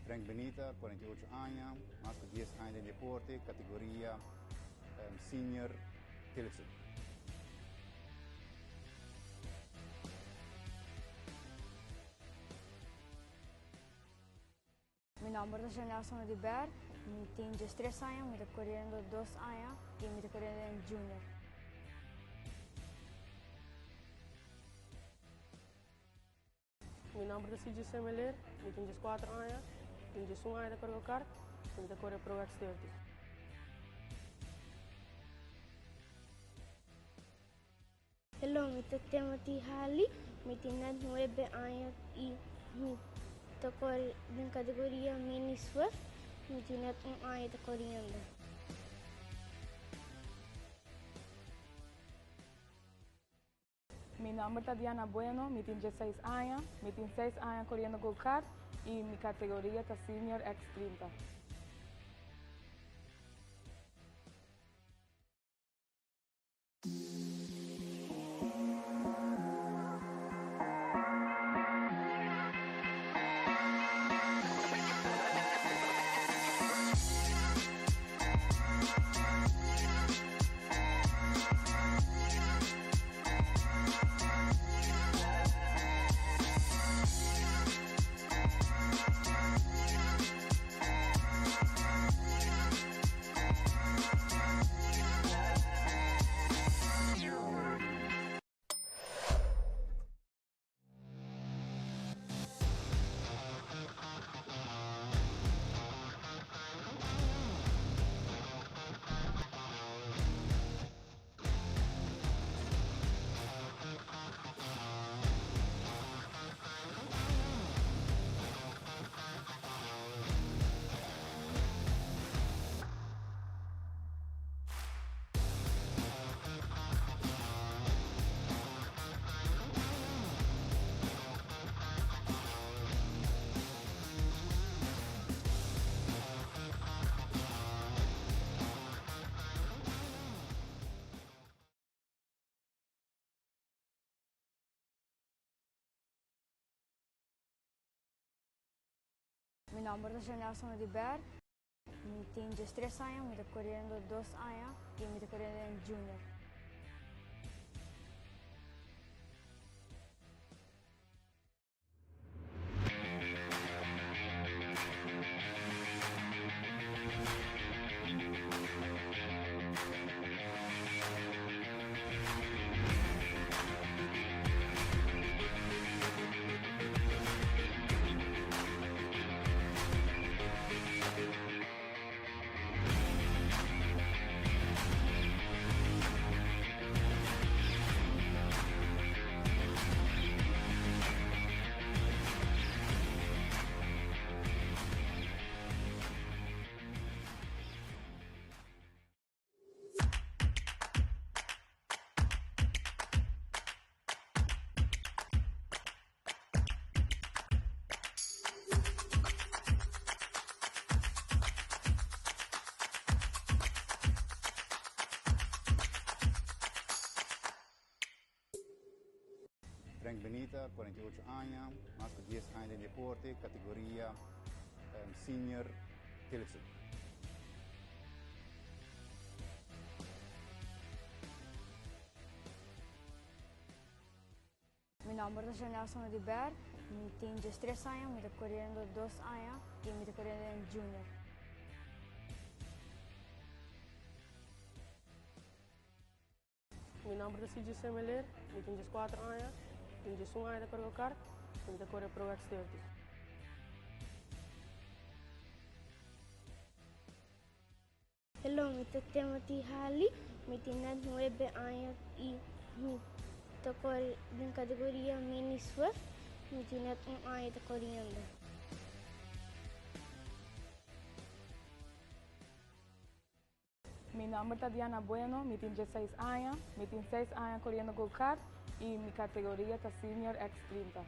Frank Benita, 48 años, más de 10 años de deporte, categoría Senior Tilsit. Mi nombre es Nelson Oliver, me tengo 3 años, me estoy corriendo 2 años y me estoy corriendo en junior. Mi nombre es CJ Semeler, me tengo 4 años, tengo 1 año de correr kart y me correr Pro X30. Hello, mi Timothy Halley, me tengo 9 años y me corro en categoría Mini Swift, me tengo 1 año de corriendo. Mi nombre es Tatiana Bueno, me tengo 16 años, me tengo 6 años corriendo go-kart y mi categoría es Senior X30. nombre es Nelson Oliver. Eu tenho 13 anos, eu estou correndo 2 anos e eu estou correndo em Junior. Frank Benita, 48 años, más que 10 años de deporte, categoría senior Tilson. Mi nombre es Nelson Oliver. Eu tenho 13 anos, eu estou correndo 2 anos e eu estou correndo em Junior. Meu nome é Cid Semeler, eu tenho 4 anos, tenho 1 ano de correr kart, eu estou correr Pro X30. Hello, mi te Timothy Halley, mi tenho 9 anos e mi te corro em categoria Mini Swift, mi tenho 1 ano de correndo. Mi nombre es Diana Bueno, me tengo 16 años, me tengo 6 años corriendo go-kart y mi categoría es Senior X30.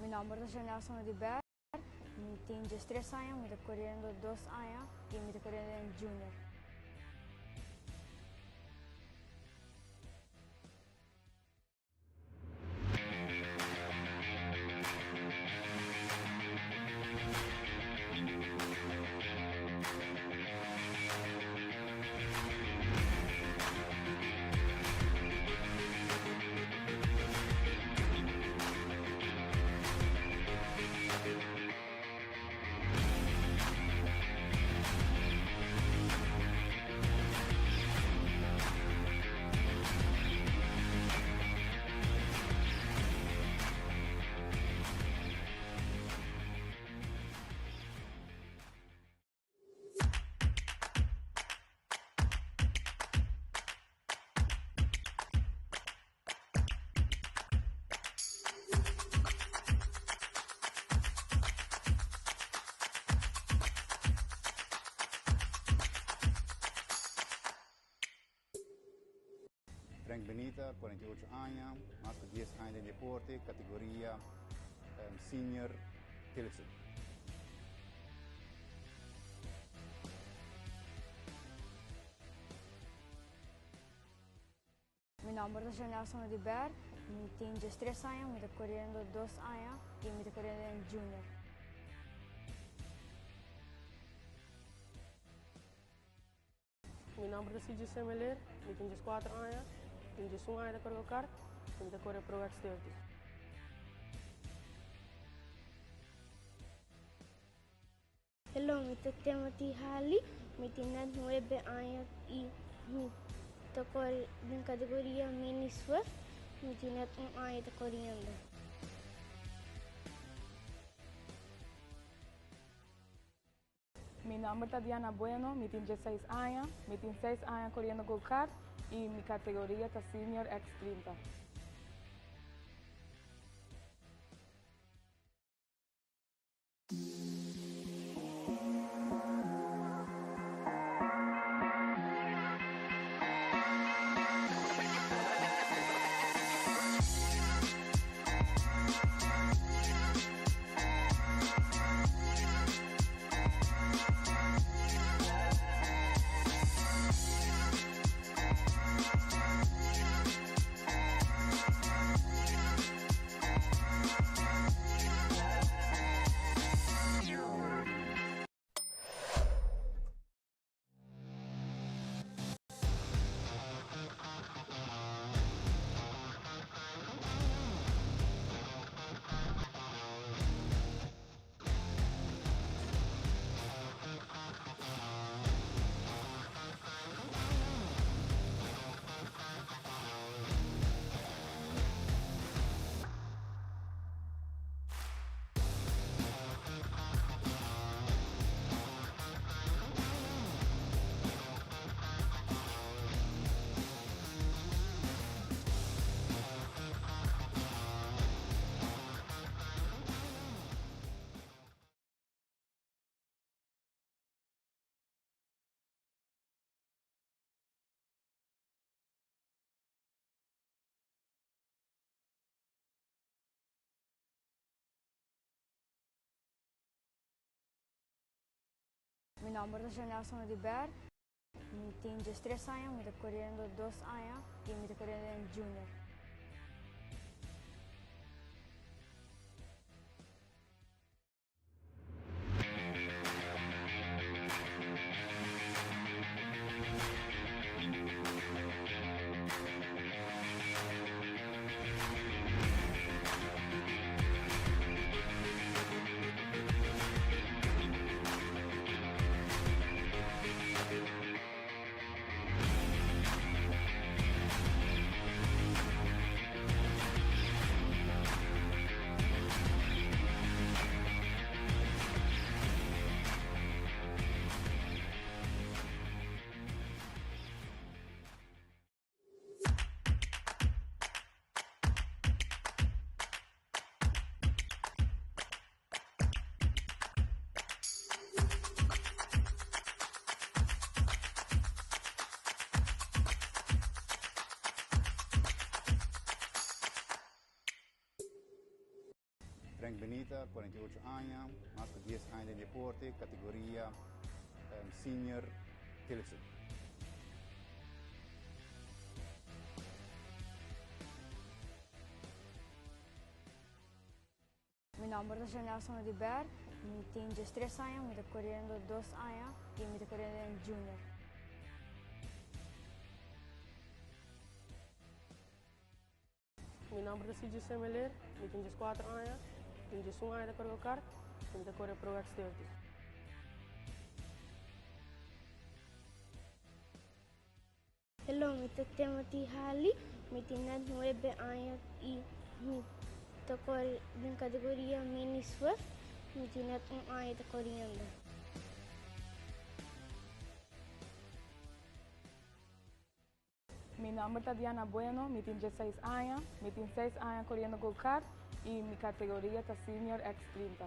Mi nombre es Nelson Oliver. Eu tenho 13 anos, eu estou correndo 2 anos e eu estou correndo em Junior. Frank Benita, 48 años, más que 10 años de deporte, categoría senior Tillotson. Mi nombre es Nelson Oliver, mi tengo 3 años, me estoy corriendo 2 años y me estoy corriendo en junior. Mi nombre es CJ Semeler, mi tengo 4 años, tengo 1 año de correr kart y me correr Pro X30. Hello, mi Timothy Halley, mi tengo 9 años y mi estoy en categoría Mini Swift, mi tengo 1 año de corriendo. Mi nombre es Tatiana Bueno, mi tengo 16 años, mi tengo 6 años corriendo go-kart y mi categoría es Senior X30. Mi nombre es Nelson Oliver, mi tengo 3 años, me estoy corriendo 2 años y me estoy corriendo en junior. Frank Benita, 48 años, más que 10 años de deporte, categoría Senior Tillotson. Mi nombre es Nelson Oliver, mi tengo 3 años, me estoy corriendo 2 años y me estoy corriendo en junior. Mi nombre es CJ Semeler, mi tengo 4 años, tengo 1 año de correr kart y me correr Pro X30. Hello, mi Timothy Halley, mi tengo 9 años y mi estoy en categoría Mini Swift, mi tengo 1 año de corriendo. Mi nombre es Tatiana Bueno, mi tengo 16 años, mi tengo 6 años corriendo go-kart y mi categoría es Senior X30.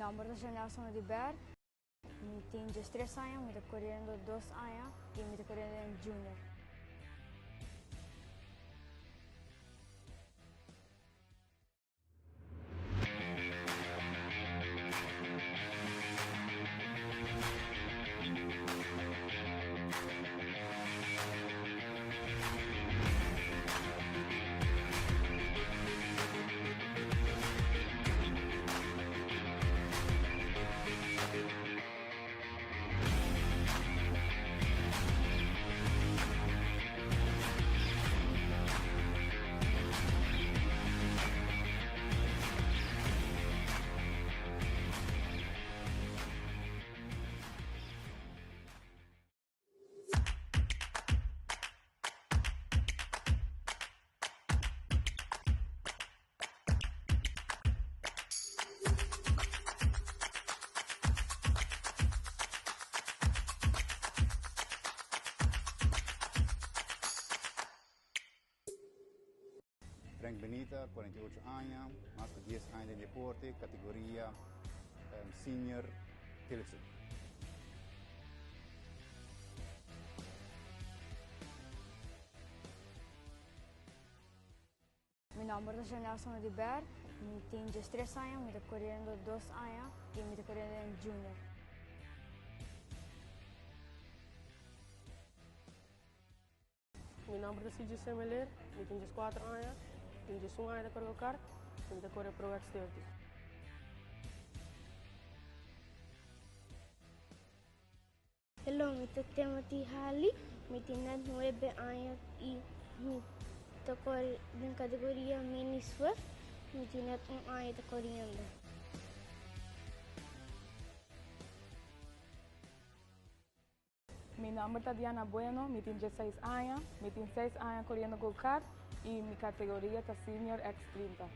nombre es Nelson Oliver. Me tengo 3 años, me estoy corriendo 2 años y me estoy corriendo en junior. Frank Benita, 48 años, más de 10 años de deporte, categoría senior Tilson. Mi nombre es Nelson Oliver. Me tengo 3 años, me estoy corriendo 2 años y me estoy corriendo en junior. Mi nombre es CJ Semeler, me tengo 4 años, tengo 1 año de correr kart y me correr Pro X30. Hello, mi Timothy Halley, me tengo 9 años y me corro en categoría Mini Swift, me tengo 1 año de corriendo. Mi nombre es Diana Bueno, me tengo 16 años, me tengo 6 años corriendo go-kart y mi categoría es Senior X30.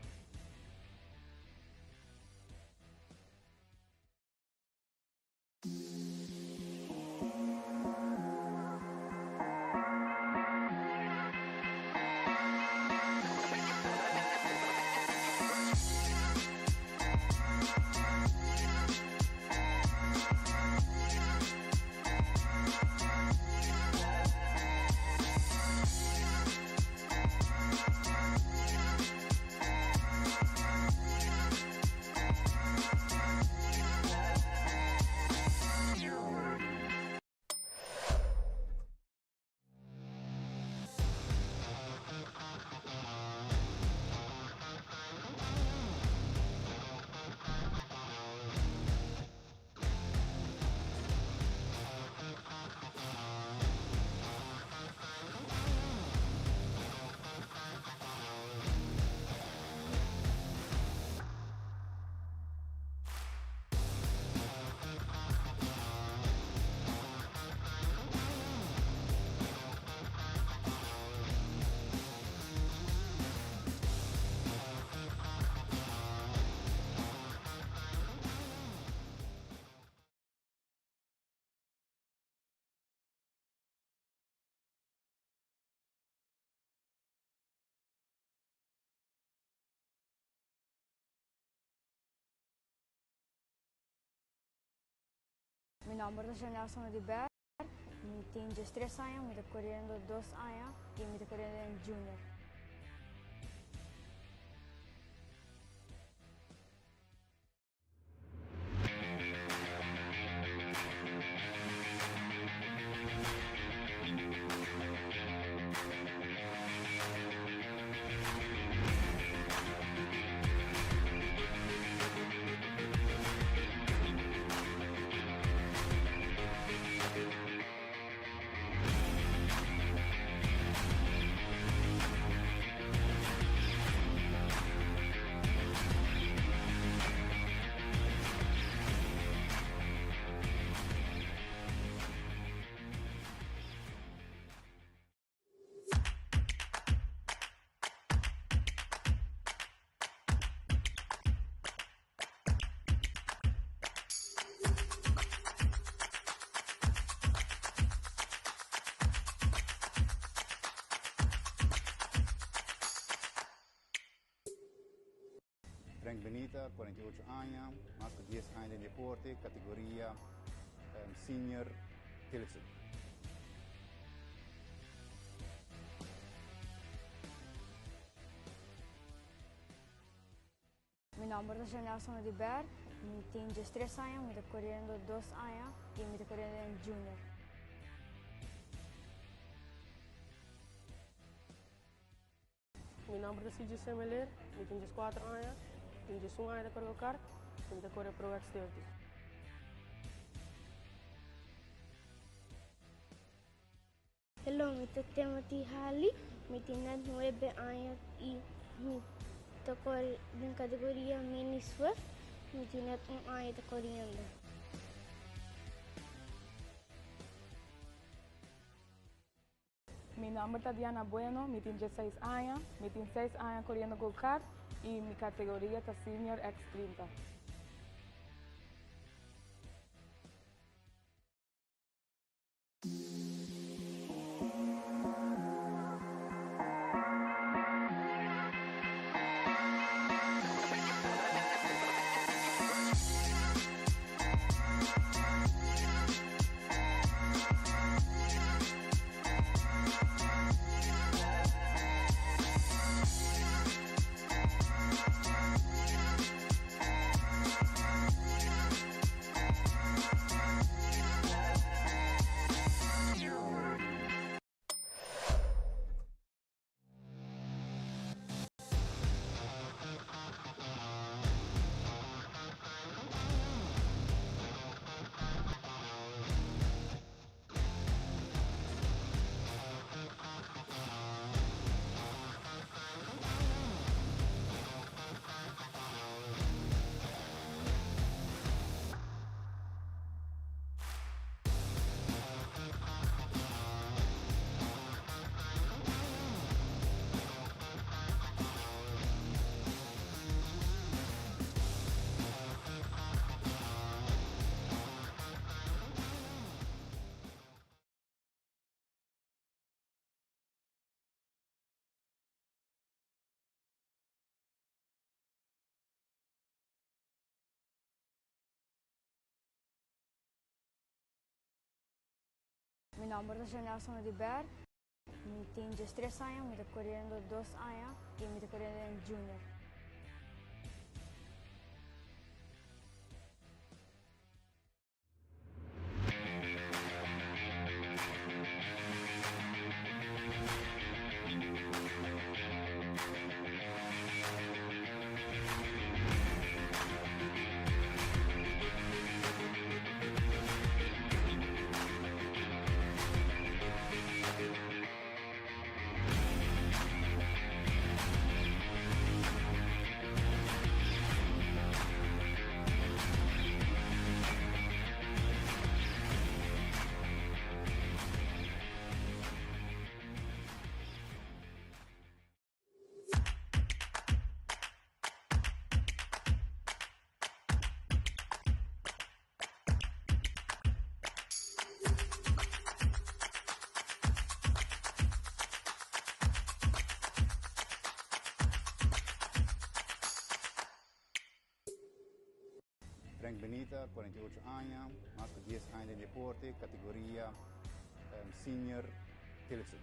Mi nombre es Nelson Oliver. Me tengo 3 años, me estoy corriendo 2 años y me estoy corriendo en junior. Frank Benita, 48 años, más que 10 años de deporte, categoría senior Tilitsu. Mi nombre es Nelson Oliver, tenho 3 años, me estoy corriendo 2 años y me estoy corriendo en junior. Mi nombre es CJ Semeler, tenho 4 anos, tenho 1 ano de correr kart, e de correr Pro X30. Hello, mi Timothy Halley, me tenho 9 años y me estoy en categoría Mini Swift, me tenho 1 año de corriendo. Mi nombre es Tatiana Bueno, me tengo 16 años, me tengo 6 años corriendo go-kart y mi categoría es Senior X30. Mi nombre es Nelson Oliver, tenho 3 años, me estoy corriendo 2 años y me estoy corriendo en junior. Frank Benita, 48 años, más que 10 años de deporte, categoría senior Tilitsu.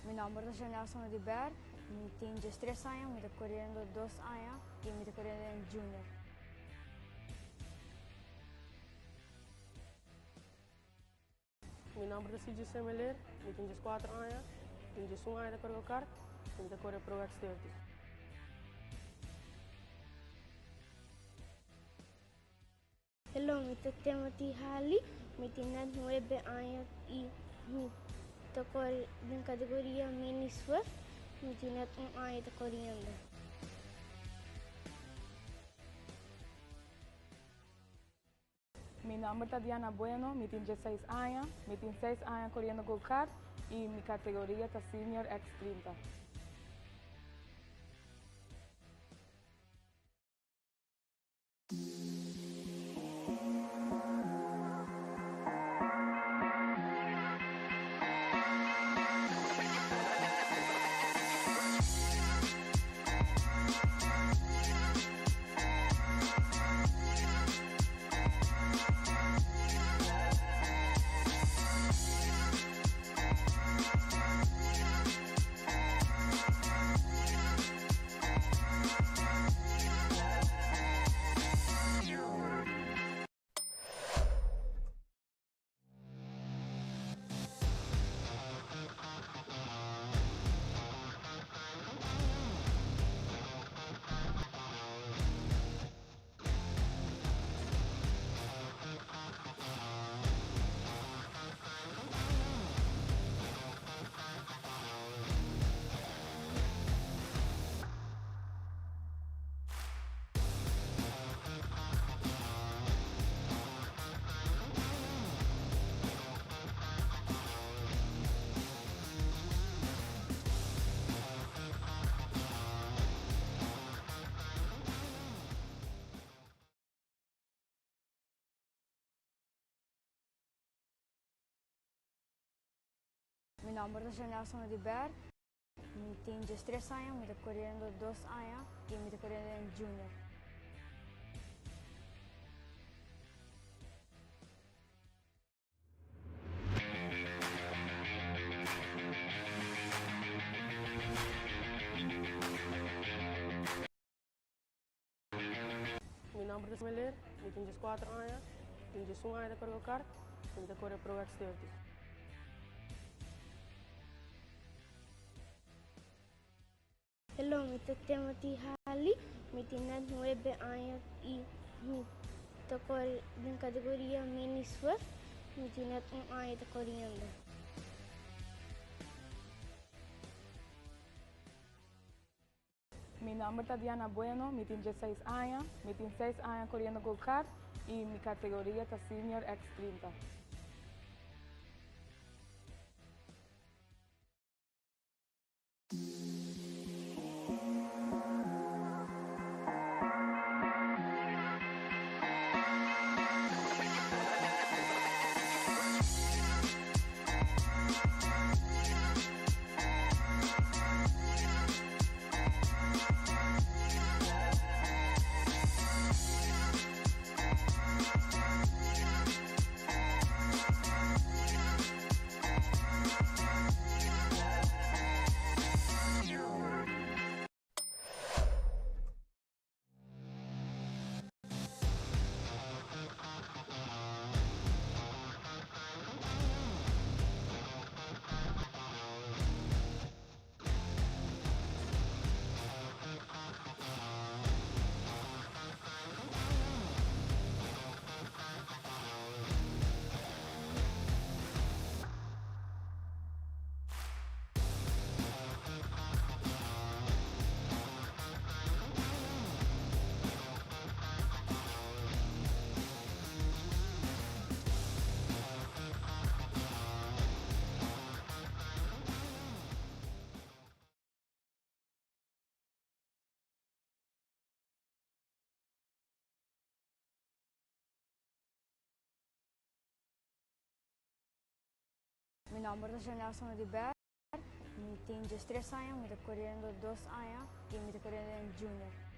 Mi nombre es Nelson Oliver, tenho 3 años, me estoy corriendo 2 años y me estoy corriendo en junior. Mi nombre es CJ Semeler, tenho 4 anos, tenho 1 ano de correr kart, e de correr Pro X30. Hello, mi Timothy Halley, me tenho 9 años y me estoy en categoría Mini Swift, me tenho 1 año de corriendo. Mi nombre es Tatiana Bueno, me tengo 16 años, me tengo 6 años corriendo go-kart y mi categoría es Senior X30. nombre es Nelson Oliver. Me tengo 3 años, me estoy corriendo 2 años y me estoy corriendo en junior. Mi nombre es Meler, me tengo 4 años, tengo 1 año de correr kart, y me correr Pro X30. Hello, mi Timothy Halley, me tengo 9 años y me tocó en categoría Mini Swift, me tengo 1 año de corriendo. Mi nombre es Tatiana Bueno, me tengo 16 años, me tengo 6 años corriendo go-kart y mi categoría es Senior X30. Mi nombre es Nelson Oliver. Me tengo 3 años, me estoy corriendo 2 años y me estoy corriendo en junior.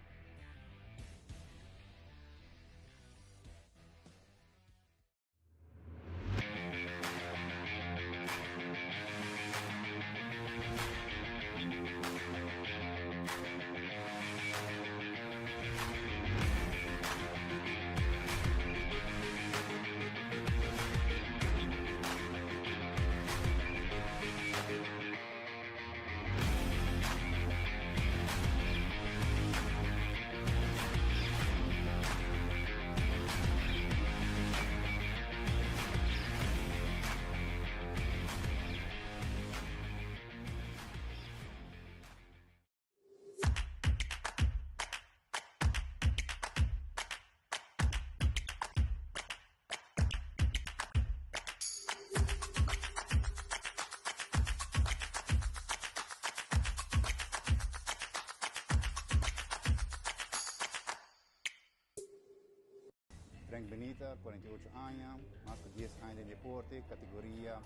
Frank Benita, 48 años, más de 10 años de deporte, categoría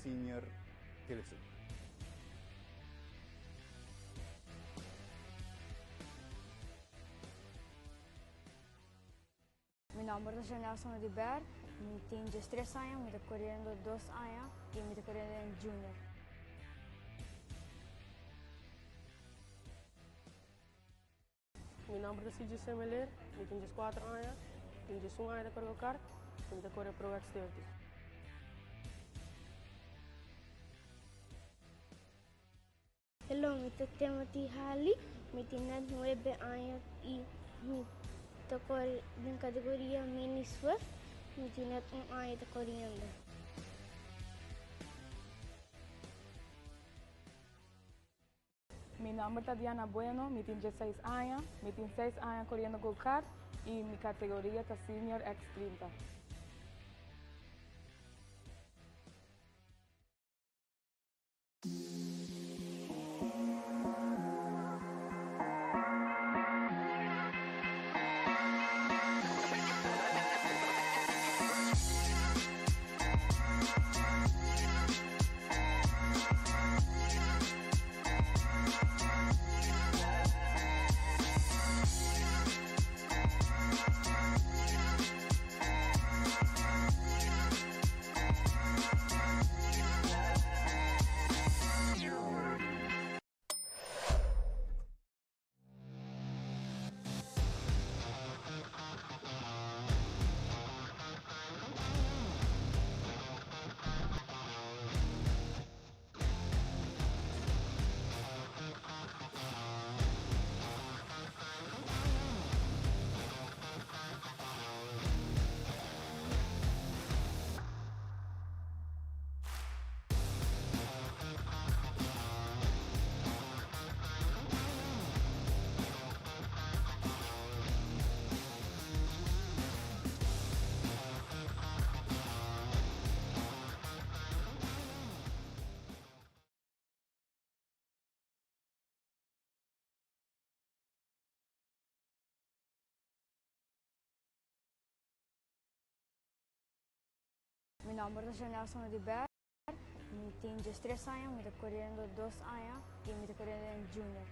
Senior Tilitsu. Mi nombre es Nelson Oliver. Me tengo 3 años, me estoy corriendo 2 años y me estoy corriendo en junior. Mi nombre es CJ Meler, me tengo 4 años, tengo 1 año de correr kart, y me correr Pro X30. Hello, mi Timothy Halley, me tengo 9 años y me tocó en categoría Mini Swift, me tengo 1 año de corriendo. Mi nombre es Tatiana Bueno, me tengo 16 años, me tengo 6 años corriendo go-kart y mi categoría es Senior X30. nombre es Nelson Oliver. Mi tenho 3 años, me estoy corriendo 2 años y me estoy corriendo en junior.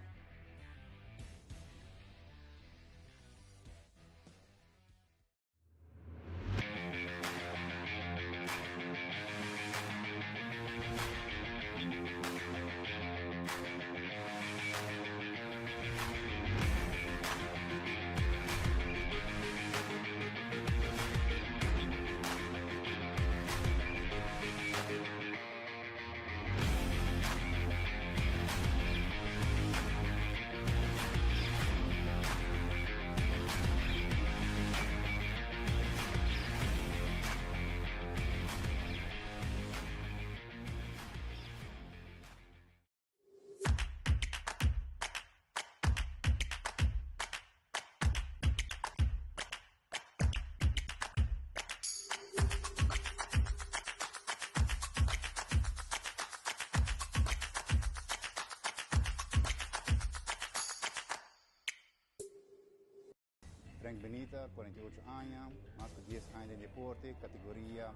Frank Benita, 48 años, más de 10 años de deporte, categoría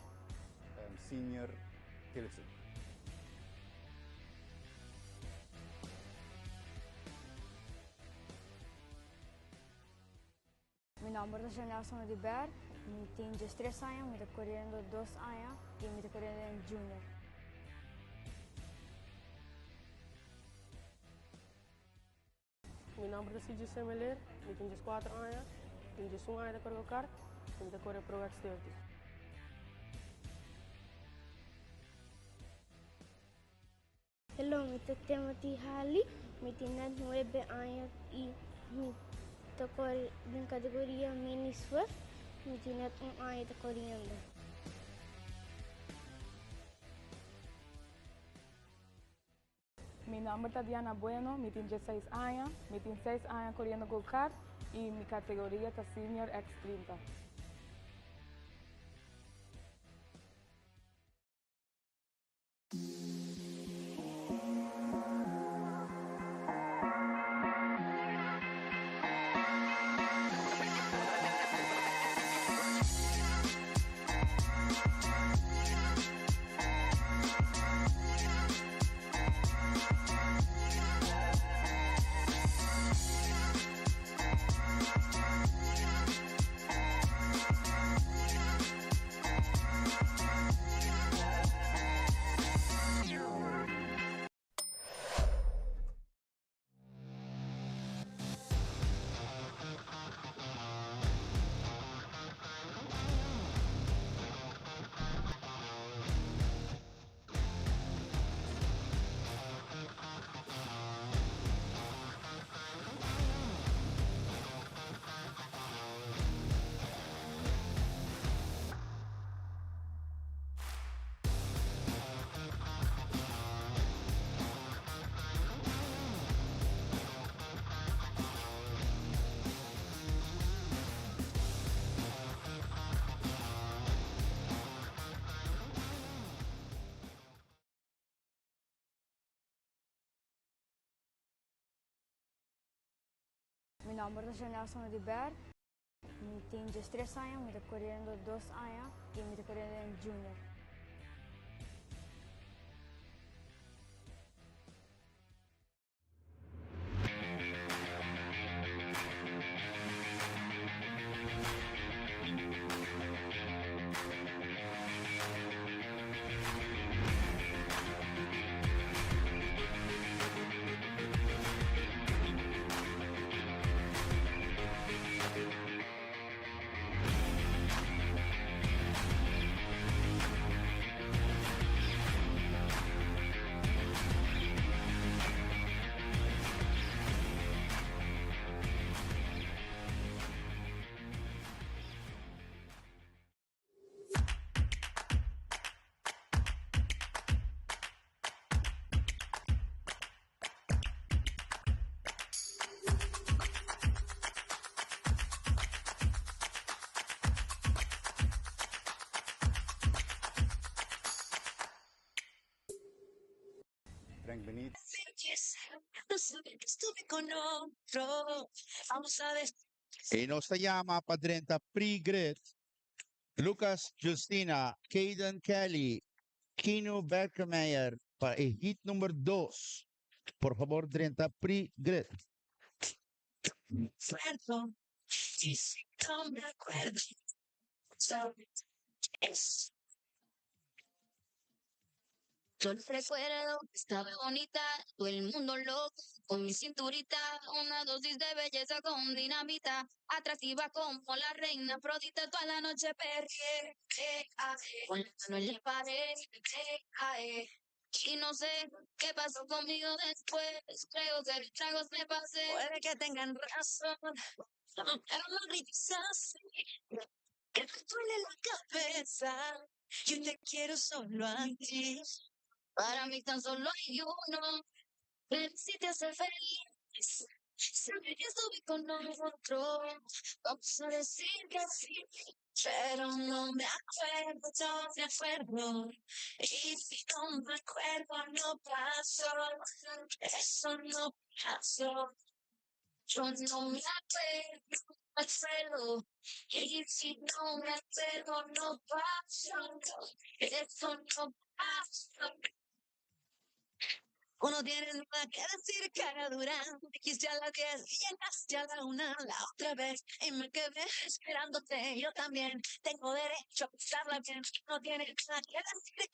senior Tilsit. Mi nombre es Nelson Oliver. Mi tenho 3 años, me estoy corriendo 2 años y me estoy corriendo en junior. Mi nombre es CJ Semeler, mi tenho 4 anos, tenho 1 ano de correr kart, e me correr pro X30. Hello, mi Timothy Halley, mi tengo 9 años y mi corro en categoría mini Swift, mi tengo 1 año de corriendo. Mi nombre es Tatiana Bueno, mi tengo 16 años, mi tengo 6 años corriendo go-kart y mi categoría es Senior X30. Mi nombre es Nelson Oliver. Mi tenho 3 años, me estoy corriendo 2 años y me estoy corriendo en junior. Frank Benita. No sé que estuve con otro. Vamos a ver. E non sta chiama Padrenta Pre-Grit. Lucas Justina, Caden Kelly, Kino Beckermeyer para el hit número 2. Por favor, 30 pre-grid. Recuerdo, y si no me acuerdo, es. Yo recuerdo que estaba bonita, todo el mundo loco, con mi cinturita, una dosis de belleza con dinamita, atractiva como la reina Afrodita, toda la noche perreé, con la mano en la pared, y no sé qué pasó conmigo después, creo que los tragos me pasé, puede que tengan razón, pero no grites así, que me duele la cabeza, yo te quiero solo a ti. Para mí tan solo hay uno, pero si te hace feliz, sabe que estuve con otro, vamos a decir que sí, pero no me acuerdo, yo me acuerdo, y si no me acuerdo no pasó, eso no pasó, yo no me acuerdo, y si no me acuerdo no pasó, eso no pasó. Uno tiene nada que decir, cara dura. Dijiste a las 10 y llegaste a la 1 la otra vez. Y me quedé esperándote. Yo también tengo derecho a pasarla bien. No tiene nada que decir,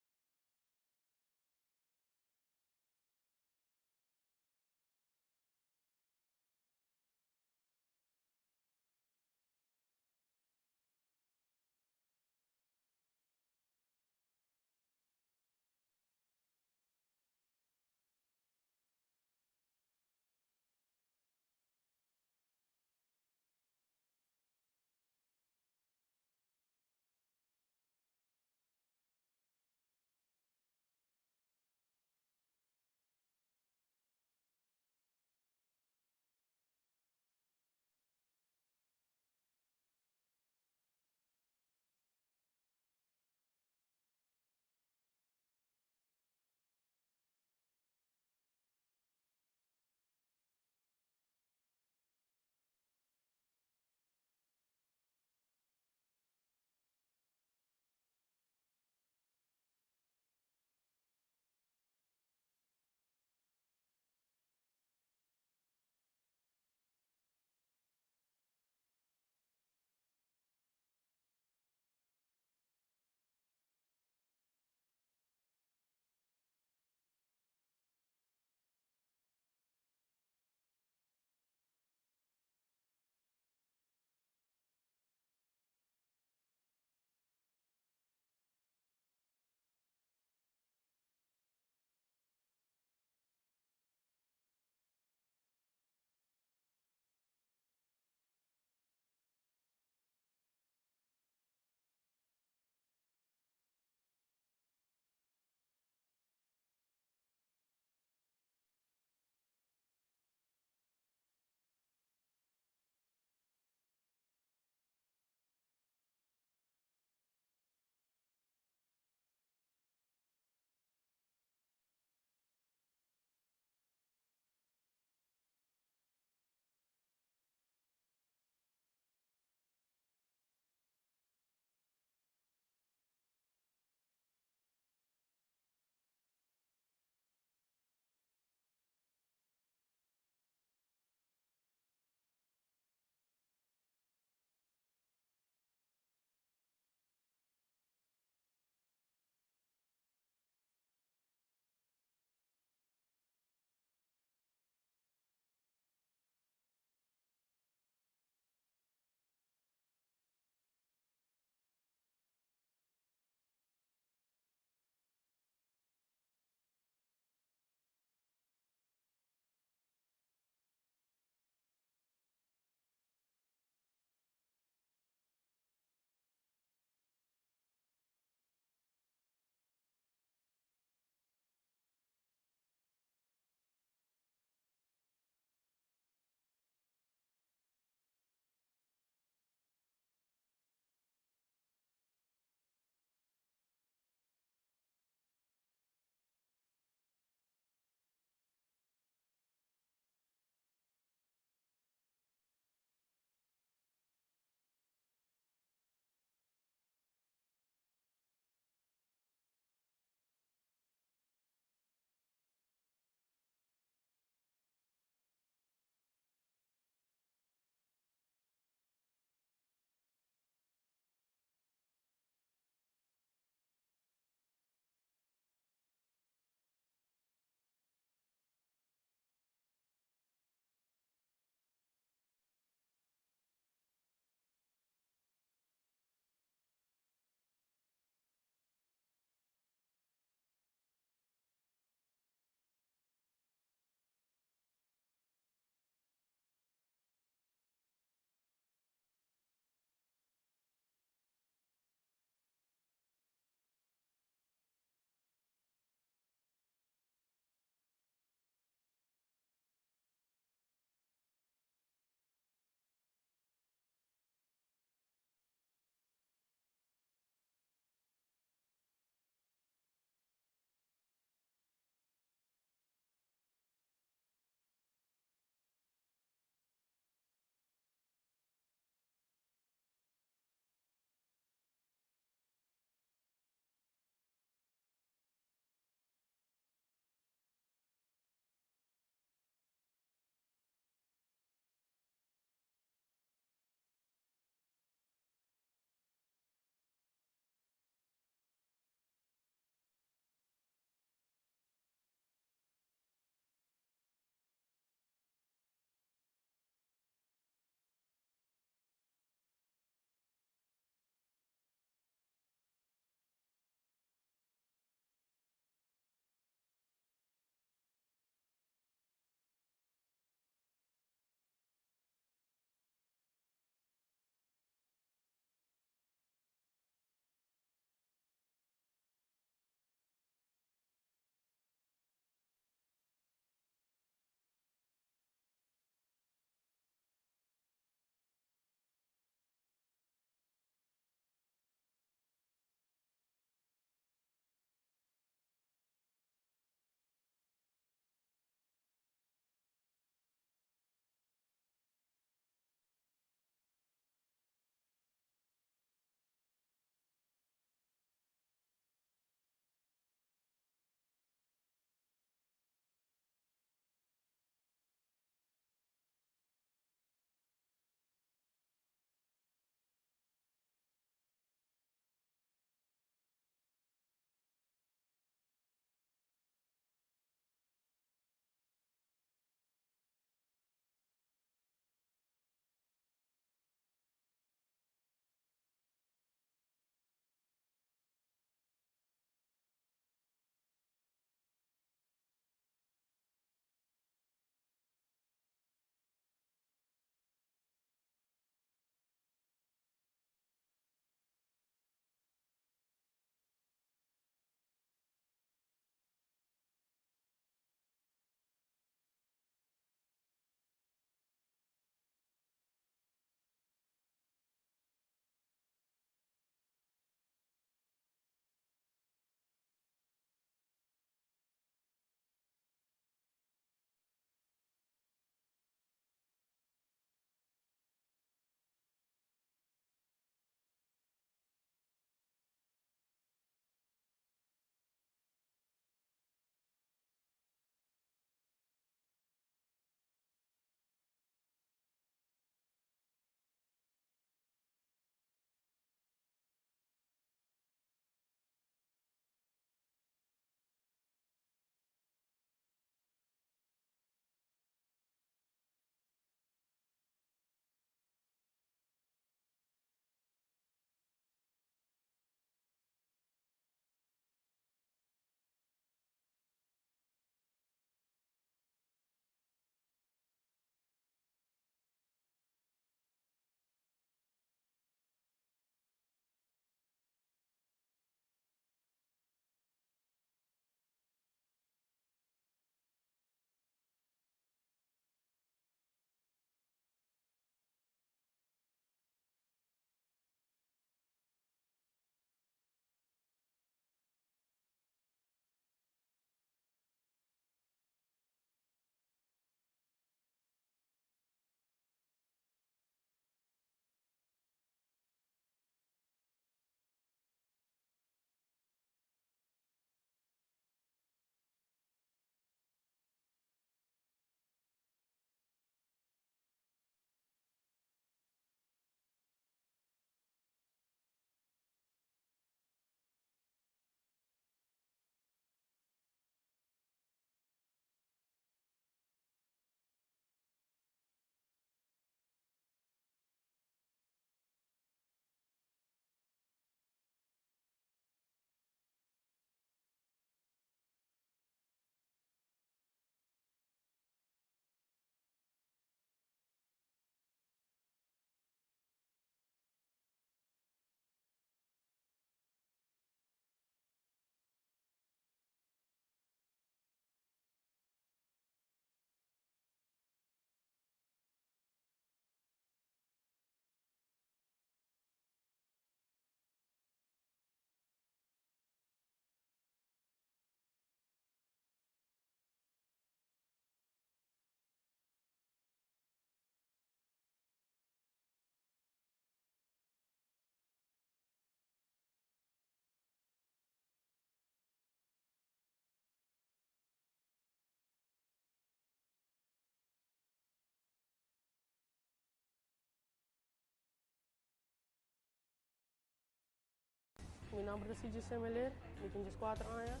Mi nombre es CJ Semeler, mi tengo 4 años,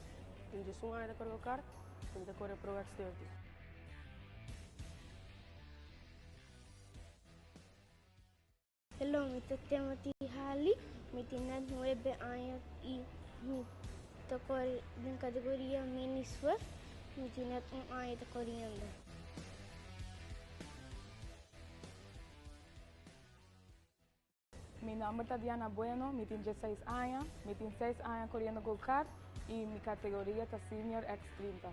tengo 1 año de correr kart, tengo correr Pro X30. Hello, mi Timothy Halley, mi tengo 9 años y mi corro en categoría Mini Swift, mi tengo 1 año de corriendo. Mi nombre es Tatiana Bueno, mi tengo 16 años, mi tengo 6 años corriendo go-kart y mi categoría es Senior X30.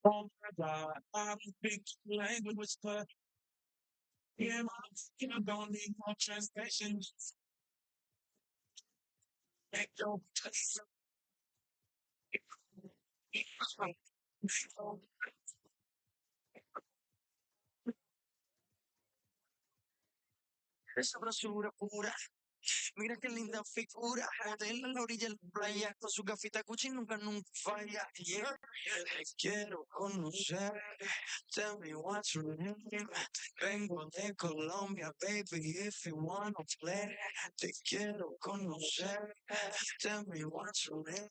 Oh my God, I don't speak language, but yeah, you don't need no translation. Make your touch. Esa brosura pura, mira qué linda figura. Modelo en la orilla de la playa con su gafita Gucci nunca falla. Yeah. Te quiero conocer. Tell me what's your name. Vengo de Colombia, baby, if you wanna play. Te quiero conocer. Tell me what's your name.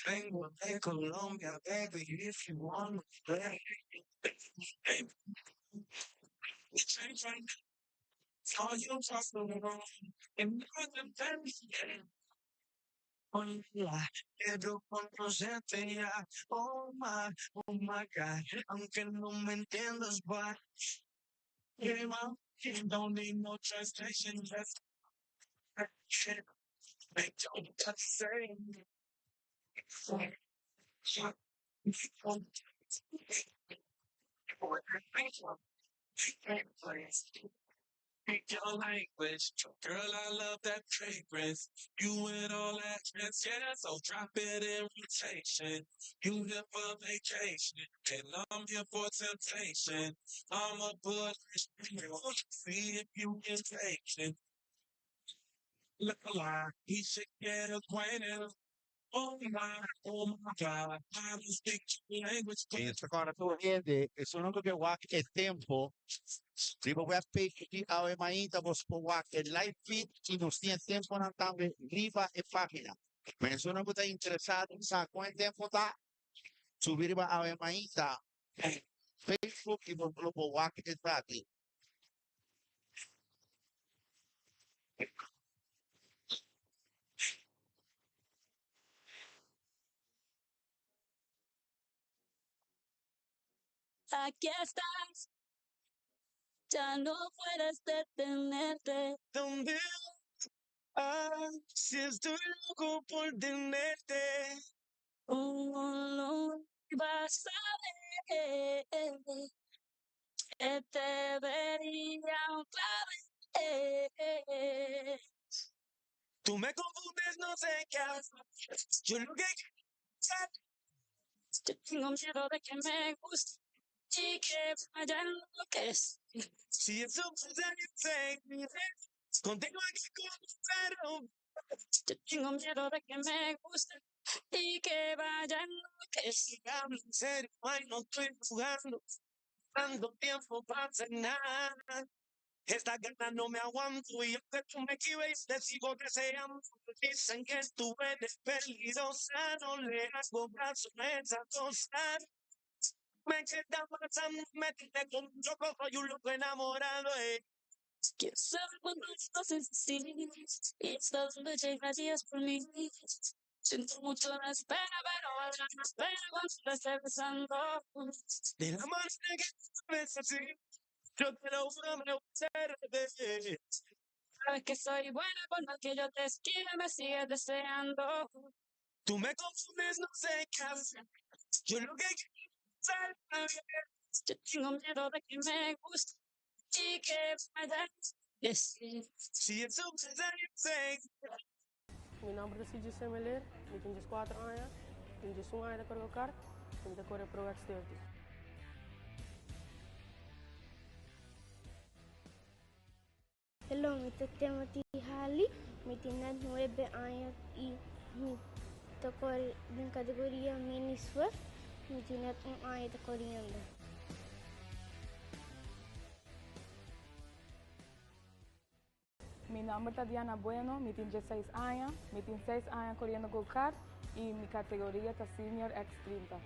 Vengo de Colombia, baby, if you wanna play. All you trust the world, and more than that, hola, quiero conocerte ya. Oh my God, aunque no me entiendas, but yeah, man, you don't need no translation, just make your touch say. Speak your language, girl. I love that fragrance. You and all that dress, yeah. So drop it in rotation. You here for vacation, and I'm here for temptation. I'm a bullet, see if you can take it. Look alive, he should get acquainted. Oh my God, I don't speak your language. Essa cara tô rende, isso não que walk é tempo. Se você vai pedir ao ainda você pode walk é live feed e nos tem tempo na também riba e página. Mas se não está interessado em saber quanto tempo tá, subir para ao ainda Facebook e você pode walk é gratis. Aquí estás, ya no puedes detenerte. ¿Dónde si estoy loco por tenerte? No vas a ver que te vería otra vez. Tú me confundes, no sé qué hacer. Yo lo que Yo tengo miedo de que me guste y que vaya en lo que es. si eso pasa, contigo aquí como Yo tengo miedo de que me guste y que vaya en lo que es. si hablo en serio, ay, no estoy jugando. Tanto tiempo pasa en nada. Esta gana no me aguanto y aunque tú me esquives, te sigo deseando. Dicen que tú eres peligrosa, no le hago caso a esa cosa. Me queda pasando, me quedé con yo cojo y un loco enamorado. Quiero saber cuánto estás insistir y estás leche y gracias por mí. Siento mucho la espera, pero valdrá más pena cuando te esté besando. De la manera que tú ves así, yo te lo juro, me voy a hacer. Sabes que soy buena por más que yo te esquive, me sigues deseando. Tú me confundes, no sé qué hacer. Yo lo que quiero es saber. Yo tengo miedo de que me guste y que vaya Si eso pasa, Mi nombre es CJ Semeler, ik ben 4 anos, ik ben zo'n aan de korokar, ik ben de project steurtjes. Hello, mi Timothy Hali, mi tiene 9 años y mi tocó en categoría mini Swift, mi tiene un año de corriendo. Mi nombre es Tatiana Bueno, mi tengo 16 años, mi tengo 6 años corriendo go-kart y mi categoría es Senior X30.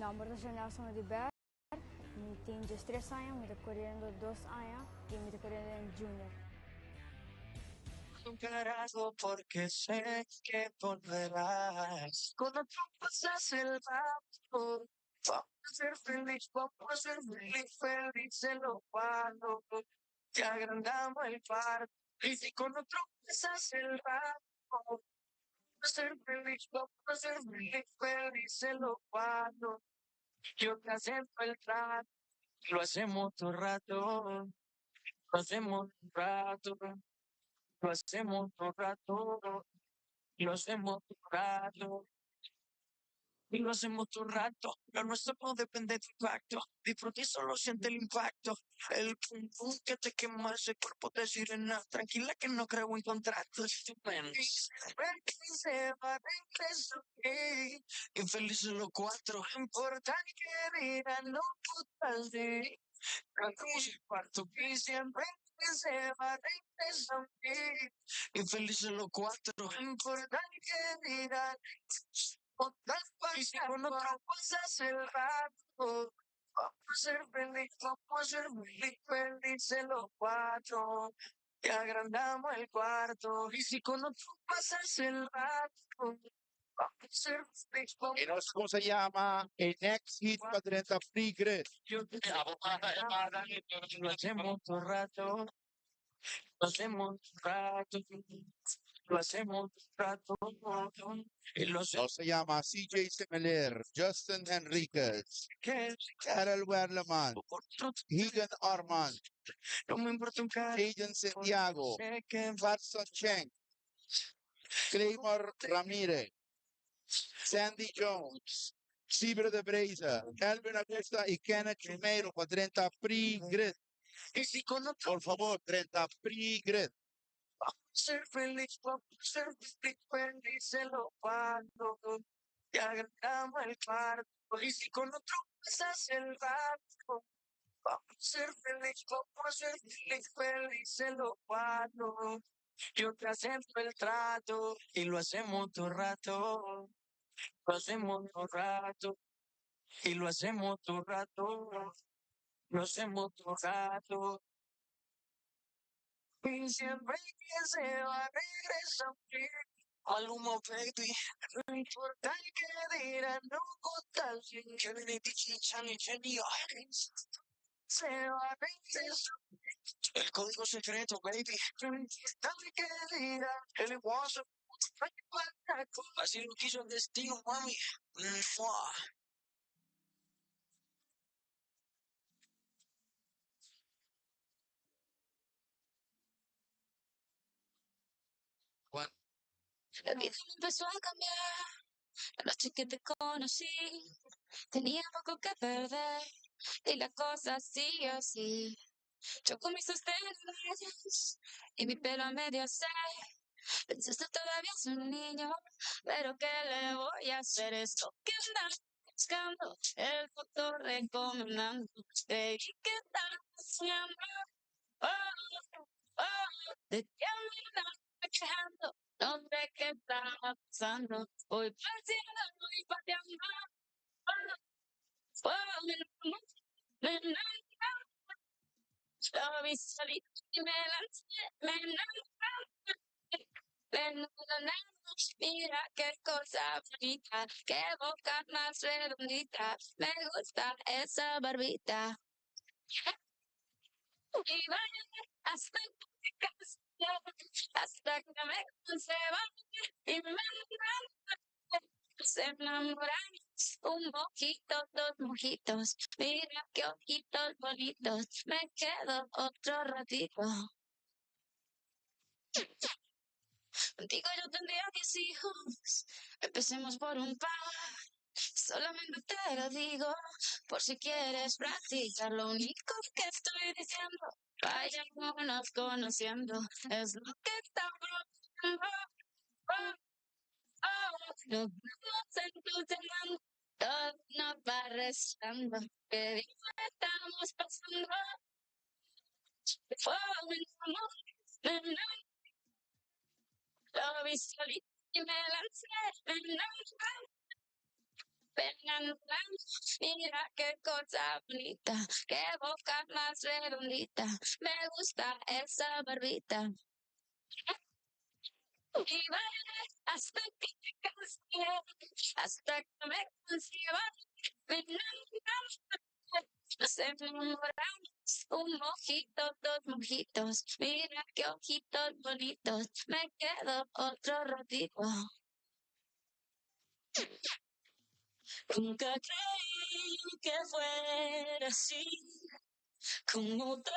nombre es Nelson de Ber. Mi tengo 3 años, me estoy corriendo 2 años y me estoy corriendo en junior. Un carajo porque sé que volverás. Cuando tú pasas el rato, vamos a ser feliz en lo cuando te agrandamos el cuarto. Y si con otro pasas el rato, vamos a ser feliz en lo cuando yo te acepto el trato. Lo hacemos todo rato, lo hacemos todo rato. Lo hacemos todo rato, lo hacemos todo rato, y lo hacemos todo rato. Lo nuestro no depende de impacto. Disfruta y solo siente el impacto. El pum pum que te quema ese cuerpo de sirena. Tranquila que no creo en contratos. Ven que se va a regresar. Infelices los 4. Importa que digan no putas de. Cantamos el cuarto que siempre que se va a regresar. Infelices los 4. Importa que digan y si con otro pasas el rato, vamos a ser feliz en los 4. Te agrandamos el cuarto. Y si con otro pasas el rato, vamos a ser feliz. Y no sé cómo se llama el Next Hit Padrenta Free Grid. Lo hacemos todo rato. Lo hacemos todo rato. Lo hacemos todo rato. Y lo No hacemos se llama CJ Semeler, Justin Henriquez, que Carol Werleman, Higan Armand, no me importa un carajo. Aiden Santiago, Sé que Watson Cheng, Claymore Ramírez, Sandy Jones, Ciber de Breza, Calvin Acosta y Kenneth Chumero para 30 Free Grid. y si con otro Por favor, 30 Free Grid. ser feliz en lo cuando te agrandamos el cuarto. Y si con otro pasas el rato, vamos a ser feliz en lo cuando yo te acepto el trato y lo hacemos todo rato, lo hacemos todo rato y lo hacemos todo rato, lo hacemos todo rato. Y siempre que se va a regresar al humo, baby. No importa el que dirán, no contar. Que viene Tichicha ni Chenio. Se va a regresar. El código secreto, baby. No importa el que dirán, el WhatsApp. Así lo quiso el destino, mami. Mua. La vida me empezó a cambiar. La noche que te conocí, tenía poco que perder. Y la cosa sigue así. Yo con mis sostenes y mi pelo a medio se. Pensaste todavía es un niño, pero ¿qué le voy a hacer? Esto que andas buscando, el doctor recomendando. Creí que estás soñando. Oh, oh, de que me estás quejando. No sé qué está pasando. Voy paseando, voy pateando. Oh, oh, me enamoré. Lo vi solito y me lancé. Me enamoré. Mira qué cosa bonita, qué boca más redondita, me gusta esa barbita. Y vaya hasta que hasta que me conceba y me se enamoran un mojito, 2 mojitos, mira qué ojitos bonitos, me quedo otro ratito. Contigo yo tendría 10 hijos, empecemos por un par. Solamente te lo digo, por si quieres practicar. Lo único que estoy diciendo, vayámonos conociendo, es lo que estamos haciendo. Oh, oh, nos vamos entusiasmando, todo nos va restando. ¿Qué día estamos pasando? Oh, me enamoré, lo vi solito y me lancé, me enamoré. Fernando, mira qué cosa bonita, qué boca más redondita, me gusta esa barbita. Y bailé hasta que me cansé, hasta que me cansé, me enamoramos, nos enamoramos, un mojito, dos mojitos, mira qué ojitos bonitos, me quedo otro ratito. Nunca creí que fuera así, como te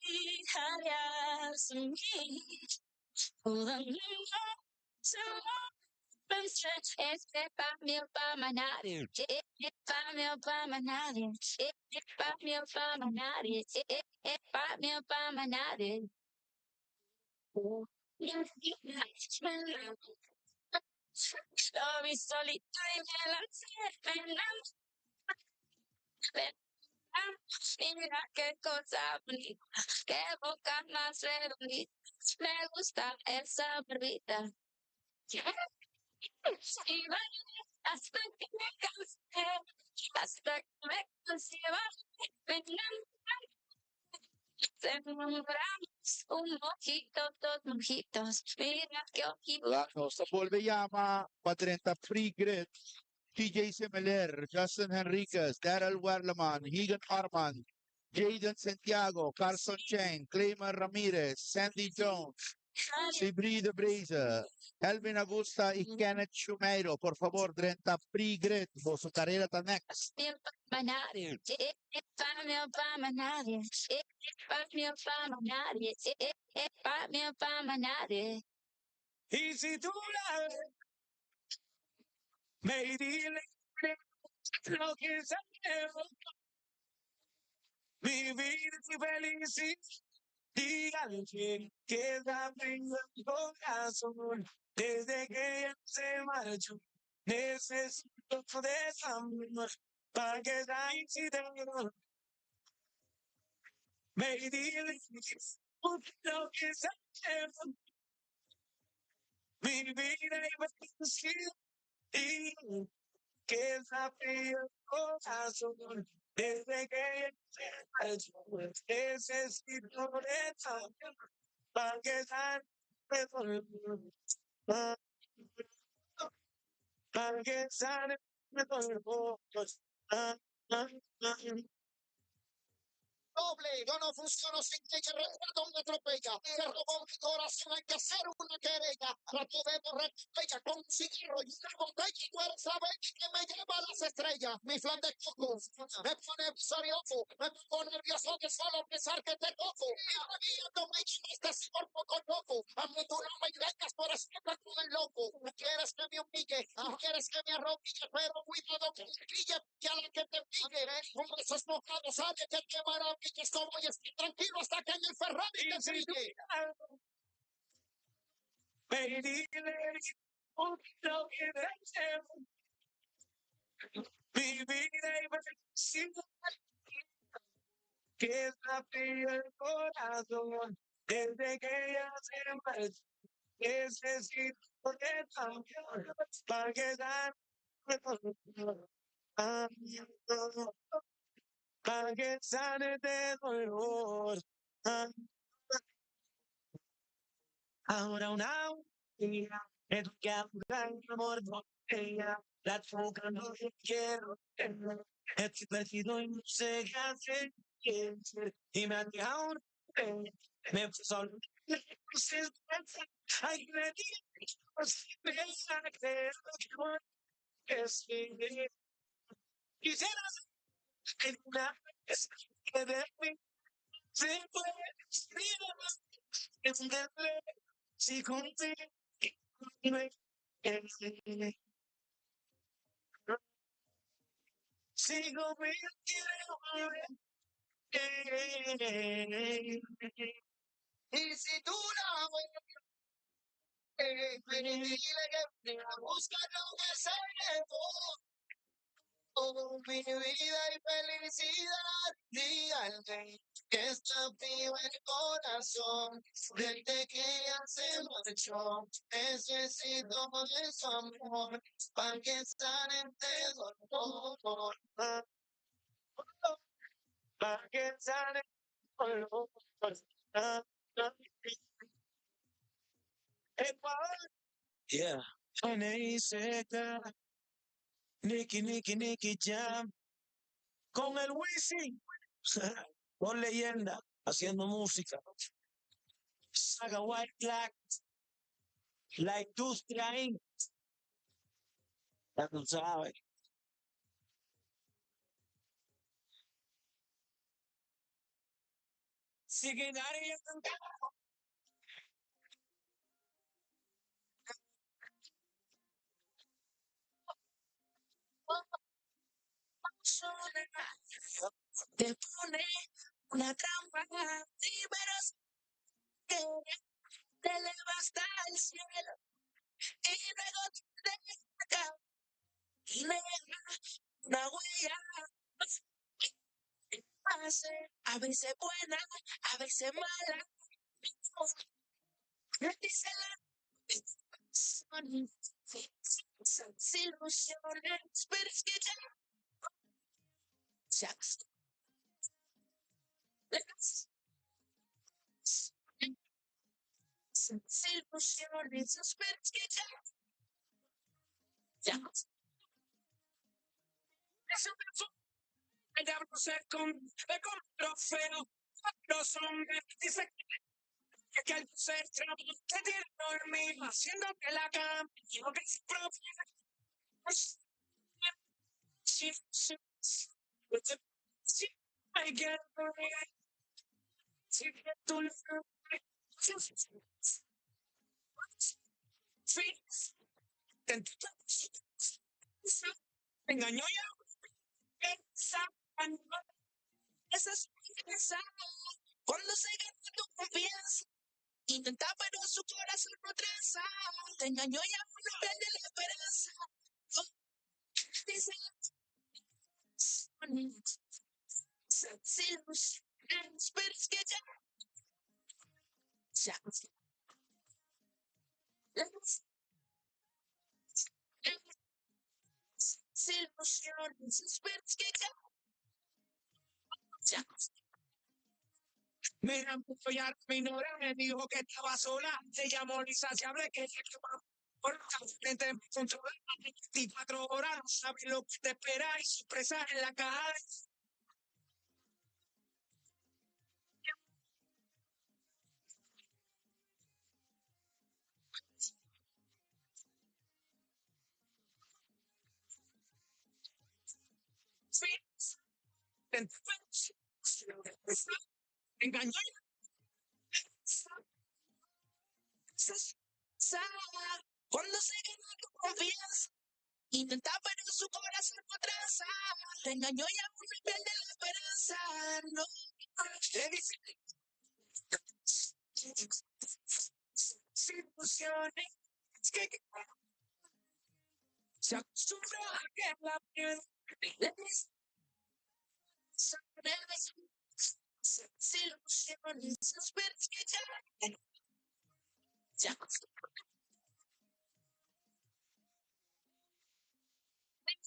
fijarías en mí. Toda mi vida se lo pensé, este pa' mí o pa' más nadie, pa' mí o pa' más nadie, pa' mí o pa' más nadie, pa' mí o pa' más nadie. Lo vi solito y me lancé, me enamoré. Mira qué cosa bonita, qué boca más redondita, me gusta esa barbita. Y bailé hasta que me cansé, hasta que me cansé, me enamoramos, un mojito, dos mojitos, mira qué ojito. La nostra Bolveyama, Padrenta Free TJ Semeler, Justin Henriquez, Daryl Warlaman, Higan Arman, Jaden Santiago, Carson Cheng, Clayman Ramirez, Sandy Jones, Sibri de Breza, Elvin Augusta y Kenneth Chumeiro. Por favor, 30 Free su carrera está next. Y si tú la ves, me dile lo que sabemos, vivir y felicidad. Dígale que es la primera corazón. Desde que ella se marchó, necesito de su amor para que la incidente. Me dile lo que sabemos, vivir y felicidad. Que es la primera corazón. Desde que ella se marchó, necesito de su amor para que la incidente. Para que sane me doble, yo no funciono sin que ella recuerdo me atropella. Se robó mi corazón, hay que hacer una querella. Para que debo ella con un cigarro y una botella. Y tú eres la baby que me lleva a las estrellas. Mi flan de coco me pone visorioso, me pongo nervioso de solo pensar que te toco. Y ahora viendo me este por poco loco. A mí tú no me vengas por estar con el loco. No quieres que me humille, no quieres que me arrodille, pero cuidado que me grille, que a la que te pique, con esos mojados, sabe que te maravillas, como y estoy tranquilo hasta que en el Ferrari te brille. Lo que deseo, mi vida y felicidad, que es la piel del corazón, desde que ya se marchó, necesito de tu amor, para quedar para que sane de dolor. Ahora una vida educada en amor por ella, la toca no te quiero tener. Estoy perdido y no sé qué hacer. Y me han dejado me puso sin pensar. Ay, me dijo sin pensar que es vivir. Quisiera ser una vez que de mí se puede entender si contigo me sigo viviendo. Y si tú la ves, dile que la busca no me Oh, mi vida y felicidad, dígale que está viva el corazón desde que ella se marchó. Necesito de su amor para que sane de dolor. Para que sane de dolor. Yeah. N.I.Z. Nicky Jam. Con el Wisin. Con leyenda. Haciendo música. Saga White Black. La industria Inc. Ya tú sabes. Sigue nadie. Te pone una trampa. Pero que te eleva hasta el cielo. Y luego te deja. Y deja una huella. A veces buena, a veces mala. Dice son ilusiones, pero es que ya son ilusiones, pero es que ya eso me da con trofeo. Los hombres dicen que al ser trampo te tiene dormir, haciéndote la cama. Y lo que es propio. I get te engañó ya. Esa es cuando se gana tu confianza. Intenta, pero su corazón no traza. Te engañó ya, no pierde la esperanza. Dice, pero es que ya, ilusiones, pero es que ya. Mira, ya mi nora me dijo que estaba sola. Se llamó Lisa, se hablé que ella por frente controlar 24 horas, no sabes lo que te espera y sorpresa en la caja. Engañó cuando se gana tu confianza. Intenta, pero su corazón no traza. Te engañó y aún no pierde la esperanza. No, te dice sin ilusiones. Es que se acostumbró a que la piel sin ilusiones. Esperas que ya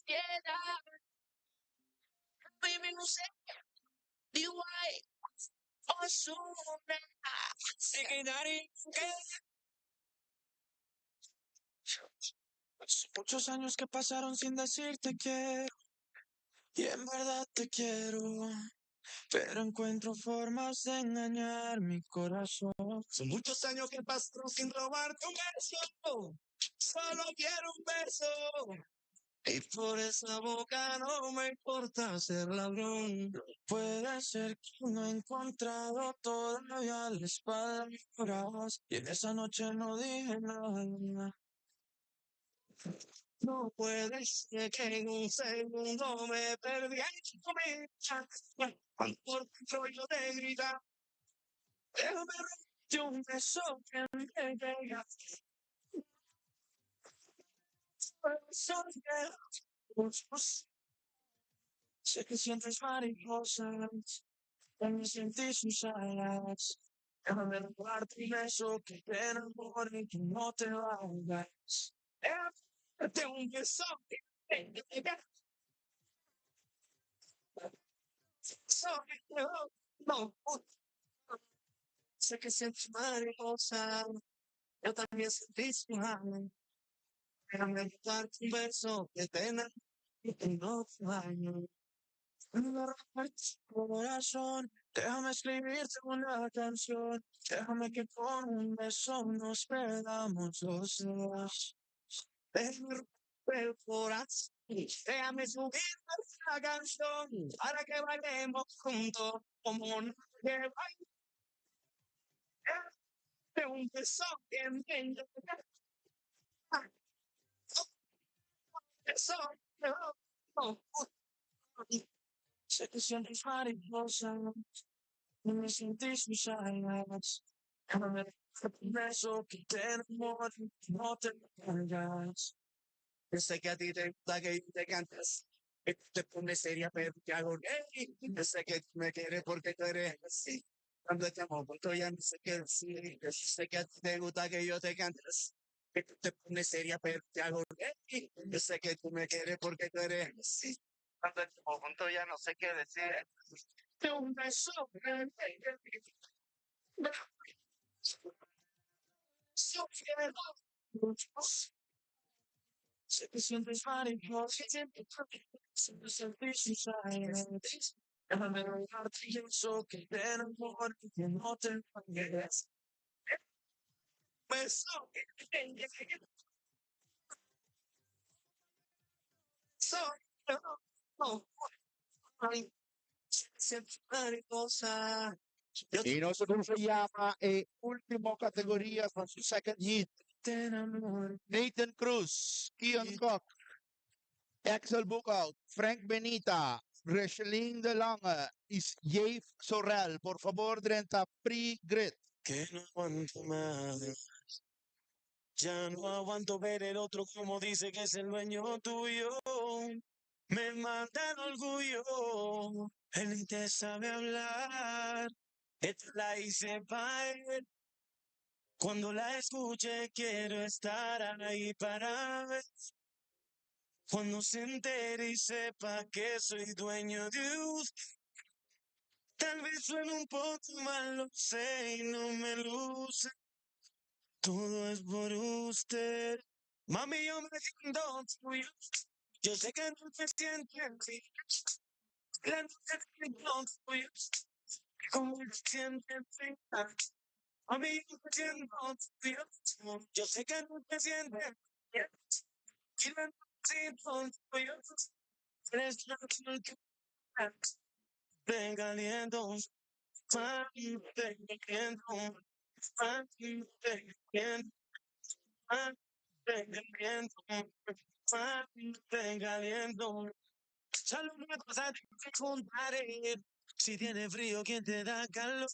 queda. Baby, no sé. DY. Osuna. Sigue nadie. Muchos años que pasaron sin decirte que y en verdad te quiero, pero encuentro formas de engañar mi corazón. Son muchos años que pasaron sin robarte un beso, solo quiero un beso. Y por esa boca no me importa ser ladrón. Puede ser que no he encontrado todavía las palabras y en esa noche no dije nada. No puede ser que en un segundo me perdí en tu mecha. Por dentro yo te grita, déjame darte un beso que me pega. Soy Sé que sientes mariposas, también sentí sus alas. Déjame robarte un beso que te enamore y que no te vayas. Déjame un beso que te no, sé que sientes mariposa, yo también sentí su alas. Déjame robarte un beso que te enamore y que no te vayas. Déjame robarte tu corazón, déjame escribirte una canción, déjame que con un beso nos perdamos los dos. Déjame romper el corazón, déjame subir la canción para que bailemos juntos como un que baile un beso bien lindo. Eso, no, no, sé que sientes mariposa. No me sentís mis alas. Déjame un beso que te enamore, no te vayas. Yo sé que a ti te gusta que yo te cantes. Que tú te pones seria, pero te hago gay. Yo sé que tú me quieres porque tú eres así. Cuando te amo, pues ya no sé qué decir. Yo sé que a ti te gusta que yo te cantes. Que tú te pones seria, pero te hago gay. Yo sé que tú me quieres porque tú eres así. Cuando te amo, pues ya no sé qué decir. De un beso, yo quiero. Sé que sientes mariposa, sé que sientes sus alas. Déjame robarte eso que te enamore y que no te vayas. Beso, beso, no, ay, sientes mariposa. Yo Y nosotros se llama último categoría con su second hit. te enamoro. Nathan Cruz, Keon Cook, Axel Bukout, Frank Benita, Reshelin De Lange y Jave Sorrell. Por favor, 30 pre-grit. Que no aguanto más. Ya no aguanto ver el otro como dice que es el dueño tuyo. Me mata el orgullo. Él ni te sabe hablar. Esta la hice para él. Cuando la escuche quiero estar ahí para ver. Cuando se entere y sepa que soy dueño de usted. Tal vez suene un poco mal, lo sé y no me luce. Todo es por usted. Mami, yo me siento tuyo. Yo sé que no te sientes así. La noche te siento tuyo. ¿Cómo te sientes así? Mami, yo me siento tuyo. Yo sé que no te sientes así. Y la noche te siento tuyo. Eres la que venga aliento. Mami, venga aliento. Mami, venga aliento. Venga aliento. Solo una cosa te contaré. Si tiene frío, ¿quién te da calor?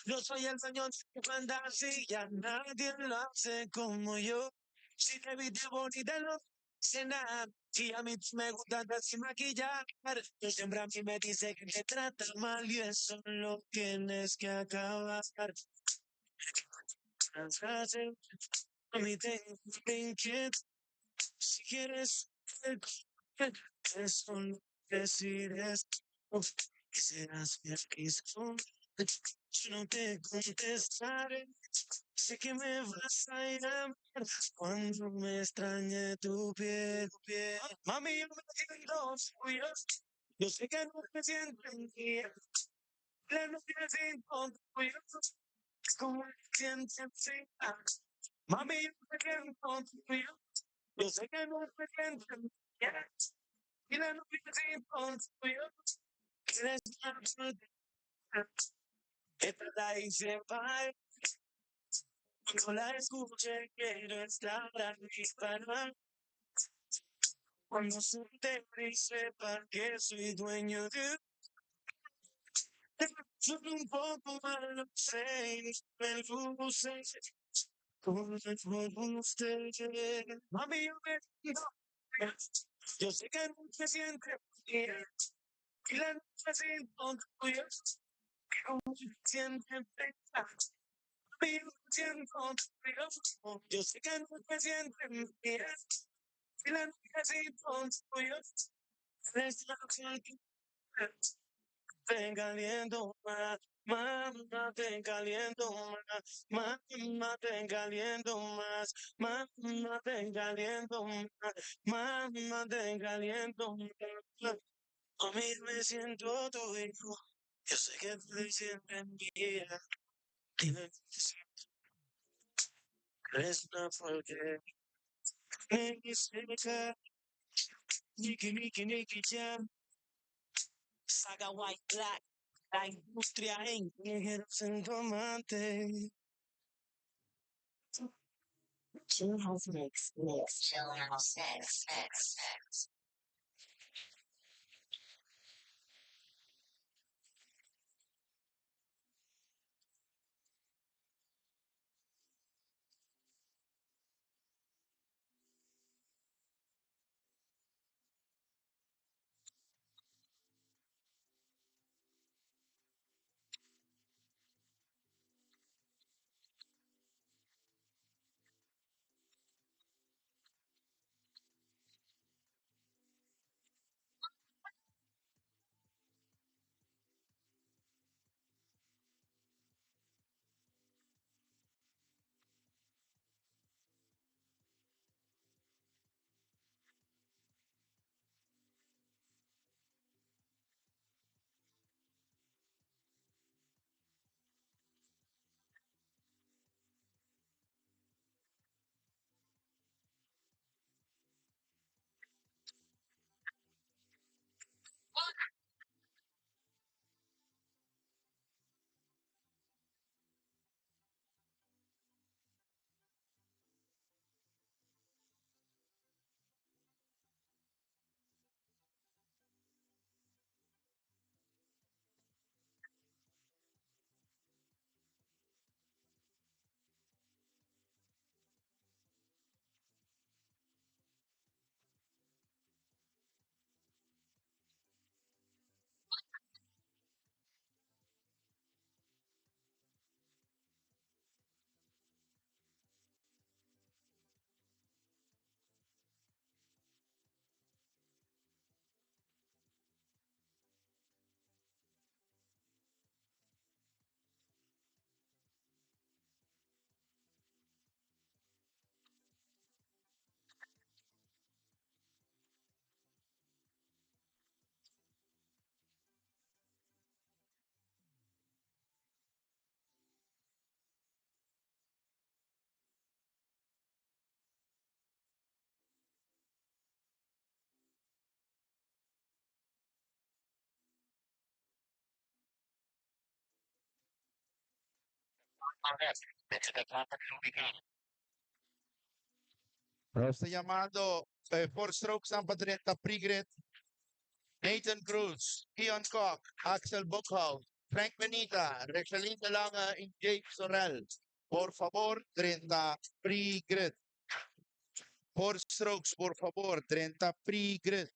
Yo soy el señor que fantasía, nadie lo hace como yo. Si te viste bonita, no sé nada. Si a mí me gusta andar sin maquillar, yo siempre a mí me dice que te trata mal y eso lo tienes que acabar. A mí tengo inquieto. Si quieres, eso no decides. Que serás feliz con. Yo no te contestaré. Sé que me vas a llamar cuando me extrañe tu piel. Mami, yo me siento tuyo. Yo sé que no te sientes bien. La noche me siento tuyo. Como te sientes. Mami, yo me siento tuyo. Yo sé que no te sientes bien. Y la noche me siento tuyo. Eres la noche esta la hice para cuando la escuche quiero estar aquí para cuando se entere y sepa que soy dueño de solo un poco más lo sé y me luce todo es por usted. Mami, yo me digo, yo sé que no te sientes bien. Y la noche sin tuyo, como siempre pensas. Vivo siendo tuyo, yo sé que no te sientes mía. Y la noche sin tuyo, es la noche que te caliento más. Mamá, te caliento más, mamá, te caliento más, mamá, te caliento más, mamá, te caliento más. A mí me siento tu hijo, yo sé que te sientes mía. Dime si crees una porque Nicky, Sika, Nicky Jam, Saga White Black, la industria en en tomate. Chill House Mix, Chill House Mix. Lo estoy llamando Four Strokes Sampa 30 Prigret, Nathan Cruz, Ian Koch, Axel Buckhouse, Frank Benita, Rexalín Langa y Jake Sorrell. Por favor, 30 Prigret. Four Strokes, por favor, 30 Prigret.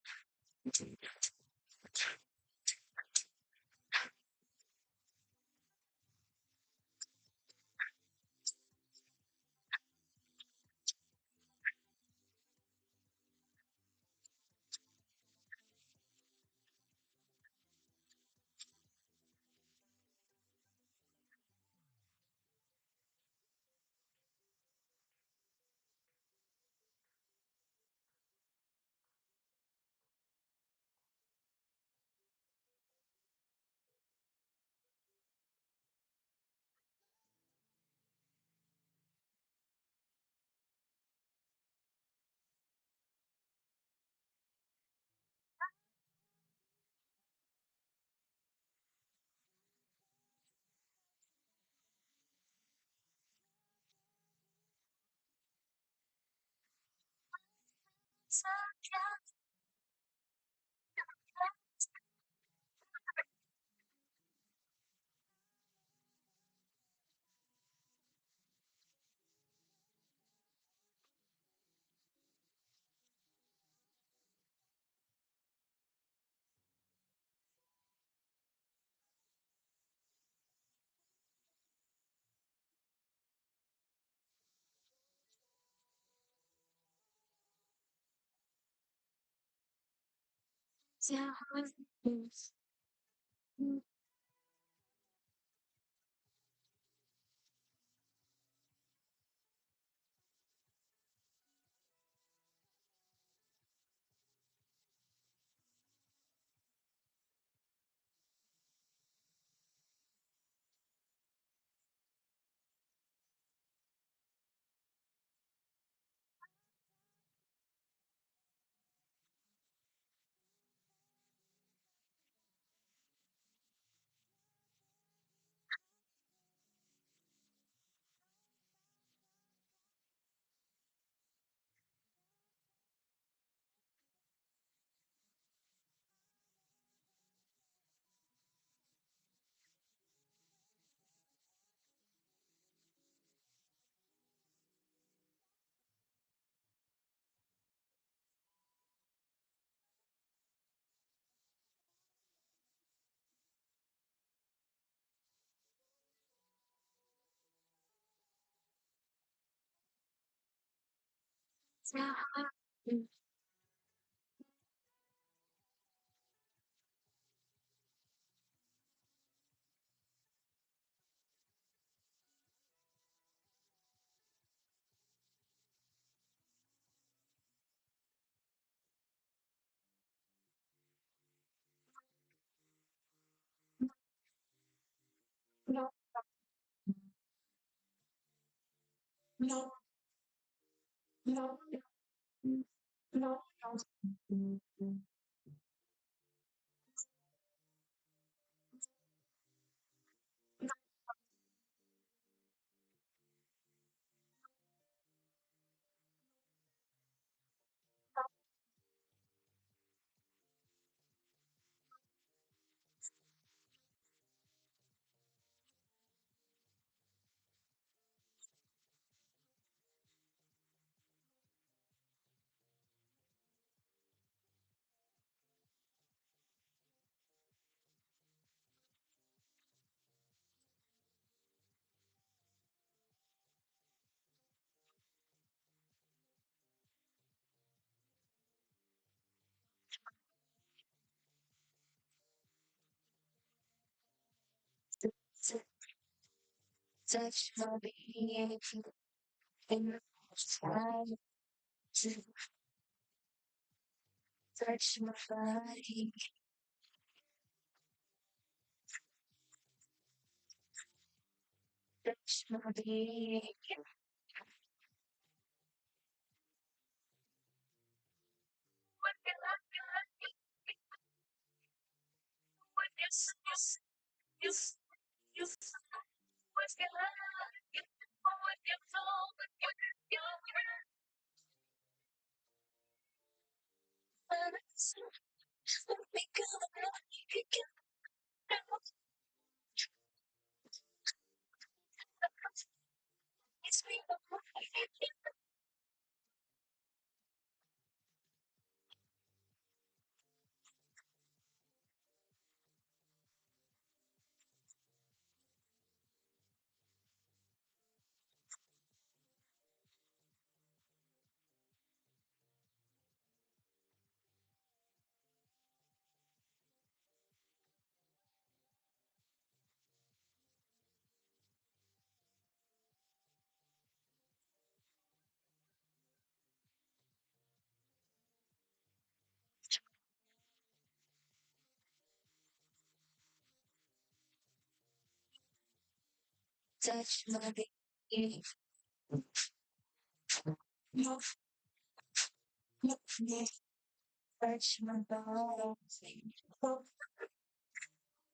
No, no, no, no, no. Touch my being in the time to touch my body. Touch my being. Yes, yes, yes, yes. What's going on? What you told me, touch my baby. No, no, no. Touch my body. No,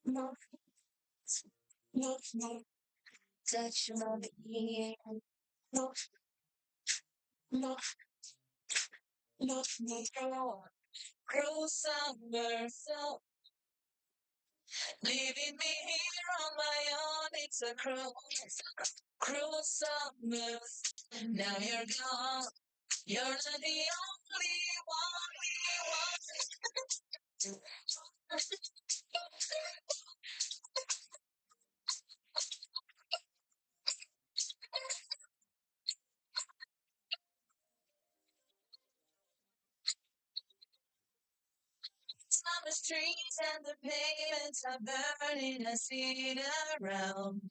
no, no, no. Touch my baby. No, no, no, no. Cruel summer, so leaving me here on my own. It's a cruel summer. Now you're gone. You're not the only one. the streets and the pavements are burning. I see it around.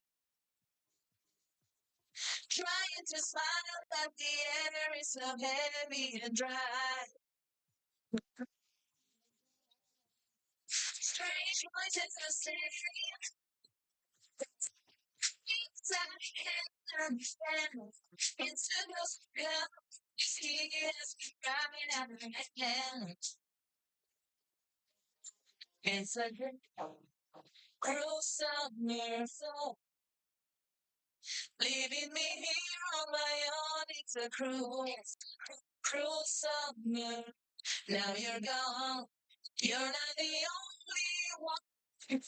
Trying to smile, but the air is so heavy and dry. Strange voices are saying things I can't understand. It's supposed to come. Tears coming out of my hand. It's a cruel summer soul. Leaving me here on my own. It's a cruel summer. Now you're gone. You're not the only one.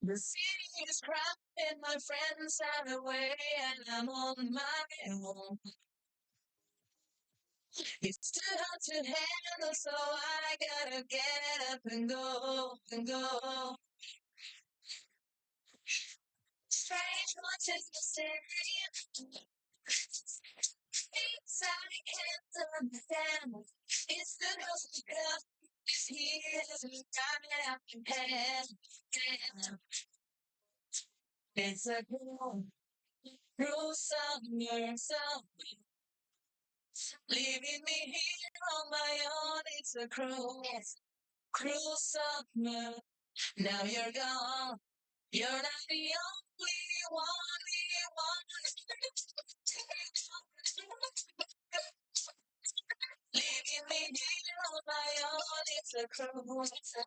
The city is crowded, my friends are away, and I'm on my own. It's too hard to handle, so I gotta get up and go, and go. Strange voices are saying things I can't understand. It's the ghost of God. He is coming out your head. It's a cruel summer song. Leaving me here on my own. It's a cruel summer. Now you're gone. You're not the only one. Leaving me here on my own. It's a cruel summer.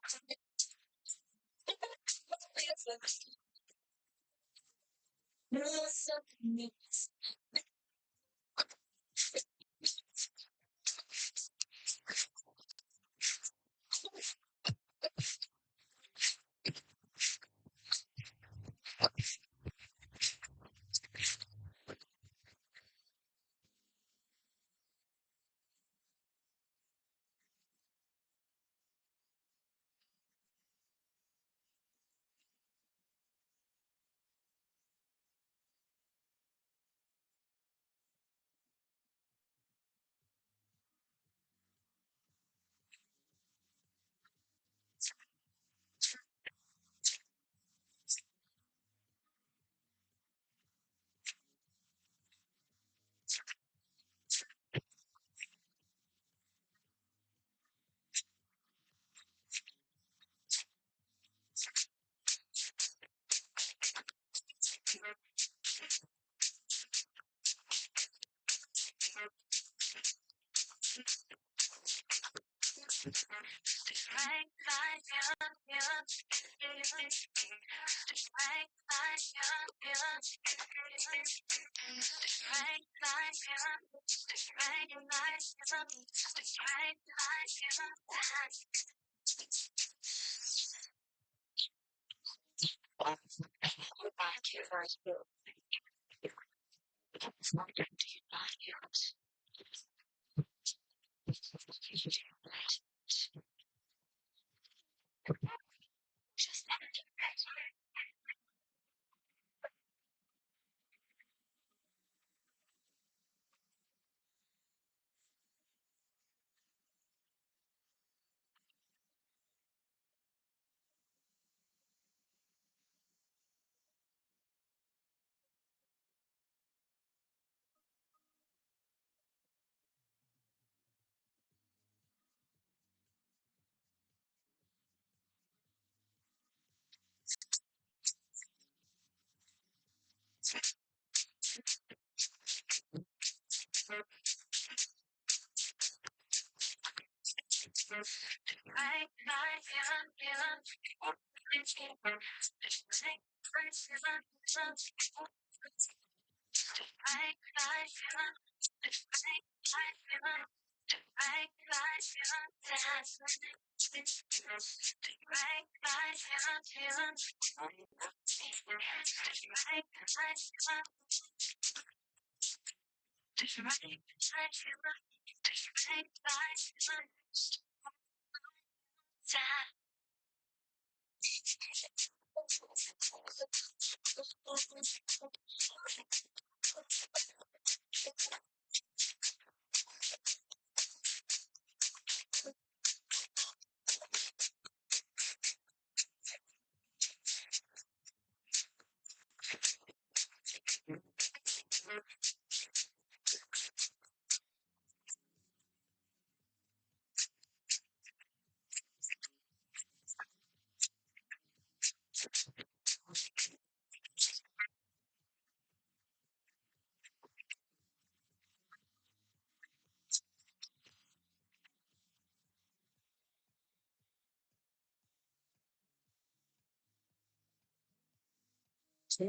Y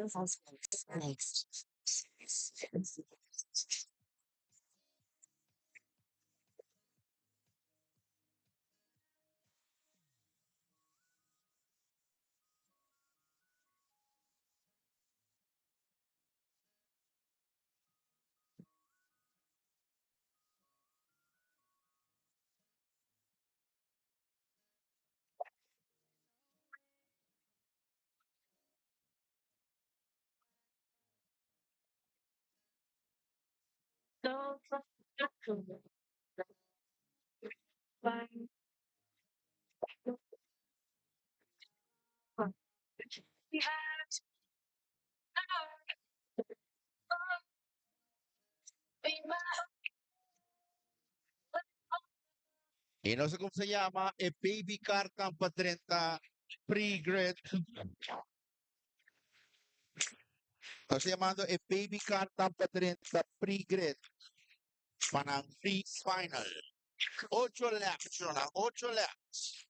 no sé cómo se llama, el Baby Car Campa 30 Pre-Grid. Lo estoy llamando el Baby Car Tampa 30 Pre-Grid. Para free final. 8 laps, Jonah, 8 laps.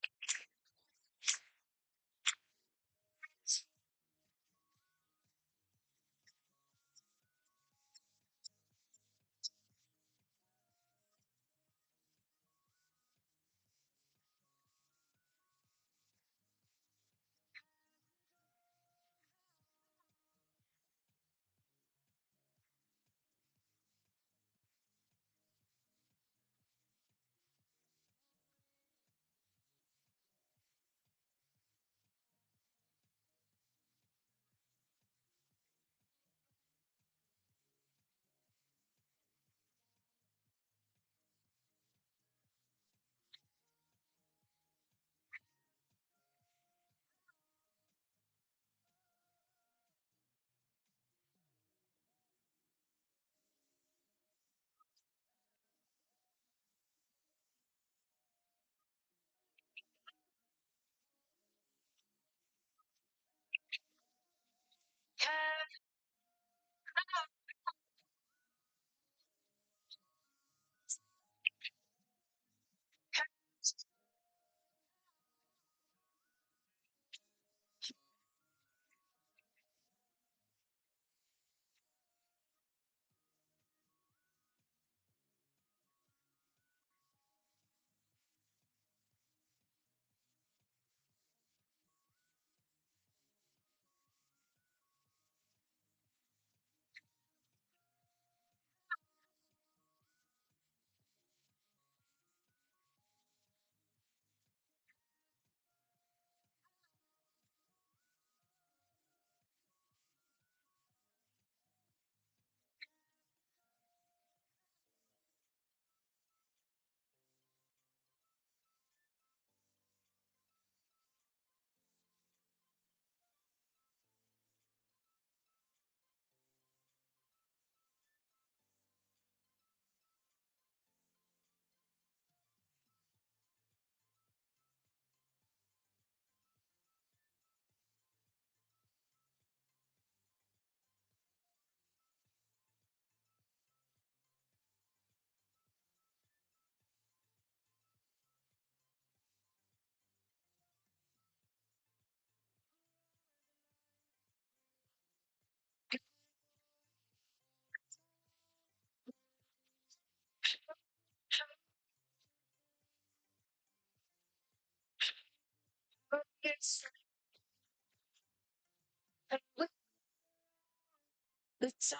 The time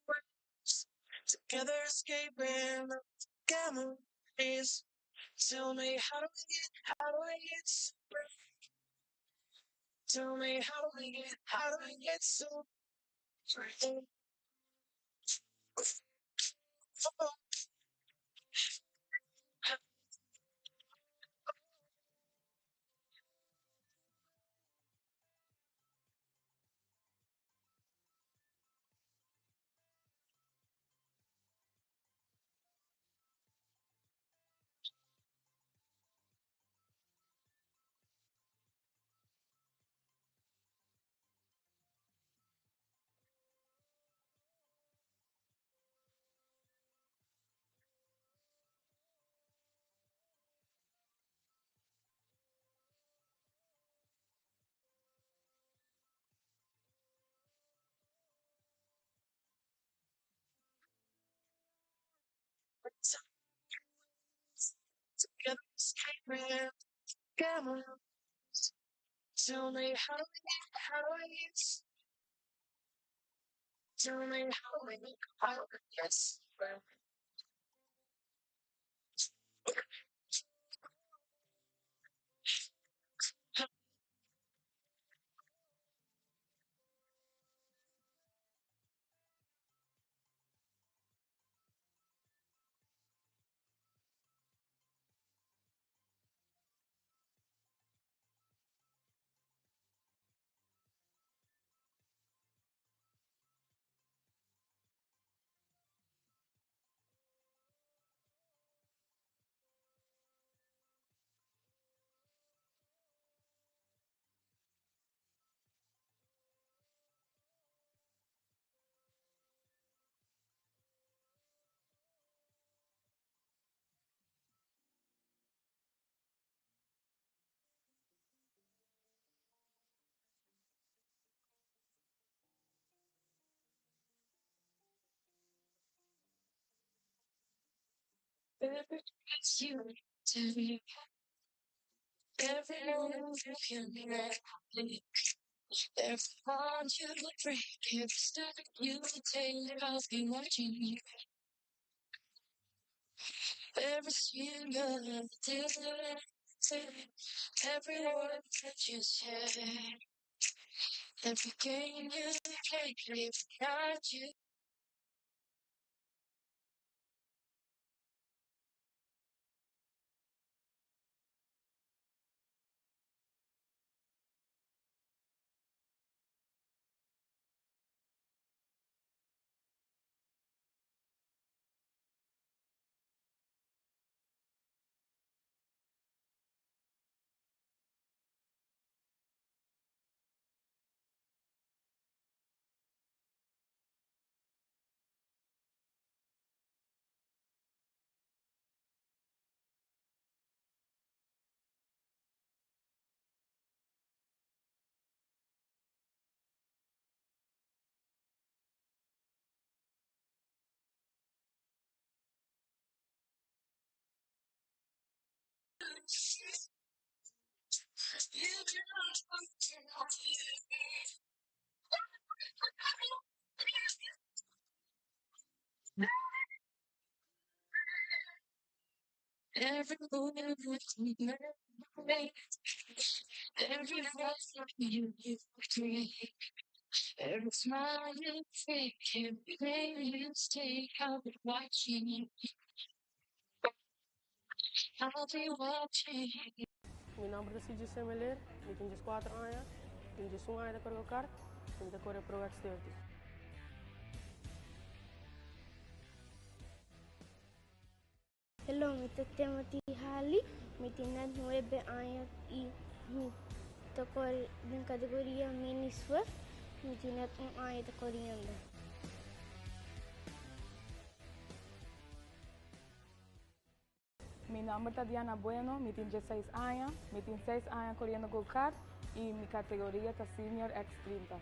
works together, escaping the memories. Tell me how do we get so Tell me how do we get so Together, screaming, together. Tell me how it's. Tell me how it's. It's you to me. Everyone you can make. Every bond you would break. Every step you would take. I'll be watching you. Every single day. Every word that you say. Every game you play. If not you. Every move you make, every voice you create, every smile you fake, every day you stay, I'll be watching you. I'll be watching. Mi nombre es CJ Semeler, mi tengo 4 años, tengo 1 año de correr kart, tengo correr pro X30. Hello, mi Timothy Halley, mi tiene 9 años y mi toco en categoría mini Swift, mi tiene 1 año de corriendo. Mi nombre es Diana Bueno, mi tengo 16 años, mi tengo 6 años corriendo go-kart y mi categoría es Senior X30.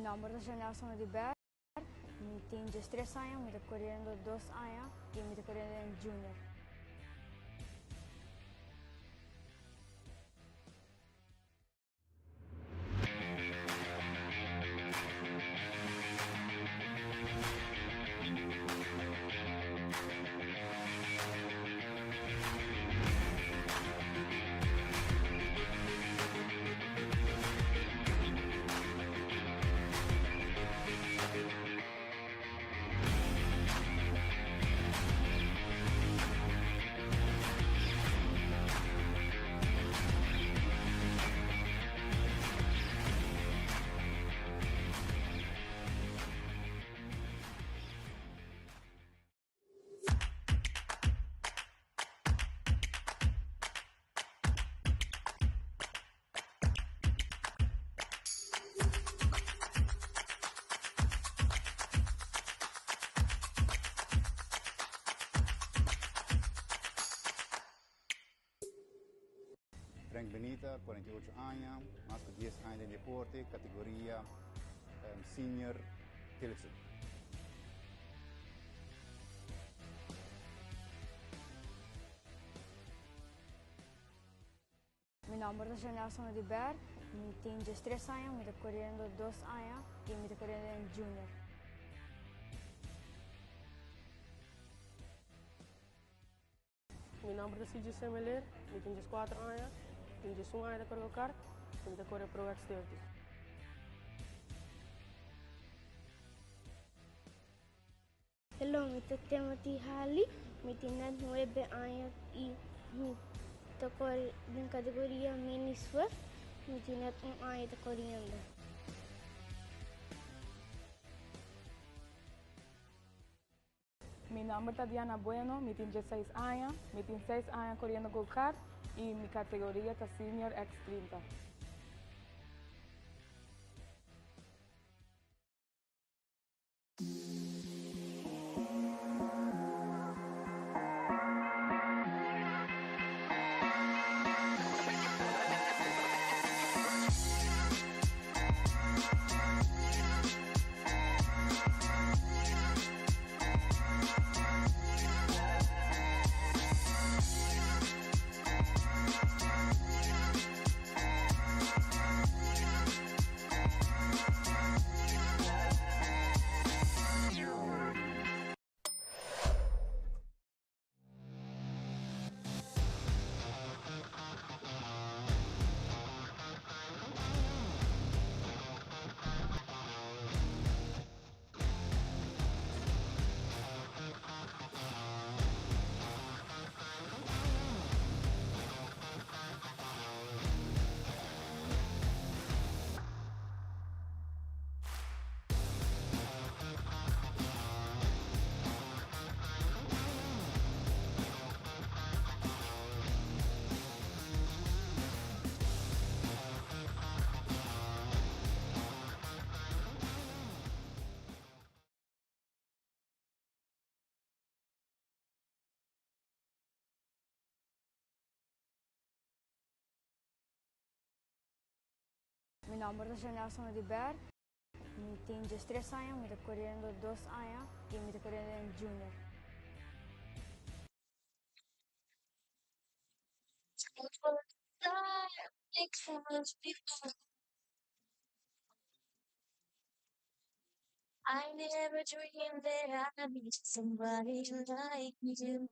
Mi nombre es Nelson Oliver. Mi tenho 3 años, me estoy corriendo 2 años y me estoy corriendo en junior. Frank Benita, 48 años, más que 10 años de deporte, categoría senior Tilson. Mi nombre es Nelson Oliver. Mi tenho 3 años, me estoy corriendo 2 años y me estoy corriendo en junior. Mi nombre es CJ Semeler, mi tenho 4 anos, tenho 1 ano de correr kart, e de correr Pro X30. Hello, mi nombre es Timothy Halley, mi tengo 9 años y mi corro en categoría mini Swift, mi tengo 1 año de corriendo. Mi nombre es Tatiana Bueno, mi tengo 16 años, mi tengo 6 años corriendo go-kart y mi categoría es Senior X30. Mi nombre es Nelson Oliver. Mi tenho 3 años, me estoy corriendo 2 años y me estoy corriendo en junior. I never dreamed that I'd meet somebody like you.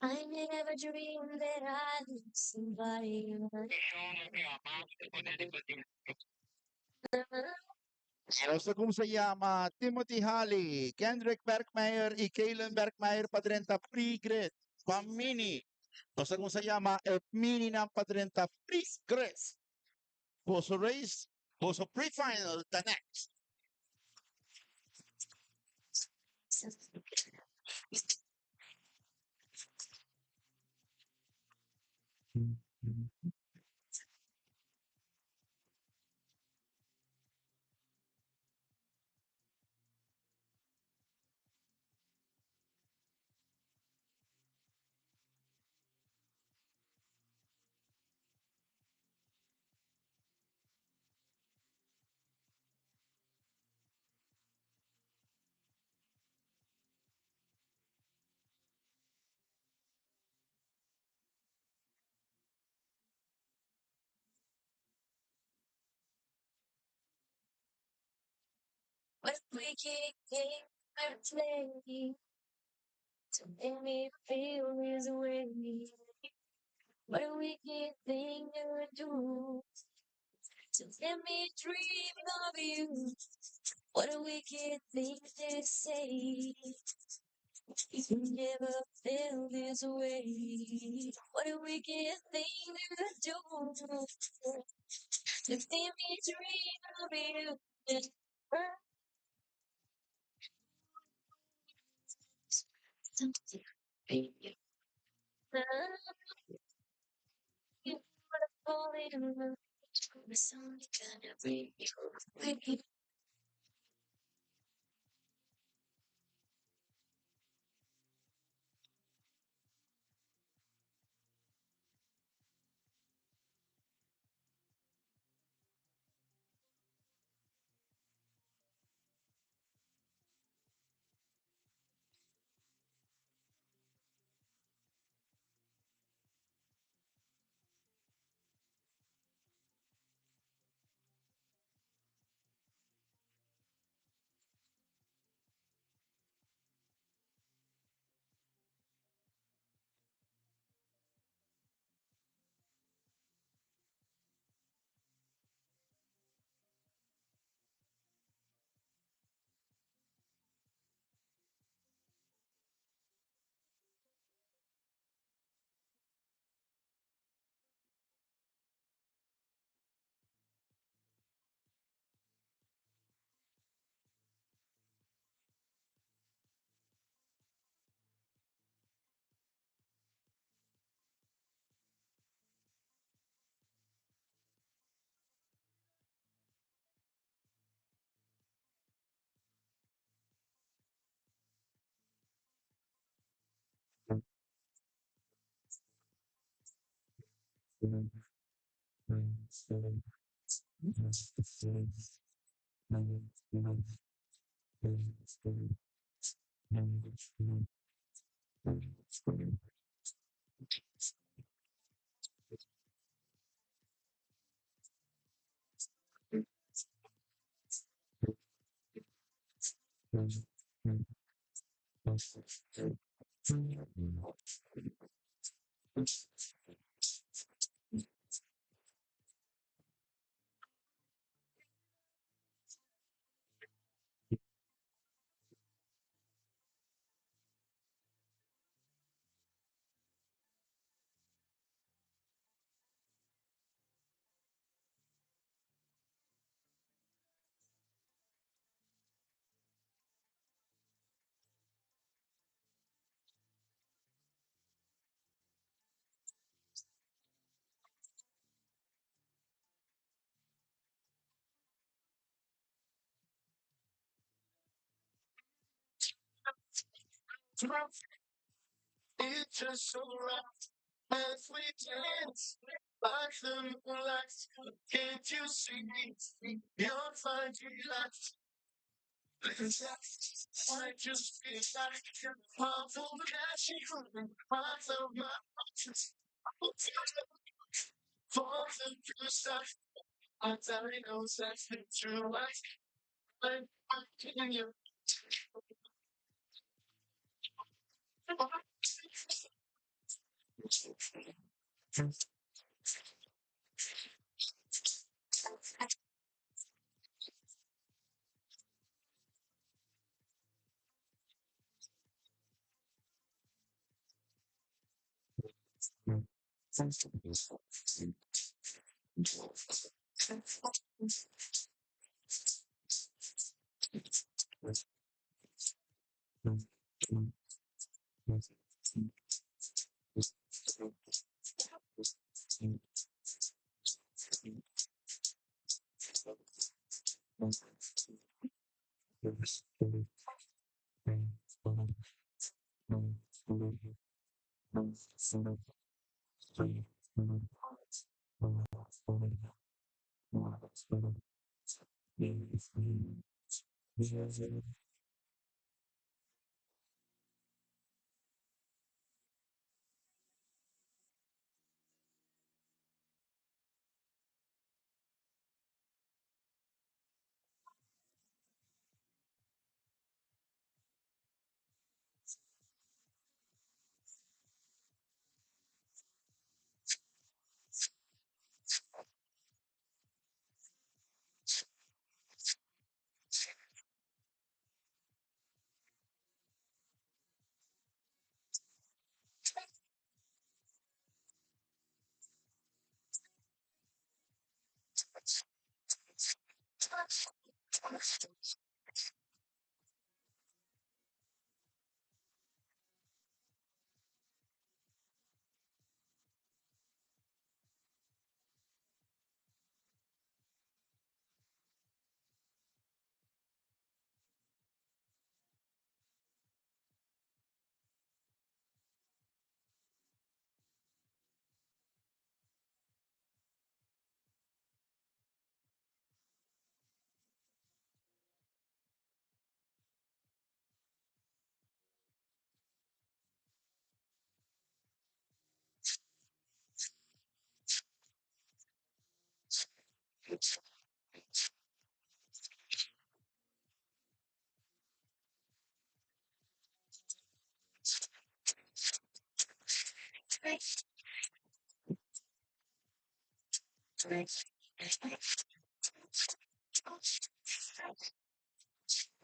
I never dreamed that I'd meet somebody like No sé cómo se llama, Timothy Halley, Kendrick Bergmeyer y Kaylen Bergmeyer pa 30 free grid, pa mini. No sé cómo se llama, el mini na pa 30 free grid. Poso race, poso pre-final, the next. What a wicked game I play to make me feel this way. What a wicked thing to do to let me dream of you. What a wicked thing to say. You never felt this way. What a wicked thing to do to let me dream of you. Something, baby. You wanna fall in love with something kind of baby. It's just so right as we dance like the moonlight. Can't you see your fine delight? I just feel like half of that she couldn't half of my options. For the first time, I know that's the true life. I'm in you.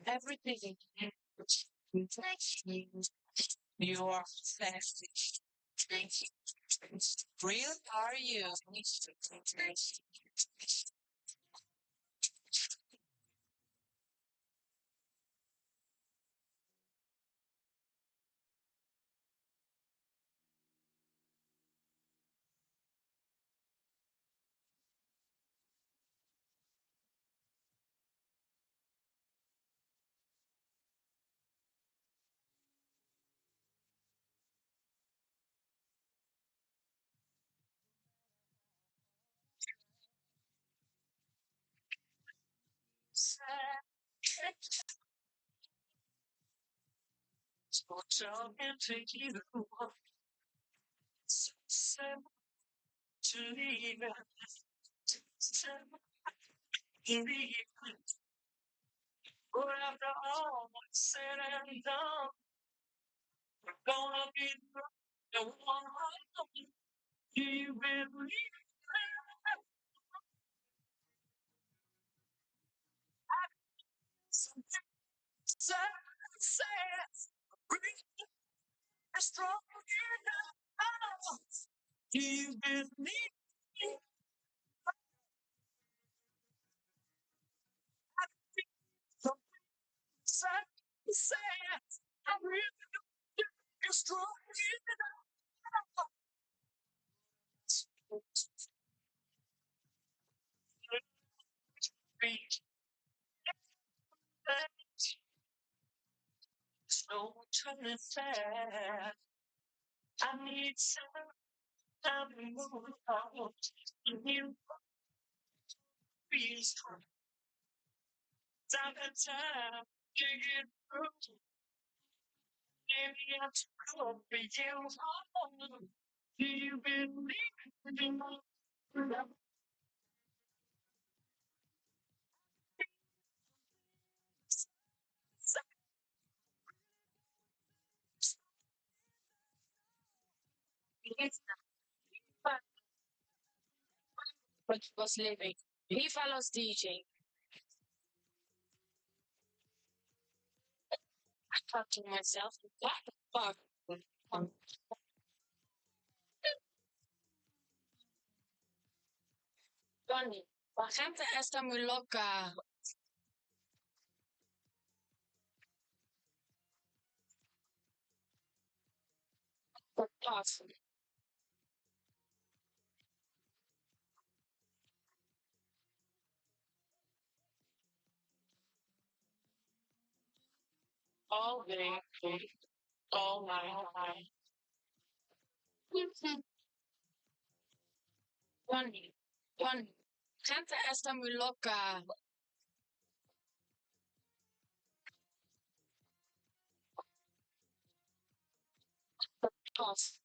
Everything you are sexy. Real are you? So talking to you, so to leave in the evening. But after all said and done, we're gonna be the one. Do you believe that? Say, bring a strong enough. Do you believe that? Say, I'm really strong enough. Reach no turning back. I need some time to move on. You feel strong. Time and time to get through. Maybe I'm too cold for you. Do you believe in love? But was living. He follows DJ. I thought to myself, what the fuck? Tony, la gente está muy loca. Por todos. All day, all night. Tony, Tony, gente está muy loca. Todos.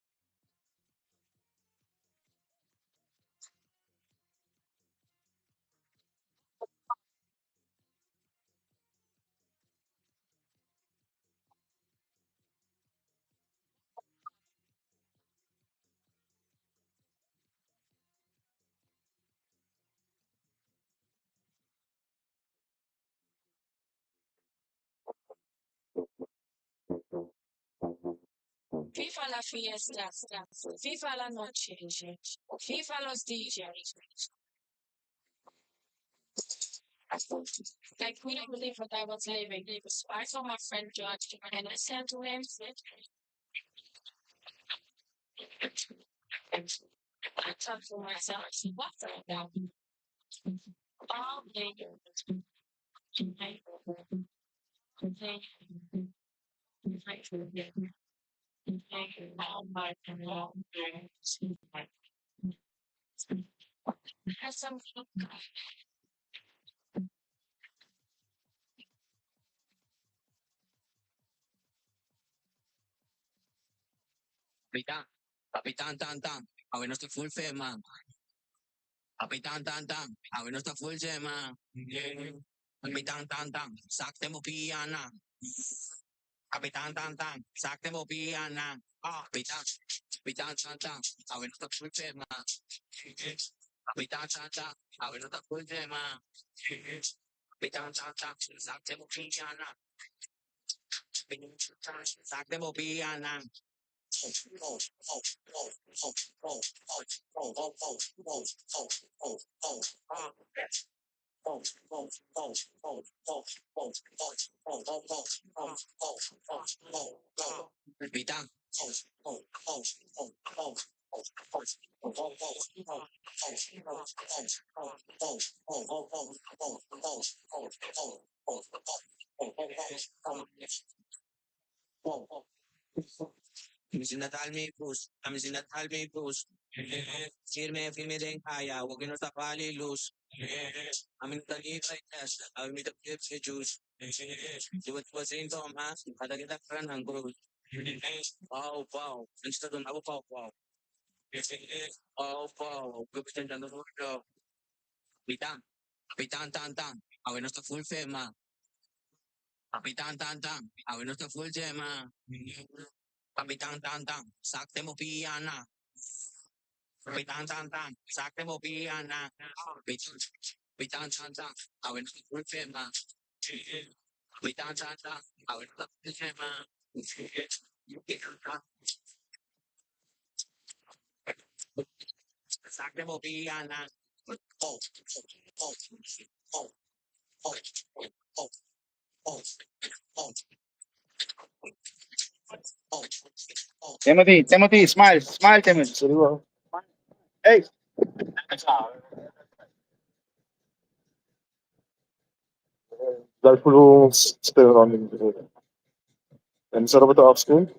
FIFA la fiesta, FIFA la noche, FIFA los DJs. I couldn't believe what I was living. So I saw my friend George and I said to him, I thought to myself, what the hell? All day, all my has some Kapitan, Kapitan Tan Tan, awin na full fema. Kapitan Tan Tan, awin na full gema. Kapitan Tan Tan, sakte mo piyana. Kapitan Tan Tan, sakte mo piyana. Kapitan, Kapitan Tan Tan, awin na full fema. Kapitan Tan Tan, awin na full gema. Kapitan Tan Tan, sakte mo piyana. Sakte mo piyana. Kapitan, kami sinatal may push, kami sinatal may push. Firme din kaya, huwag yun sa palilus. Amin talibay test, amin talibay si juice. Duwat po sa intom ha, katagita ka ng growth. Wow. Insta doon, wow. Wow. Gusto nyo na doon. Kapitan, Kapitan Tantan, awin na sa full fema. Kapitan Tantan, awin na sa full gema. Kapitan Tantan, sakte mo piyana. Kapitan Tantan, sakte mo piyana. Kapitan Tantan, awin na sa full fema. Kapitan Tantan, awin na sa full gema. Sakte mo piyana. Timothy, smile, Timothy. Hey. Dal pulu still on the and sort of the off screen.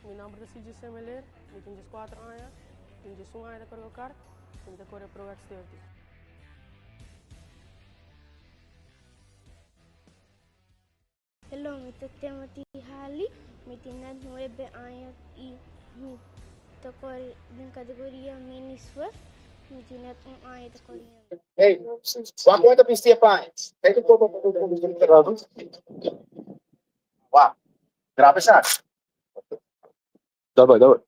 Mi nombre es CJ Semeler, mi tenho 4 anos, tenho 1 ano de correr, tenho correr pro exterior. Hello, mi Timothy Halley, mi tiene 9 años y mi tocó en categoría mini Swift, mi tiene 1 año de corriendo. Hey, quanto pistia pines? Hey, que pouco Wow, grabe siya. Double.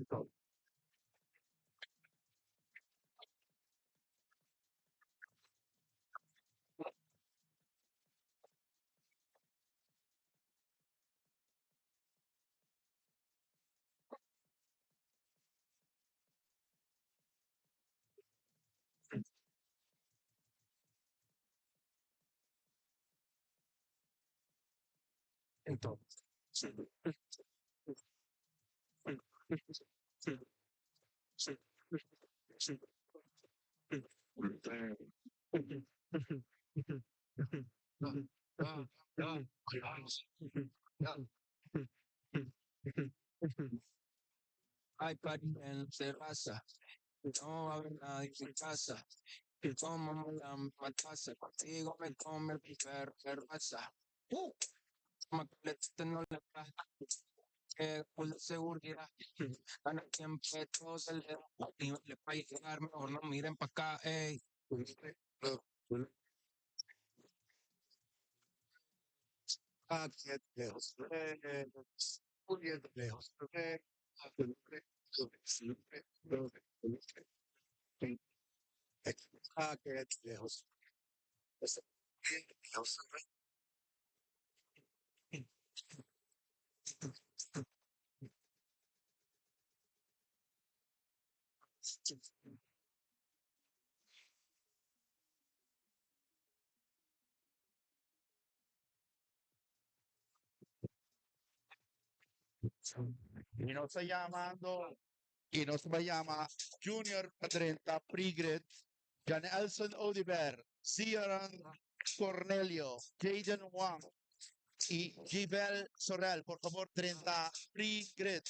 So, Hay party en la terraza, no va a haber nadie en casa. Tómame la misma taza, contigo me come el terraza. Macalete no le da, full de seguridad. Gana quien peto se le da. Le va a llegar, mejor no miren pa' acá, ey. Aquí es lejos, muy bien lejos. Aquí es lejos. Bien lejos. Y no se llamando, y no se llama Junior 30 Prigret, Janelson Oliver, Ciaran Cornelio, Jaden Wang y Gibel Sorel. Por favor, 30 Prigret.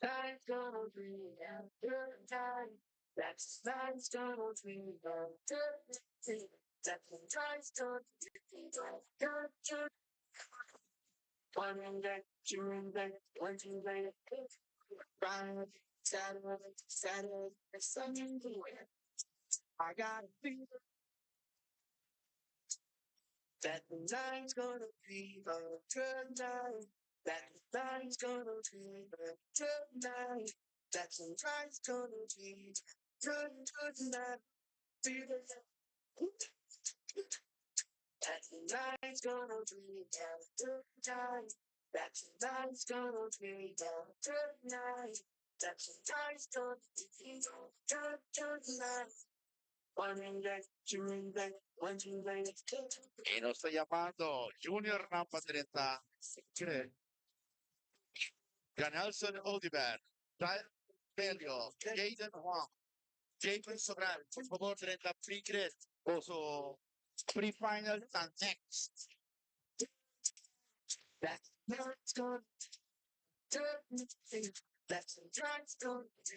Time's gonna be a good time. That's time's gonna be a good thing. That's time's gonna be a good time. One day, two day, Wednesday, Friday, Saturday, Sunday. I got a feeling that the night's gonna be a good night. That the night's gonna be a good night. That the night's gonna be good night. Feel it. That the night's gonna be a good night. That the night's gonna be a good night. That the night's gonna be a good night. One day, two day, Wednesday, Y nos está llamando Junior Rampa 33. Ganelson Oliver. Belio. Jaden Juan. Jacob Sobral. Por favor, 30 free credit. Also, pre-final and next. that night's gonna be good. That the night's gonna be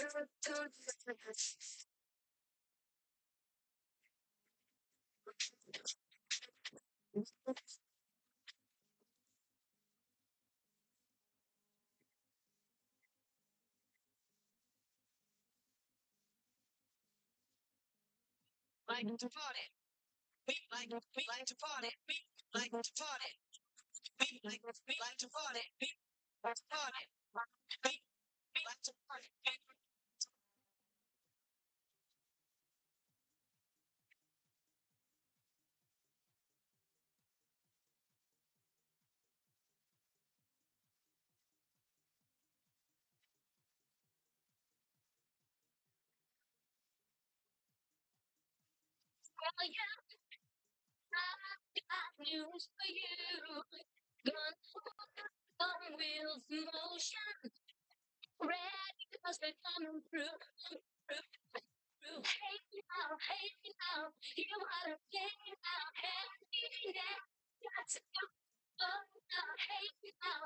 good. Like to party. We like to party. We like to party. We like to party. We like to party. We like to party. Well, yeah, I got news for you. Gonna put on wheels in motion. Ready, cause they're coming through. Hey now, you wanna play now, hey now, got to go. Oh, now, hey now,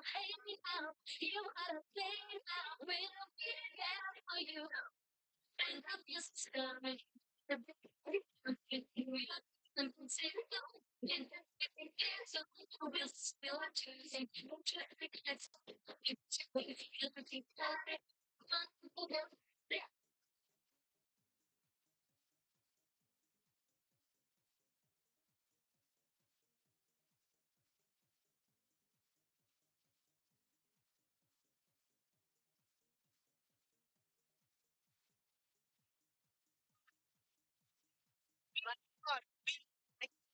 you wanna play now, we'll be there for you. And I'm just coming. The big and potato, and everything is so we'll spill our tears and traffic and everything.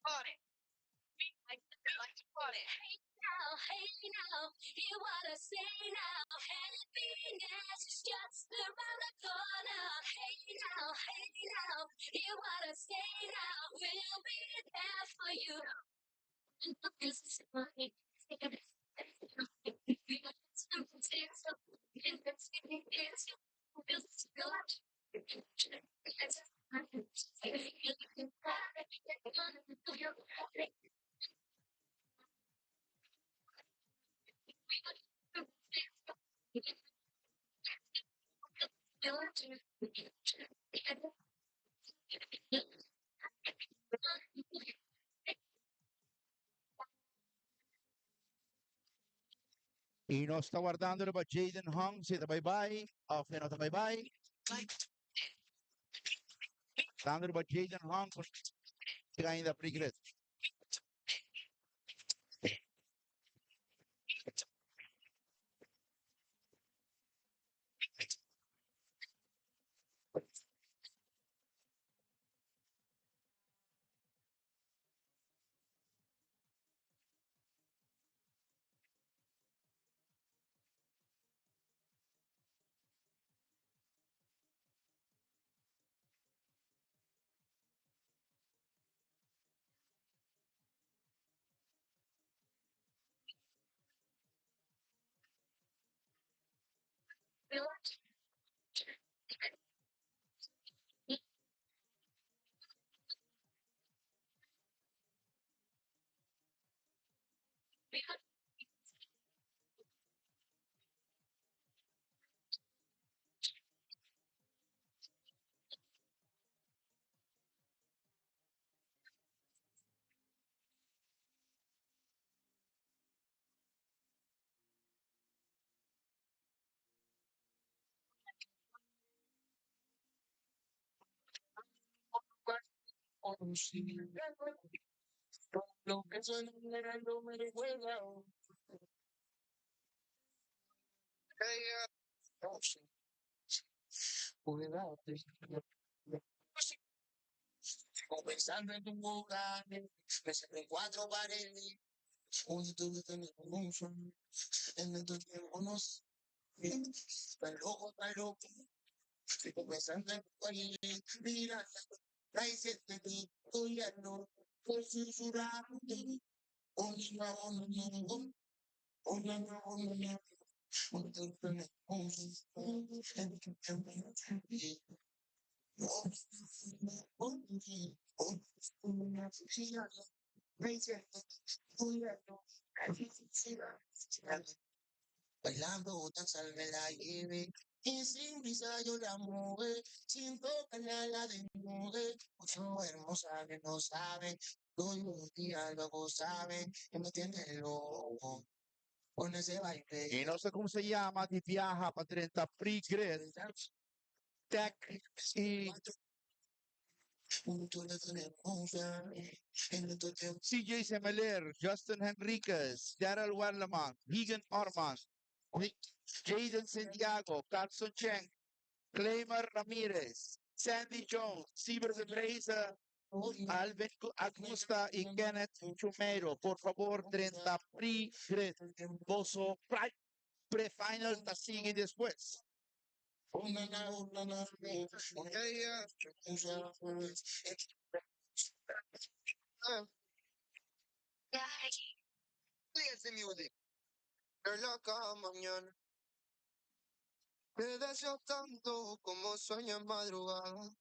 Party. We like to party. Hey now, you wanna say now, happiness is just around the corner. Hey now, you wanna say now, we'll be there for you. And this is funny. Y nos está guardando para Jaden Hong. Say the bye-bye. Okay, no, bye-bye. Dando para Jaden Hong. Ainda free credit. Lo que suena no me recuerda. Cuídate. Comenzando en tu boca, me cerré cuatro paredes. Un tuve tenemos en el tiempo nos está loco. Comenzando en tu paredes, mira, raíces de ti, tú ya no, por susurrarte. Bailando danza me la lleve y sin brisa yo la mueve, sin tocarla la desnude, mucho hermosa que no sabe, hoy un día luego sabe que me tiene loco con ese baile. Y no sé cómo se llama, di viaja para 30 Pre-Grid, Tech y CJ Semeler, Justin Henriquez, Daryl Warleman, Vegan Arman, Jaden Santiago, Carson Cheng, Claymer Ramírez, Sandy Jones, Ciber de Breza, Alvin Acosta y Kenneth Chumero. Por favor, 30 Pre-Grid, Bozo, Pre-Final, te sigue después. Fíjense music, la cada mañana. Te deseo tanto como sueño en madrugada.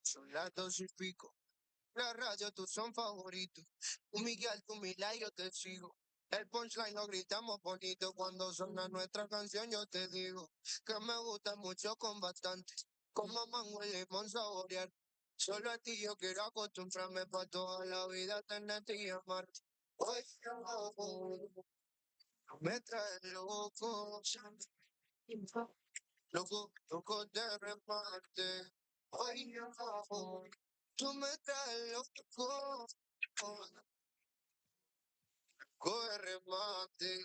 Son las 2:00 La radio, tu son favorito. Tu Miguel, tu Milay, yo te sigo. El punchline lo gritamos bonito. Cuando suena nuestra canción, yo te digo que me gusta mucho con bastante. Como mango y limón saborear. Solo a ti yo quiero acostumbrarme para toda la vida tenerte y amarte. Hoy me trae loco, loco de remate. Ay, tú me traes loco, coge remate.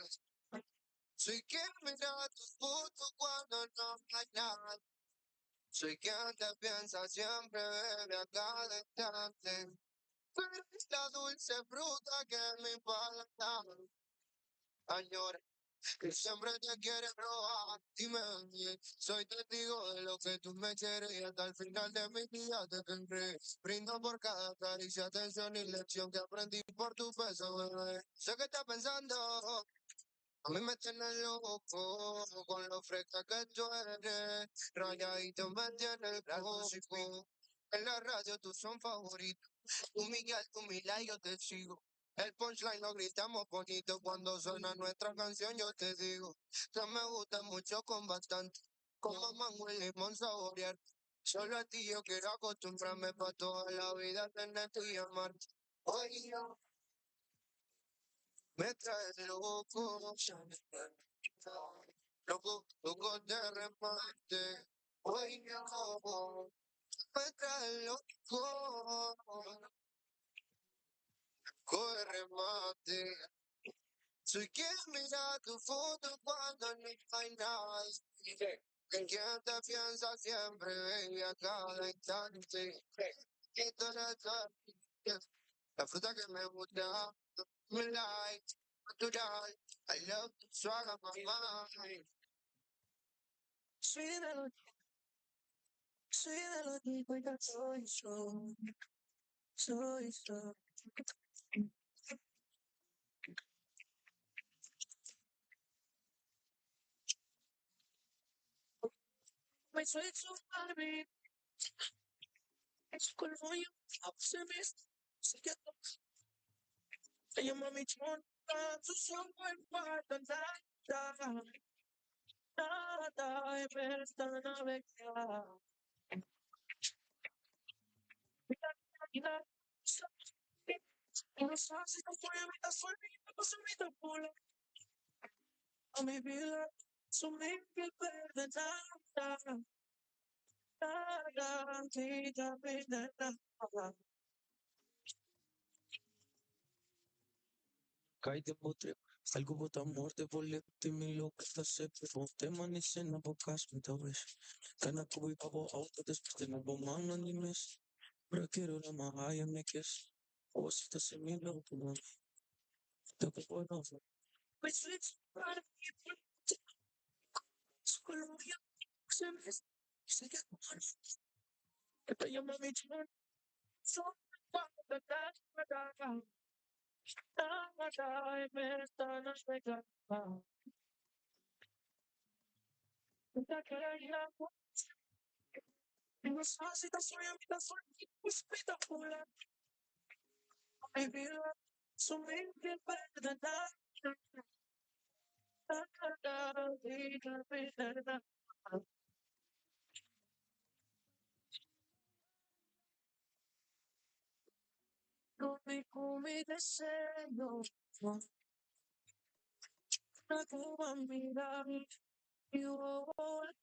Soy quien mira tus fotos cuando no hay nada. Soy quien te piensa siempre, bebe a cada instante. Tú eres la dulce fruta que mi paladar añora. Que siempre te quiere robar. Dime, soy testigo de lo que tú me quieres y hasta el final de mi vida te tendré. Brindo por cada caricia, atención y lección que aprendí por tu peso, bebé. Sé que estás pensando, a mí me tienes loco con lo fresca que tú eres. Rayadito me tienes loco. En la radio tú son favoritos. Tú Miguel, tú Milay, yo te sigo. El punchline lo gritamos bonito. Cuando suena nuestra canción, yo te digo que me gusta mucho con bastante. Como mango y limón saborear. Solo a ti yo quiero acostumbrarme para toda la vida tenerte y amarte. Oye, me traes loco, loco de remate. Oye, me traes loco, coge remate. Soy quien mira tu foto cuando no hay nada. En quien te piensa siempre, baby, a cada instante. Y tú eres la fruta que me gusta. Me like, natural. I love tu swag, mamá. Soy de los que cuida, soy yo. Soy yo. Me soy su Barbie. Es colmo yo. Se me se queda. Se llama mi chon. Su son buen para nada. Nada en esta navegar. Mira, mira. No sé si no fue mi solita, no soy mi pula. A mi vida, su mente pierde nada. Nada, vida, vida, nada. Cállate, potre. Salgo por amor de volete, mi loca está sepe. Fonte manice na bokas mi tawish. Kana kubi babo auto después de nuevo mano ni mes. Pero quiero la mahaya me kiss. O si te se mi loco, no. Te puedo no. Me switch para Colombia. Se me se que te llama mi chon. So da da da da. Da me está na pega. Da cara en los ácidos soy a soy espectacular. Mi vida su mente perdona. Come deseo. No como mirar. You are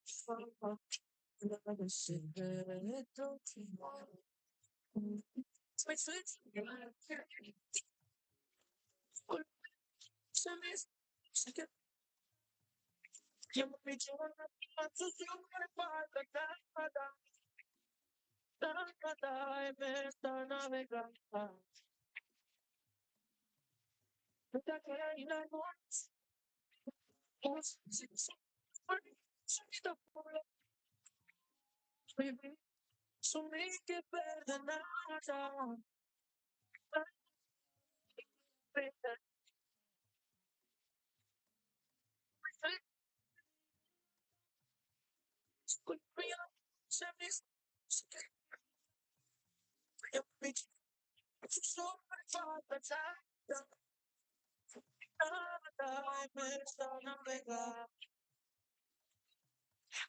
secreto. Sweet, sweet. Se me se que yo me llamo a tu para me está navegando. Te quiero ir a Sumi que perdonada. Se me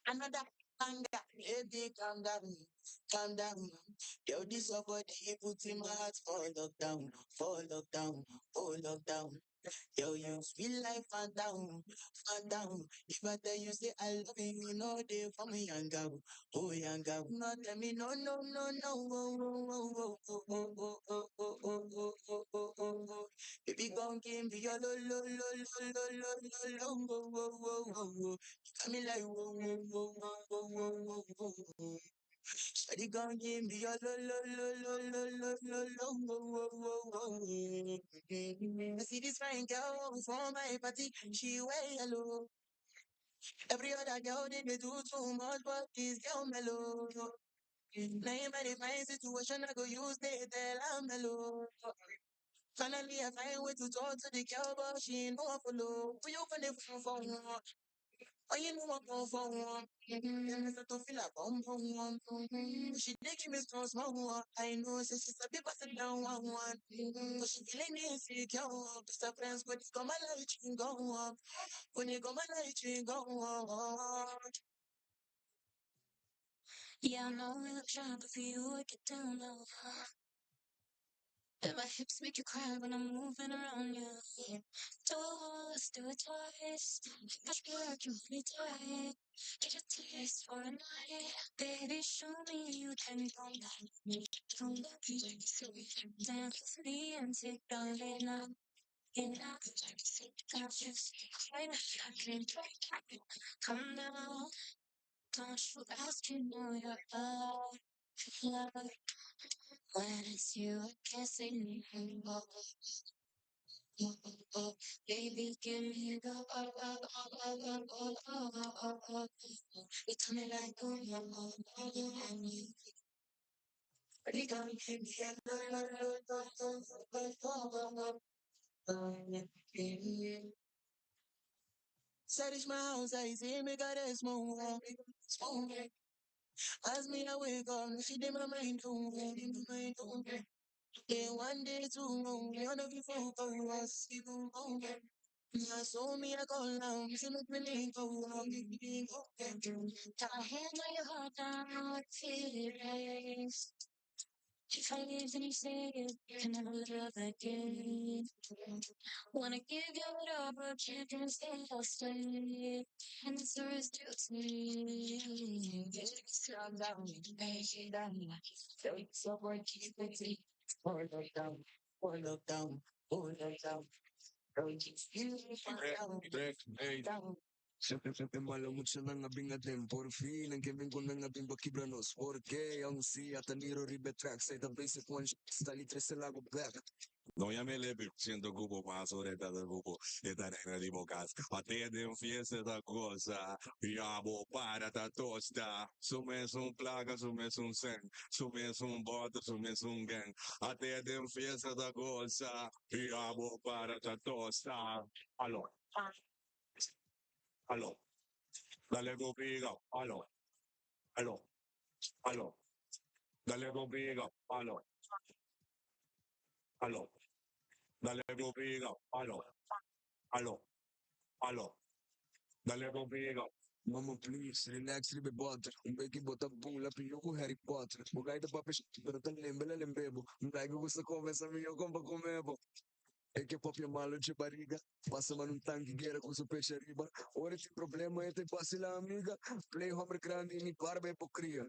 Another anger, baby, calm down, calm down. Yo, this your body, you put in my heart for lockdown, for lockdown, for lockdown. Yo, you feel like fan down, fan down. If I tell you say I love you, you know they for me young girl, oh young girl. No tell me no, no, no, no, oh, oh, oh, oh, oh, oh, oh, oh, oh, oh, oh, oh, oh, oh, oh. Baby, gon' give me your lo, lo, lo, lo, lo, lo, lo, lo, oh, oh, oh, oh, oh. You got me like whoa, whoa, whoa, whoa, whoa, whoa, whoa, whoa. Shawty gon' give me your lo, lo, lo, lo, lo, lo, lo, lo, whoa, whoa, whoa, whoa. I see this fine girl for my party, she wear yellow. Every other girl they do too much, but this girl mellow. Now in my situation, I go use they tell I'm mellow. Finally, I find way to talk to the girl, but she ain't no one follow. Who you gonna phone for? Oh, you know I'm going for one. Then I start to feel like bum. She dey give me small one. I know, say she's a bit busted down one. But she feeling insecure. Just her friends, when you come my light, you go up. When you come my light, you go up. Yeah, I know we look shy, but for you, I get down low. And my hips make you cry when I'm moving around you. Do it once, do it twice. Push back, you hold me tight. Get a taste for a night. Baby, show me you can come down with me. Don't let me so we can dance with me and take the lead now. In that got you right I can come down. Don't you ask, you know you're love. When it's you, I can't say anything. Baby, give me the you tell me like you got me Said it's my house, I see me got a small. As me I wake up, she did my mind too. Yeah, one day too long, me on the phone for us, people go. Yeah, so me I call now, see me feeling go. got my hand on your heart now, I feel it race. If I leave, then you say it can never love again. Wanna give you it all, but you can stay or stay. And it's the rest to me. Calm down, make it down. So it's so work, keep it. Hold up down, hold up down, hold up down. Siempre malo mucho nang abing atin por fin ang kevin ko nang abing bakibranos porque ang si ataniro ribetrack say the basic one stali tres lago black. No ya me le siendo cubo más ahorita del cubo esta negra de bocas atiende un fiesta da cosa diabo para ta tosta sumes un plaga sumes un sen sumes un bot sumes un gang atiende un fiesta da cosa diabo para ta tosta aló aló dale conmigo aló aló aló dale conmigo aló aló dale conmigo aló aló aló dale conmigo. Mama please relax ribe butter mbeki bota bung la piyo ko Harry Potter mugay da papi pero tan lembela lembebo mugay ko gusto conversa miyo com pa comebo. É que pop malo de barriga, passa mano um tanque guerra com seu peixe arriba. Ora tem problema, é tem fácil amiga. Play home grande e barba é pocria.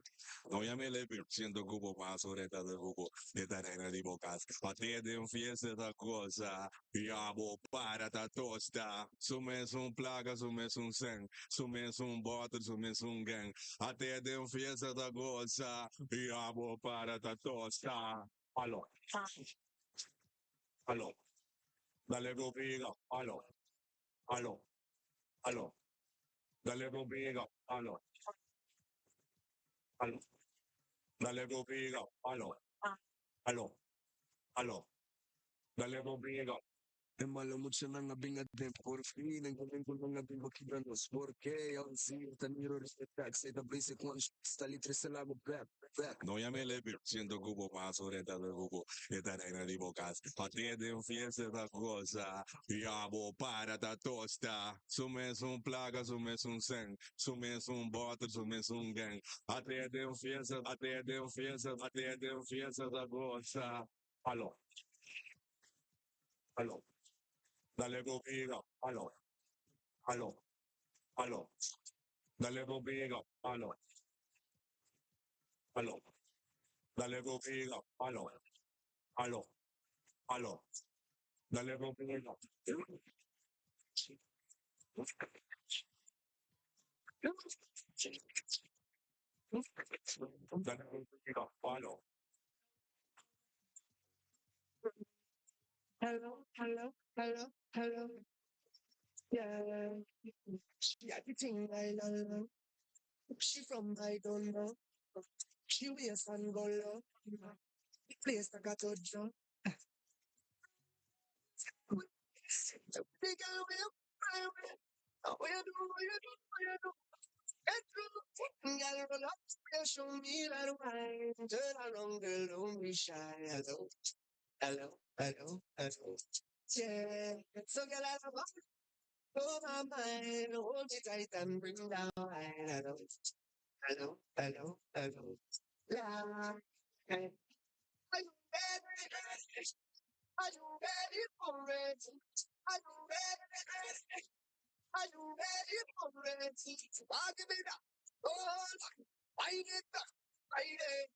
No ya me le siendo cubo más ahorita del cubo esta negra de bocas atiende un fiesta da cosa diabo para ta tosta sumes un plaga sumes un sen sumes un bot sumes un gang atiende un fiesta da cosa diabo para ta tosta aló aló dale conmigo aló aló aló dale conmigo aló aló dale conmigo aló aló aló dale conmigo. É malo mucho nang abing atin por fin ang kevin ko nang abing bakibranos porque ang si ataniro ribetrack say the basic one stali tres lago black. No ya me le siendo cubo más ahorita del cubo esta negra de bocas atiende un fiesta da cosa diabo para ta tosta sumes un plaga sumes un sen sumes un bot sumes un gang atiende un fiesta da cosa aló aló dale conmigo aló aló aló dale conmigo aló aló dale conmigo aló aló aló dale conmigo dale conmigo aló Hello, hello, hello, hello. Yeah, she got the thing I love. She from I don't know. She wears Angola. The place I got to jump. Big girl, what you do, what you do, what you do. Get through. Girl, roll up, you show me that wine. Turn around, girl, don't be shy. Hello, hello, hello, hello. Yeah, so girl, I love blow my mind, hold me tight and bring down high. Hello, hello, hello, hello. La, hey. Are you ready? Are you ready for it? Are you ready? Are you ready for it? Walk it up. Hold on. Fight it up. Fight it.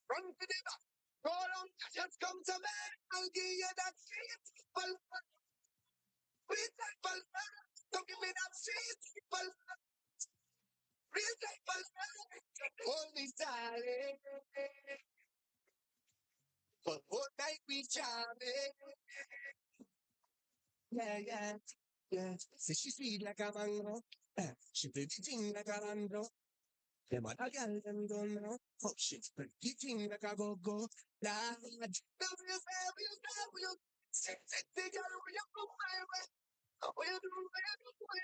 Run to the back. Go on. Just come to me. I'll give you that sweet. Sweet pulse. Don't give me that sweet pulse. Real pulse. Hold me tight. But what night we jamming? Yeah, yeah, yeah. Say she sweet like a mango. She pretty thing like a mango. Them other girl them don't know. Oh, she pretty thing like a go-go. Lad, W. Sexy girl, will you come my way? What you do, what you do, what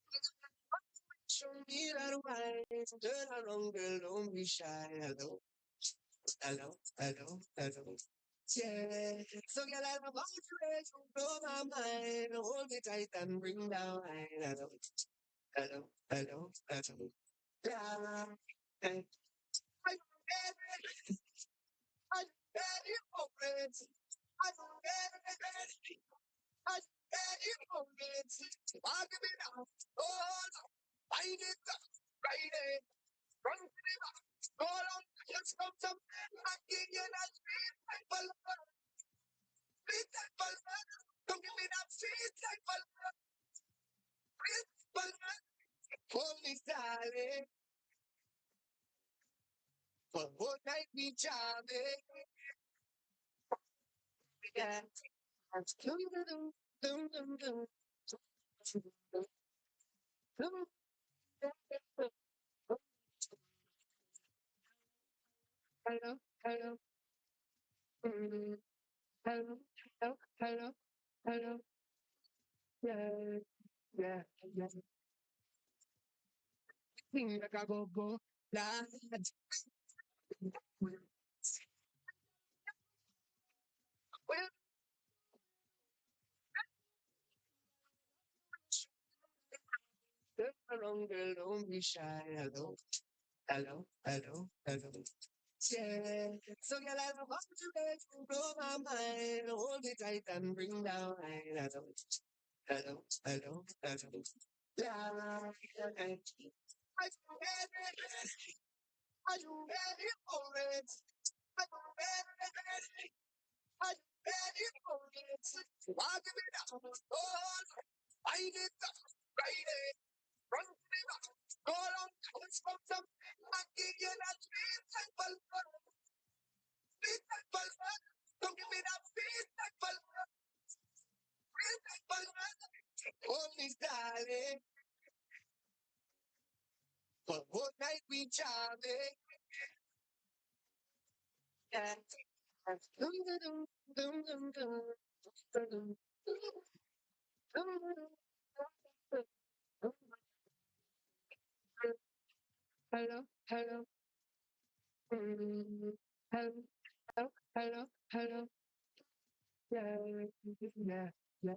you do? Show me that wine. Turn around, girl, don't be shy. Hello, hello, hello, hello. Yeah, so girl, I'm about to let you blow my mind. Hold me tight and bring down high. Hello, hello, hello, hello. Yeah, hey. Are you ready? Are you ready for it? Are you ready? Are you ready for it? Walk me down. Hold on. Fight it up. Ride it. Run to the back. Go on. Just come to me. I'll give you that sweet pulse. Sweet pulse. feet like balloon. Only darling, for one night we jamming. Yeah. Dum, dum, dum, dum, dum. Dum, dum, dum. Hello, hello. Mm, hello, hello, hello, hello. Yeah, yeah, yeah. Sing like a go-go lad. Well, turn around, girl, don't be shy. Hello, hello, hello, hello. Yeah, so girl, I want to let you blow my mind. Hold me tight and bring down high. Hello, hello, hello, hello. Yeah, are you ready for it? Are you ready? Are you ready for it? Walk it out. Oh, I get up. Right. Run it up. Go on. Let's go some. I give you that sweet temple. Sweet temple. Don't give me that sweet temple. Sweet temple. Only darling. For one night we jamming. Yeah. Dum dum dum dum dum dum dum dum dum dum. Hello, hello. Mm, hello, hello, hello, hello. Yeah, yeah, yeah.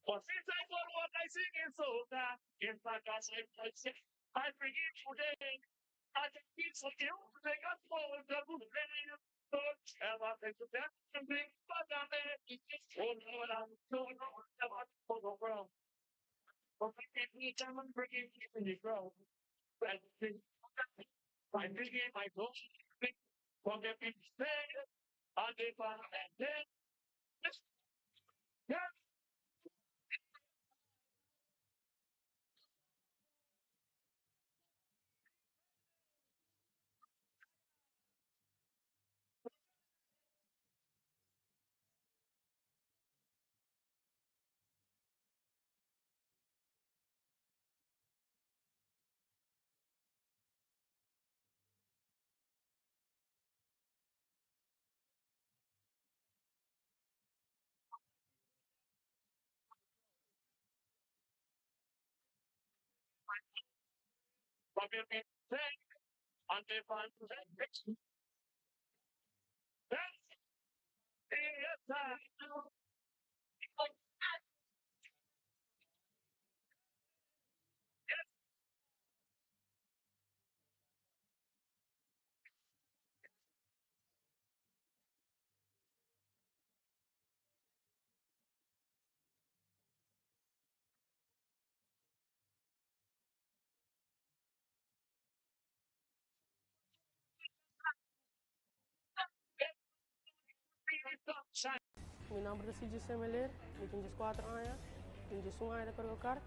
For since I got what I sing in soda, in fact, I forgive today. I can keep so you, they got full of the blue. Don't ever think of that to me, but I mean, oh no, I'm so no, for the world. For forgive me, come and forgive me when you grow. But I forgive my book, forgive me, stay, and if I'm dead, yeah. Forgive me, stay, and if I'm dead, that's the time. Mi nombre es CJ Semeler, mi tenho 4 anos, tenho 1 ano de colocar,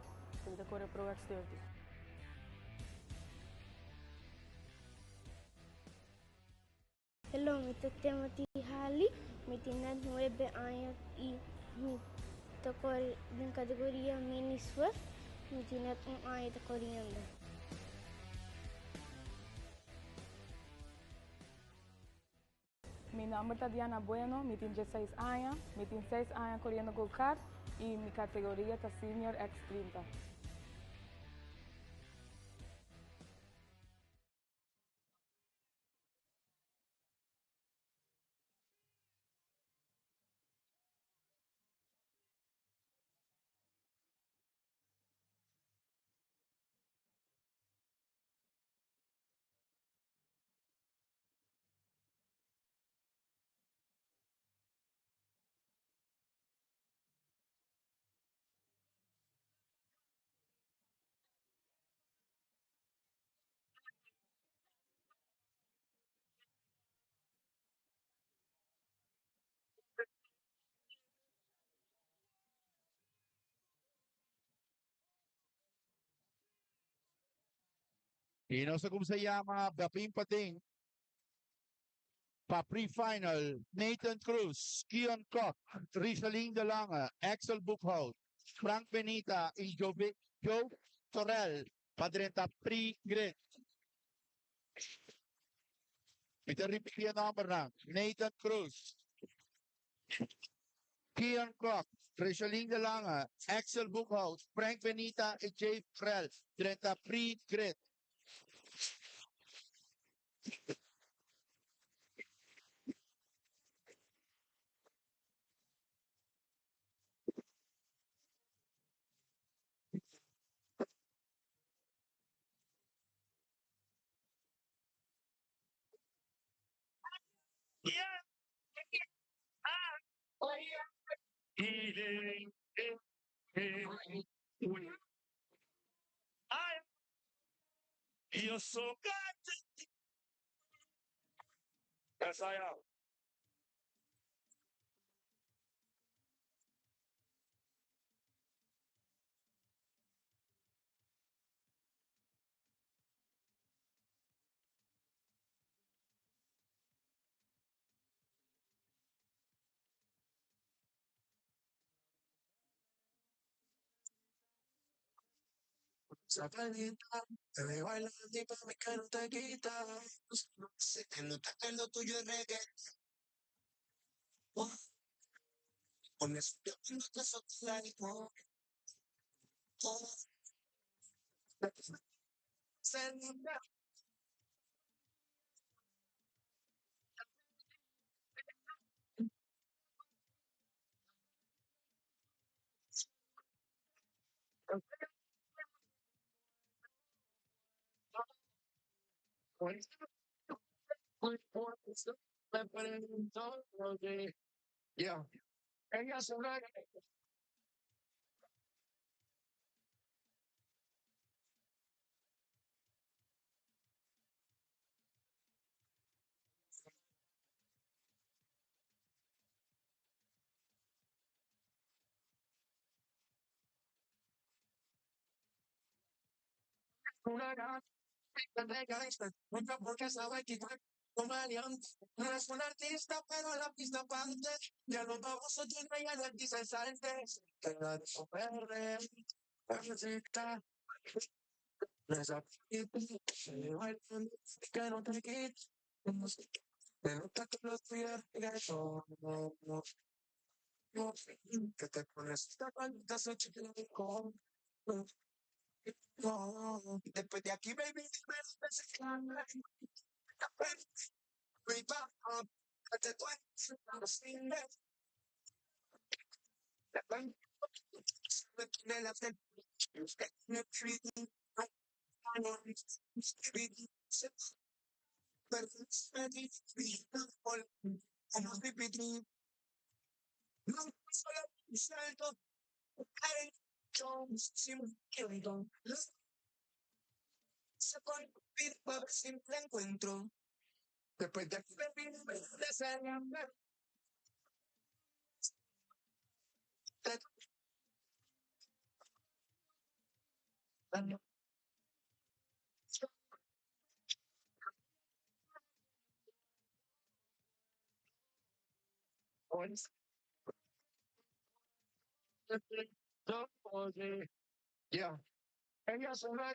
tenho de correr pro exterior. Hello, mi Timothy Halley, mi tiene 9 años y mi toco en categoría mini Swift, mi tiene 1 año de corriendo. Mi nombre es Tatiana Bueno, mi tengo 16 años, mi tengo 6 años corriendo go-kart y mi categoría es Senior X30. Y no sé cómo se llama, Papín Patín. Pa pre-final, Nathan Cruz, Keon Koch, Rizaling de Lange, Axel Buchhout, Frank Benita y Joe Torrell, Padrenta pre-grid. Ito repeat yung number na. Nathan Cruz, Keon Koch, Rizaling de Lange, Axel Buchhout, Frank Benita y Jay Torrell, Padrenta pre-grid. Yo soy Yes, I am. Sacanita, te veo bailando y para mí que no te quita. Sé que no está lo tuyo es reggae. Con eso yo no te soy Yeah. Ella se una de gangster, nunca porque sabe que comediante. No es un artista, pero la pista parte. Ya los babosos tienen ya no dicen salte. Que la dijo verde, perfecta. Esa se le va el mundo, que no te quites. Me nota que los pies no, no, no, no. Que te pones esta cuanta se chico. No, después de aquí, baby, me we back up at the twice. I'm seeing that. I'm looking at that. You're treating like I want treating six. But it's ready to be all. I'm not repeating. No, solo salto. Hey, Jones, Sim, Killington. Se pone a ver si me encuentro. Después de aquí, baby, me desean ver. Yeah. Ella se va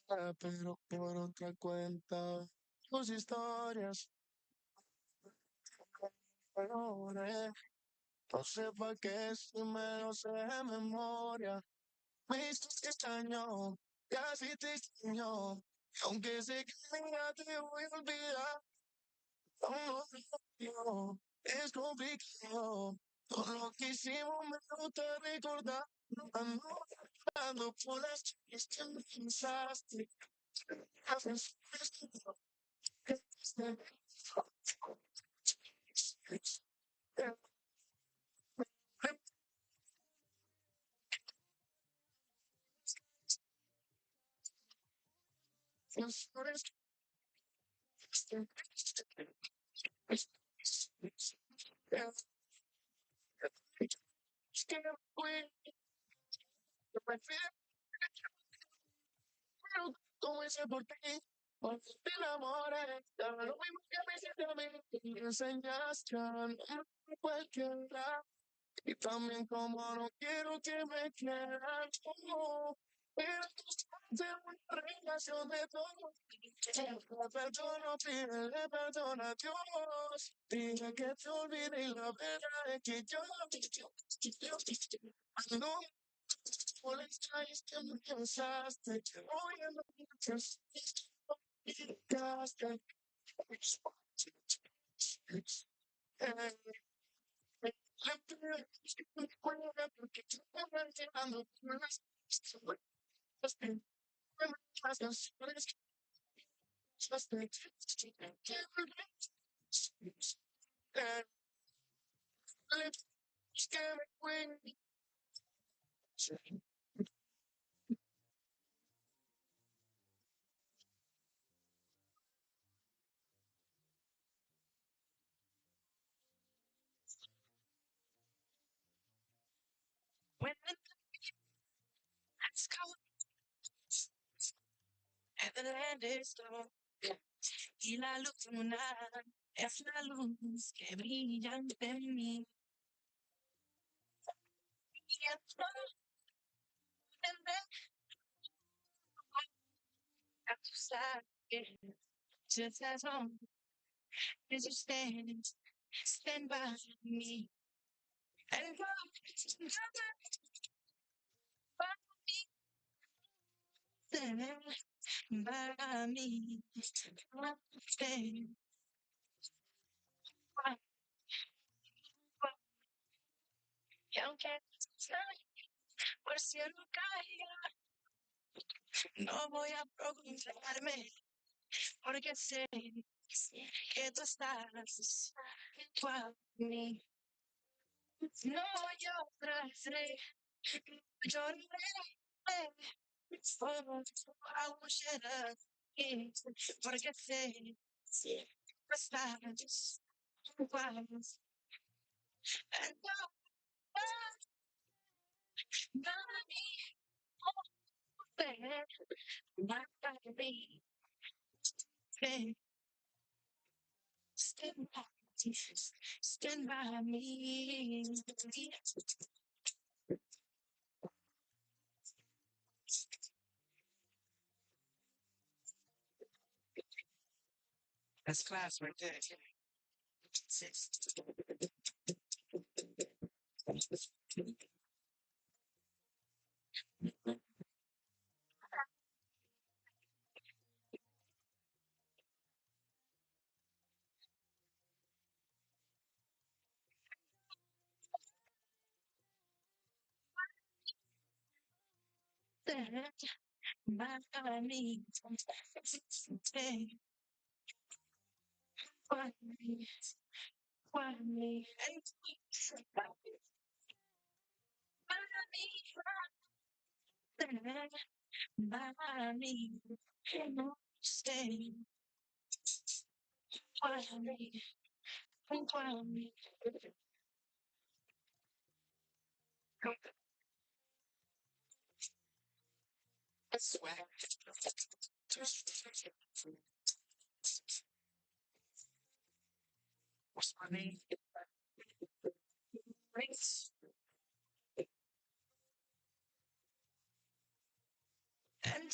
pero por otra cuenta. Tus historias, valores. No sé pa' qué si me lo sé de memoria. Me hiciste extraño, casi te extraño. Y aunque sé que nunca te voy a olvidar, no, no, es complicado. Todo lo que hicimos me gusta recordar. Ando por las calles que me pensaste. Como hice por ti, cuando te enamoré, daba lo mismo que me hiciste a mí. Me enseñaste a no cualquiera. Y también como no quiero que me quieran como. Pero de una relación de todo. La perdono, pídele perdón a Dios. Dile que te olvide y la verdad es que yo no por las calles que me pensaste. Hoy en la noche llegaste. Le pido que me cuelgue porque tú me vas llevando por las canciones que me cuelgue. When the nights come and the land is dark y la luna es la luz que brilla ante mí. Y entonces a tu side, just as long as you stand by me. And God, stand by me. Stand by y aunque por cielo caiga, no voy a preocuparme porque sé que tú estás junto a mí. No lloraré, lloraré, I won't shed a tear porque sé que tú estás junto a mí. And not be stand by, stand by me. That's class right there. Stand by me. Stay by me. By me. And by me. Stand by me. Stay by me. By me. I swear. What's my name? Grace. And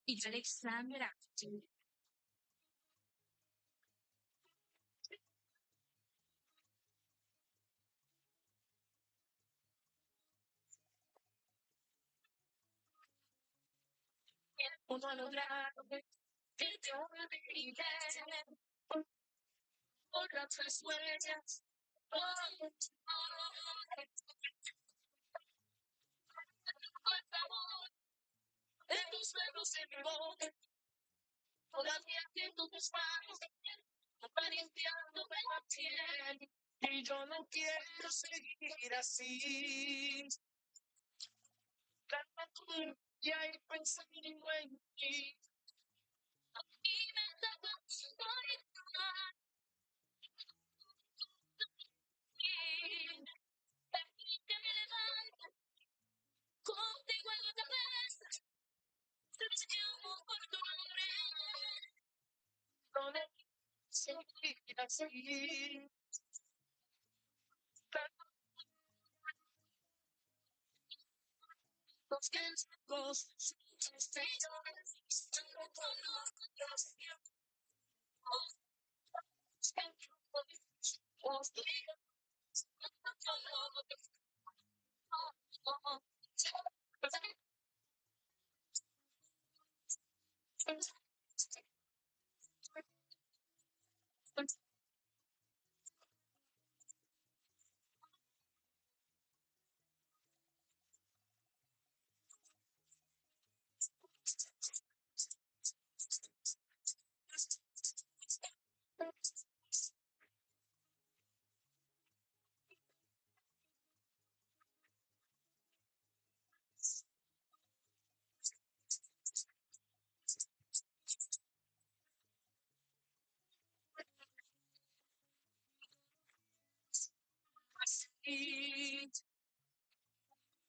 It's Alexander. Uno lograto que te olvide por otras huellas. Por favor, de tus manos en mi boca, todavía siento tus manos acariciándome la piel. Y yo no quiero seguir así. Calma tú y ahí pensando en ti. Y me daba que me levanta contigo en la cabeza. Te llamo por tu nombre. No me seguir así. Los que los estrellas están con nosotros.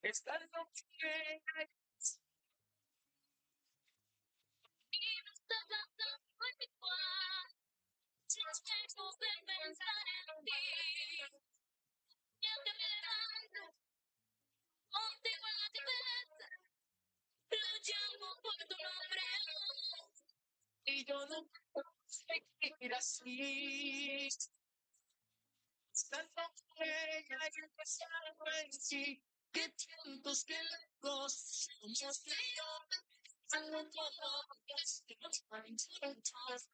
Estar contigo. Y yo no puedo seguir así. Estando con ella y empezando en sí. Que tiempos que lejos somos tú y yo. Estando con otros que nos van juntos.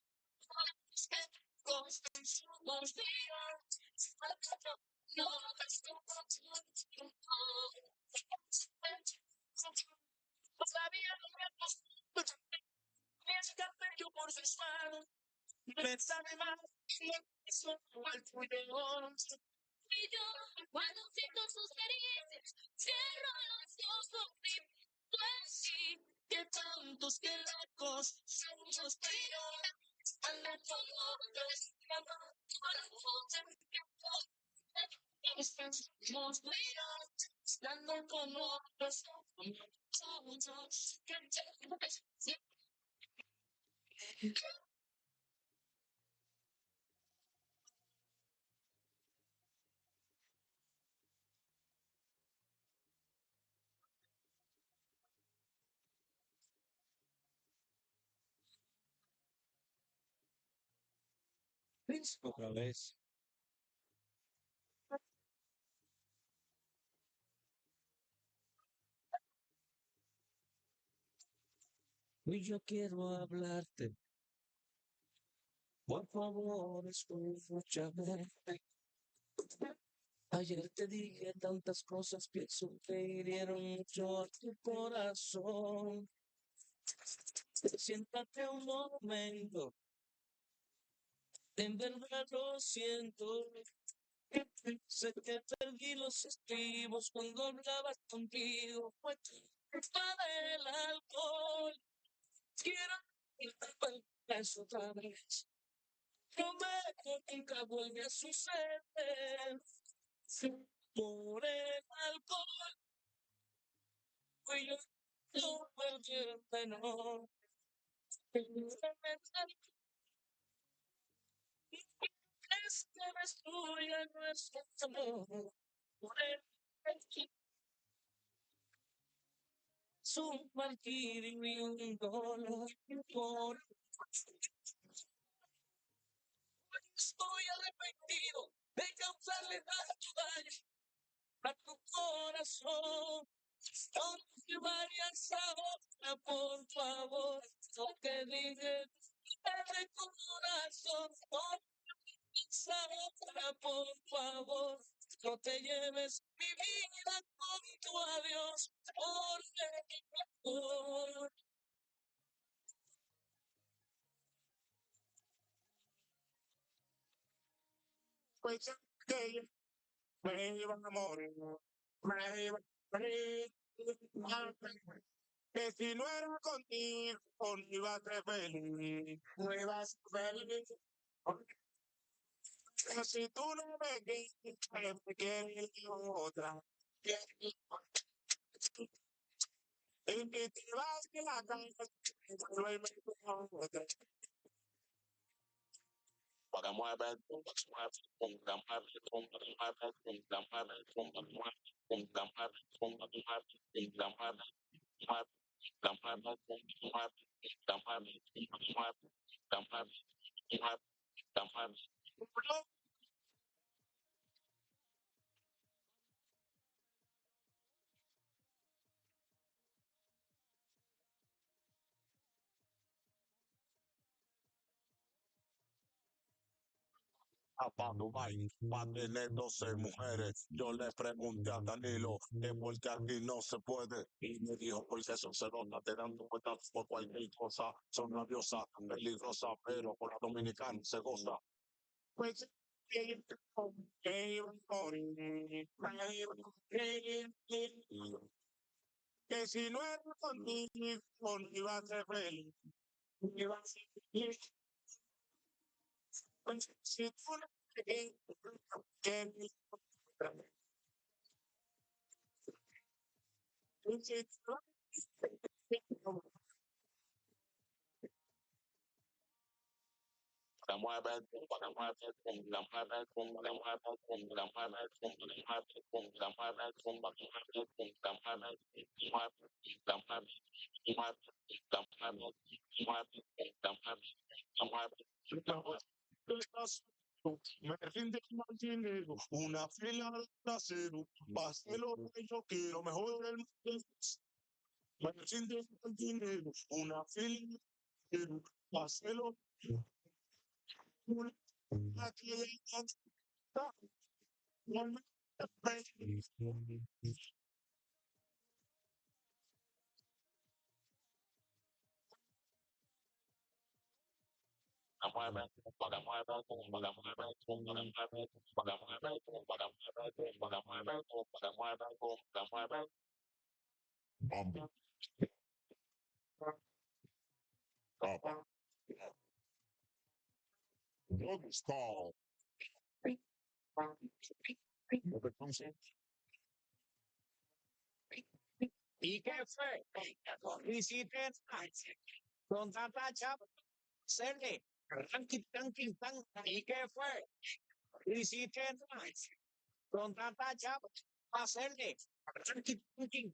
Somos tú y yo. Estando todavía no me acostumbro. Me escapé yo por sus manos. Me sabe mal. Eso al tuyo. Y yo, cuando siento sus caricias, cierro los ojos y así. Que tantos que locos somos tú y yo. Ando con otros, somos tú y yo. Ando con otros, otra vez. Y yo quiero hablarte. Por favor, escúchame. Ayer te dije tantas cosas, pienso que hirieron mucho a tu corazón. Siéntate un momento, en verdad lo siento. Sé que perdí los estribos cuando hablaba contigo. Fue culpa del alcohol. Quiero eso otra vez. Prometo que nunca vuelve a suceder. Por el alcohol, fui yo no perderte, no. Es que destruye nuestro amor. Por el es un martirio y un dolor. Por estoy arrepentido de causarle tanto daño a tu corazón. No te vayas ahora, por favor. No te digas de corazón. No te vayas ahora, por favor. No te lleves mi vida con tu adiós. Por favor. Pues que me iba a morir. Me iba a morir. Que si no era contigo, no iba a ser feliz. No iba a ser feliz. Que si tú no me quieres, me quieres otra. Y que te vas de la casa, no hay otra. Para mueve, Apando Mike, para tener 12 mujeres. Yo le pregunté a Danilo que porque aquí no se puede. Y me dijo, pues eso se nota, te dan vueltas por cualquier cosa. Son rabiosas, peligrosas, pero por la dominicana se goza. Pues que si no era contigo, no iba a ser feliz. Iba a ser feliz. Pues si tú no me quieres, me rinde más dinero, una fila de trasero, páselo que yo quiero, mejor el mundo. Me rinde más dinero, una fila de trasero, páselo. Aquí está, no me Doggy style. ¿Y qué fue? Hiciste con tanta chapa, serle, ranking, ranking, tan. ¿Y qué fue? Hiciste con tanta chapa, hacerle, ranking, ranking,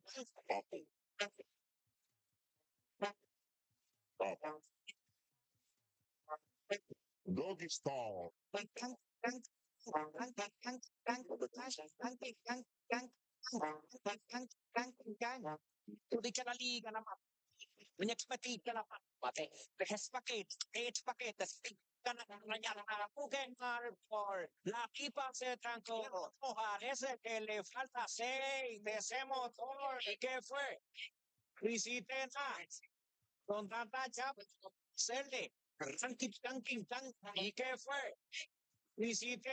Doggy style. Tú dices la liga, la más. Minha expertise na pate. Rehes paket, eight paket, stick kana na Pugen por la pipa se trancó. Ojalá ese que le falta seis de ese motor. ¿Y qué fue? Hiciste con tanta chapa, serle. Ranking, ranking, tan. ¿Y qué fue? Hiciste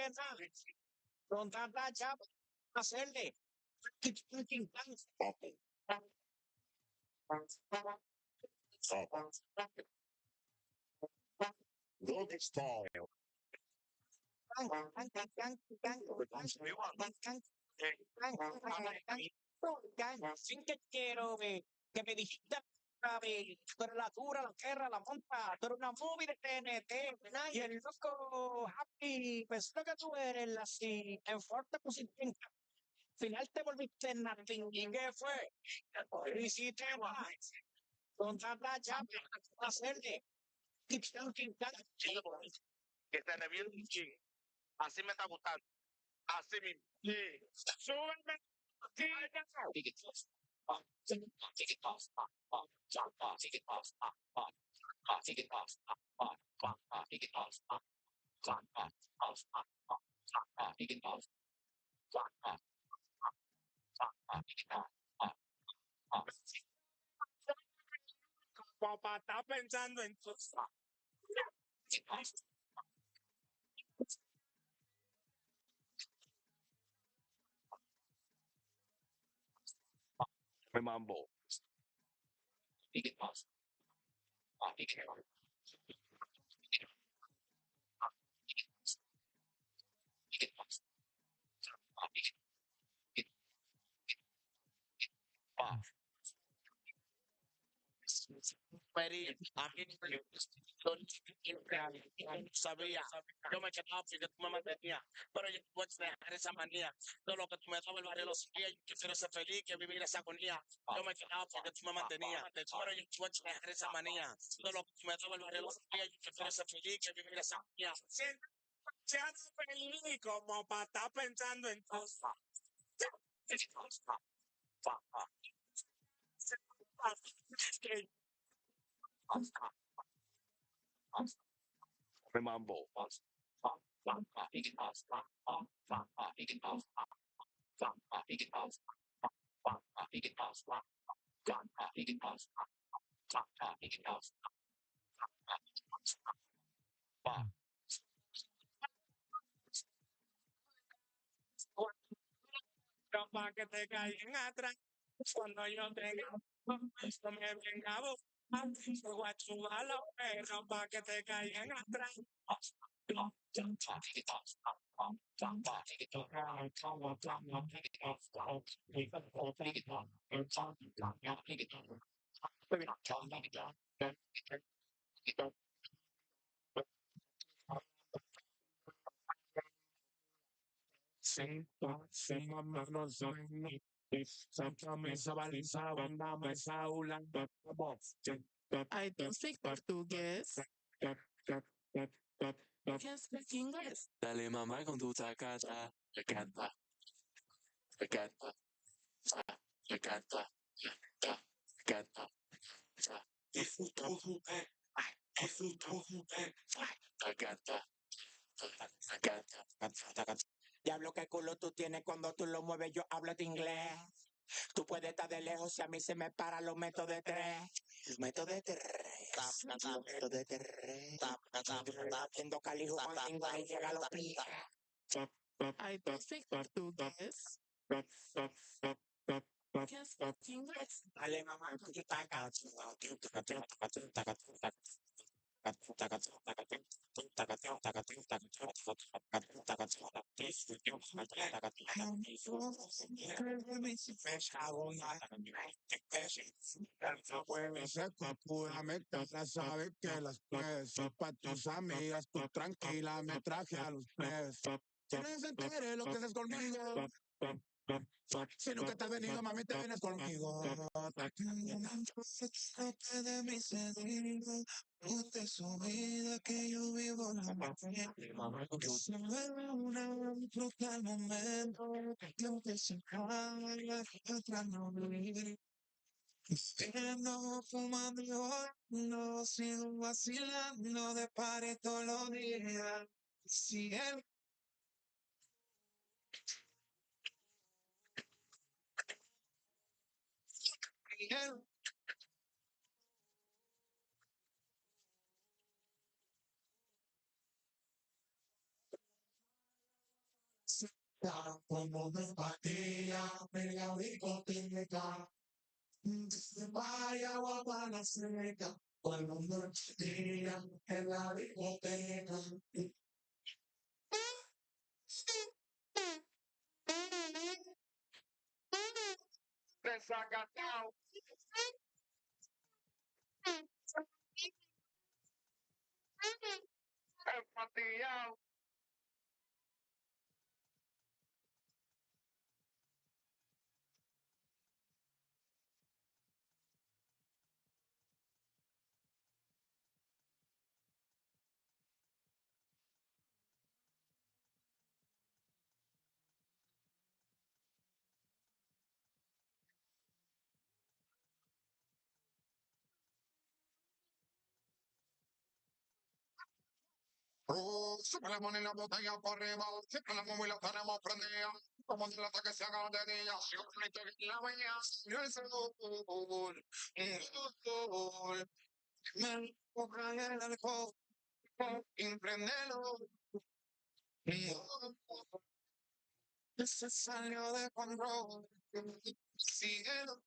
con tanta chapa, hacerle. Ranking, ranking, tan. Doggy style. Sin que quiero que me dijiste pero la dura, la guerra, la monta, tú eres una movie de TNT, y el loco happy, pues lo que tú eres, así, en fuerte pusiste final te volviste nothing. ¿Y qué fue? Hiciste más. Con tanta chapa, hacerle. Que se reviente un ching. Así me está gustando. Así mismo. Súbeme. Papá está pensando en tu... Me mambo. A mí sabía, yo me quedaba porque tú me mantenías, pero yo no puedo dejar esa manía. Todo lo que tú me dabas el barrio lo seguía, yo prefiero ser feliz que vivir esa agonía. Yo me quedaba porque tú me mantenías, pero yo no puedo dejar esa manía. Todo lo que tú me dabas el barrio lo seguía, yo prefiero ser feliz que vivir esa agonía. Sean feliz como para estar pensando en tu... Me mambo. Para que te caigan atrás cuando yo tenga esto me venga a buscar te voy a chupar los perros para que te caigan atrás sin manos Santa mesa baliza banda mesa ulanda I don't speak portugués. Can't speak English. Dale mamá con tu tacata. Me canta. Me canta. Me canta. Me canta. Me canta. Diablo, qué culo tú tienes cuando tú lo mueves, yo hablo de inglés. Tú puedes estar de lejos si a mí se me para los métodos de tres. Método de tres. Método de tres. Haciendo calijo con lengua y llega a los pies. I don't speak portugués. Can't speak English. Dale, mamá, tú taca. Sabes que las puedes, para tus amigas, tú tranquila, me traje a los pies. Si no se entere lo que haces conmigo. Si nunca te has venido, mami, te vienes conmigo. De mi sentido, usted su vida que yo vivo la se vuelve un brutal momento que usted se acaba y otra no vive. Siendo fumando y no sigo vacilando de pared todos los días. Si él como de partida, media discoteca, se vaya a la seca, cuando noche día en la discoteca. Desacatado. Empatillado. Siempre le ponen la botella por arriba, siempre la móvil la tenemos prendida. Como el ataque se haga de día, si un bonito que la veía, no es el gol. Me coja el alcohol, imprendelo. Se salió de control, síguelo.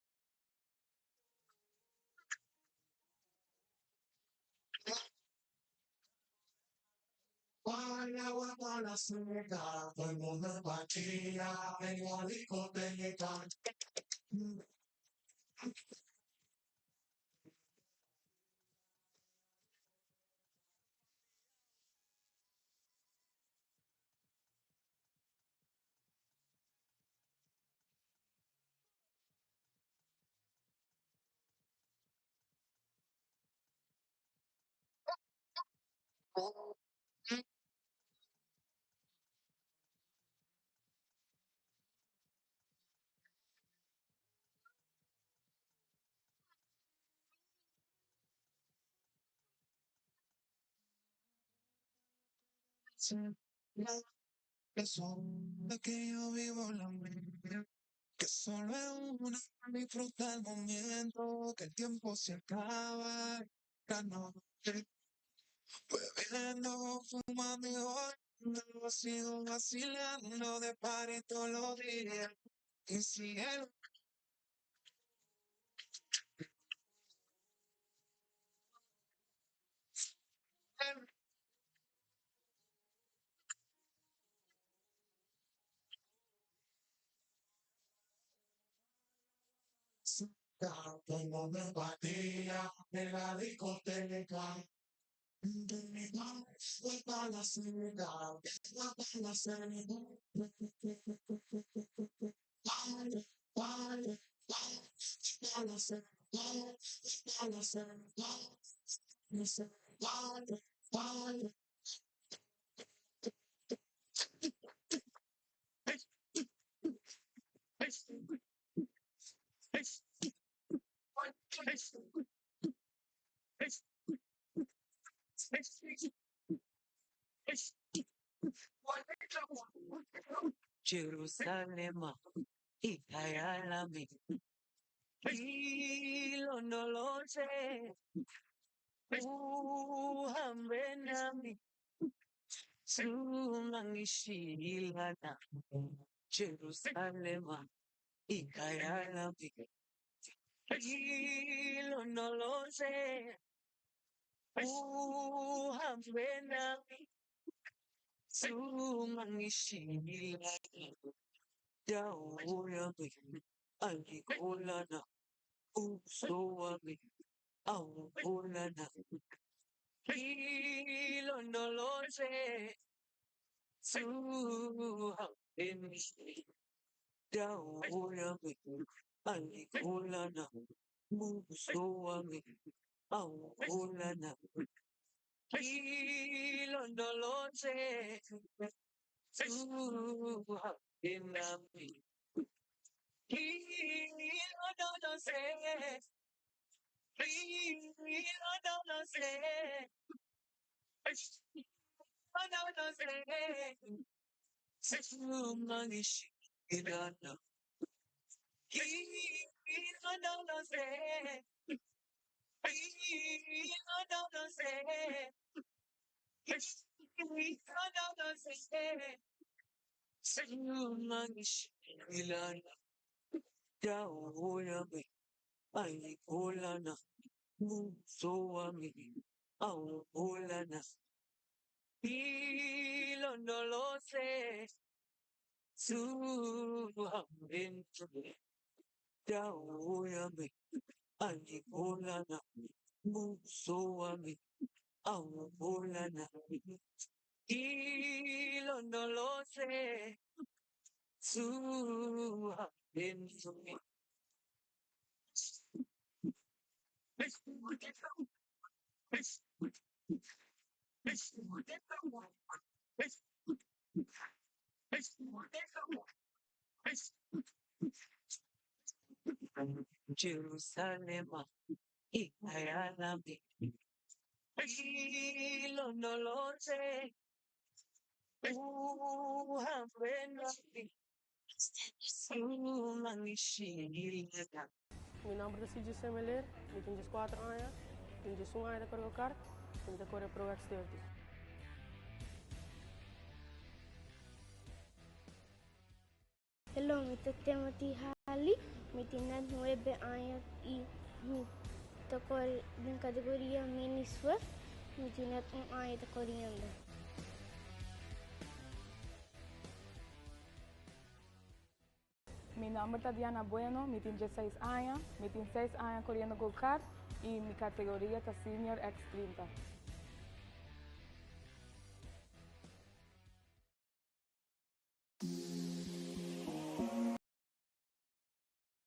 Vaya guapa la seca, todo el mundo batía en la discoteca. Eso de que yo vivo la vida, que solo es una, disfruta el momento, que el tiempo se acaba, la noche, bebiendo, fumando y bailando, sigo vacilando de party todos los días, y si él como me batía en la discoteca. Vuelta la ciudad, vuelta la ciudad. Baile, baile, baile, la ciudad, la ciudad, baile, baile. Jerusalem, ikayalami, ilondoloze, uhambe nami, sungangishilana. Jerusalem, ikayalami, ilondoloze, uhambe nami, sungangishilana. Dawo yami, alikulana, uso wami, awukulana. Ilondoloze, suhambe. Dawo yami, alikulana, uso wami, awukulana. Ilondoloze, suhambe nami. Ilondoloze, ilondoloze, ilondoloze. Sumangishilana. Ilondoloze, ilondoloze, ilondoloze. Sumangishilana. Dawo yami, alikulana, uso wami, awukulana. Ilondoloze, suhambe nami. Daoyami, Anibolana, Musoami, Amubolana, Ilo no lo sé, tú dentro de mí. Jerusalem, Iayalami, Ilo no lo sé, Uhambenami, Sumanishilga. Mi nombre es CJ Semeler, mi tengo 4 años, tengo 1 año de correr tengo correr Pro X30. Hello, mi Timothy Halley, mi tiene 9 años y mi toco en categoría Mini Swift, mi tiene 1 año de corriendo. Mi nombre es Tatiana Bueno, mi tengo 16 años, mi tengo 6 años corriendo go-kart y mi categoría es Senior X30.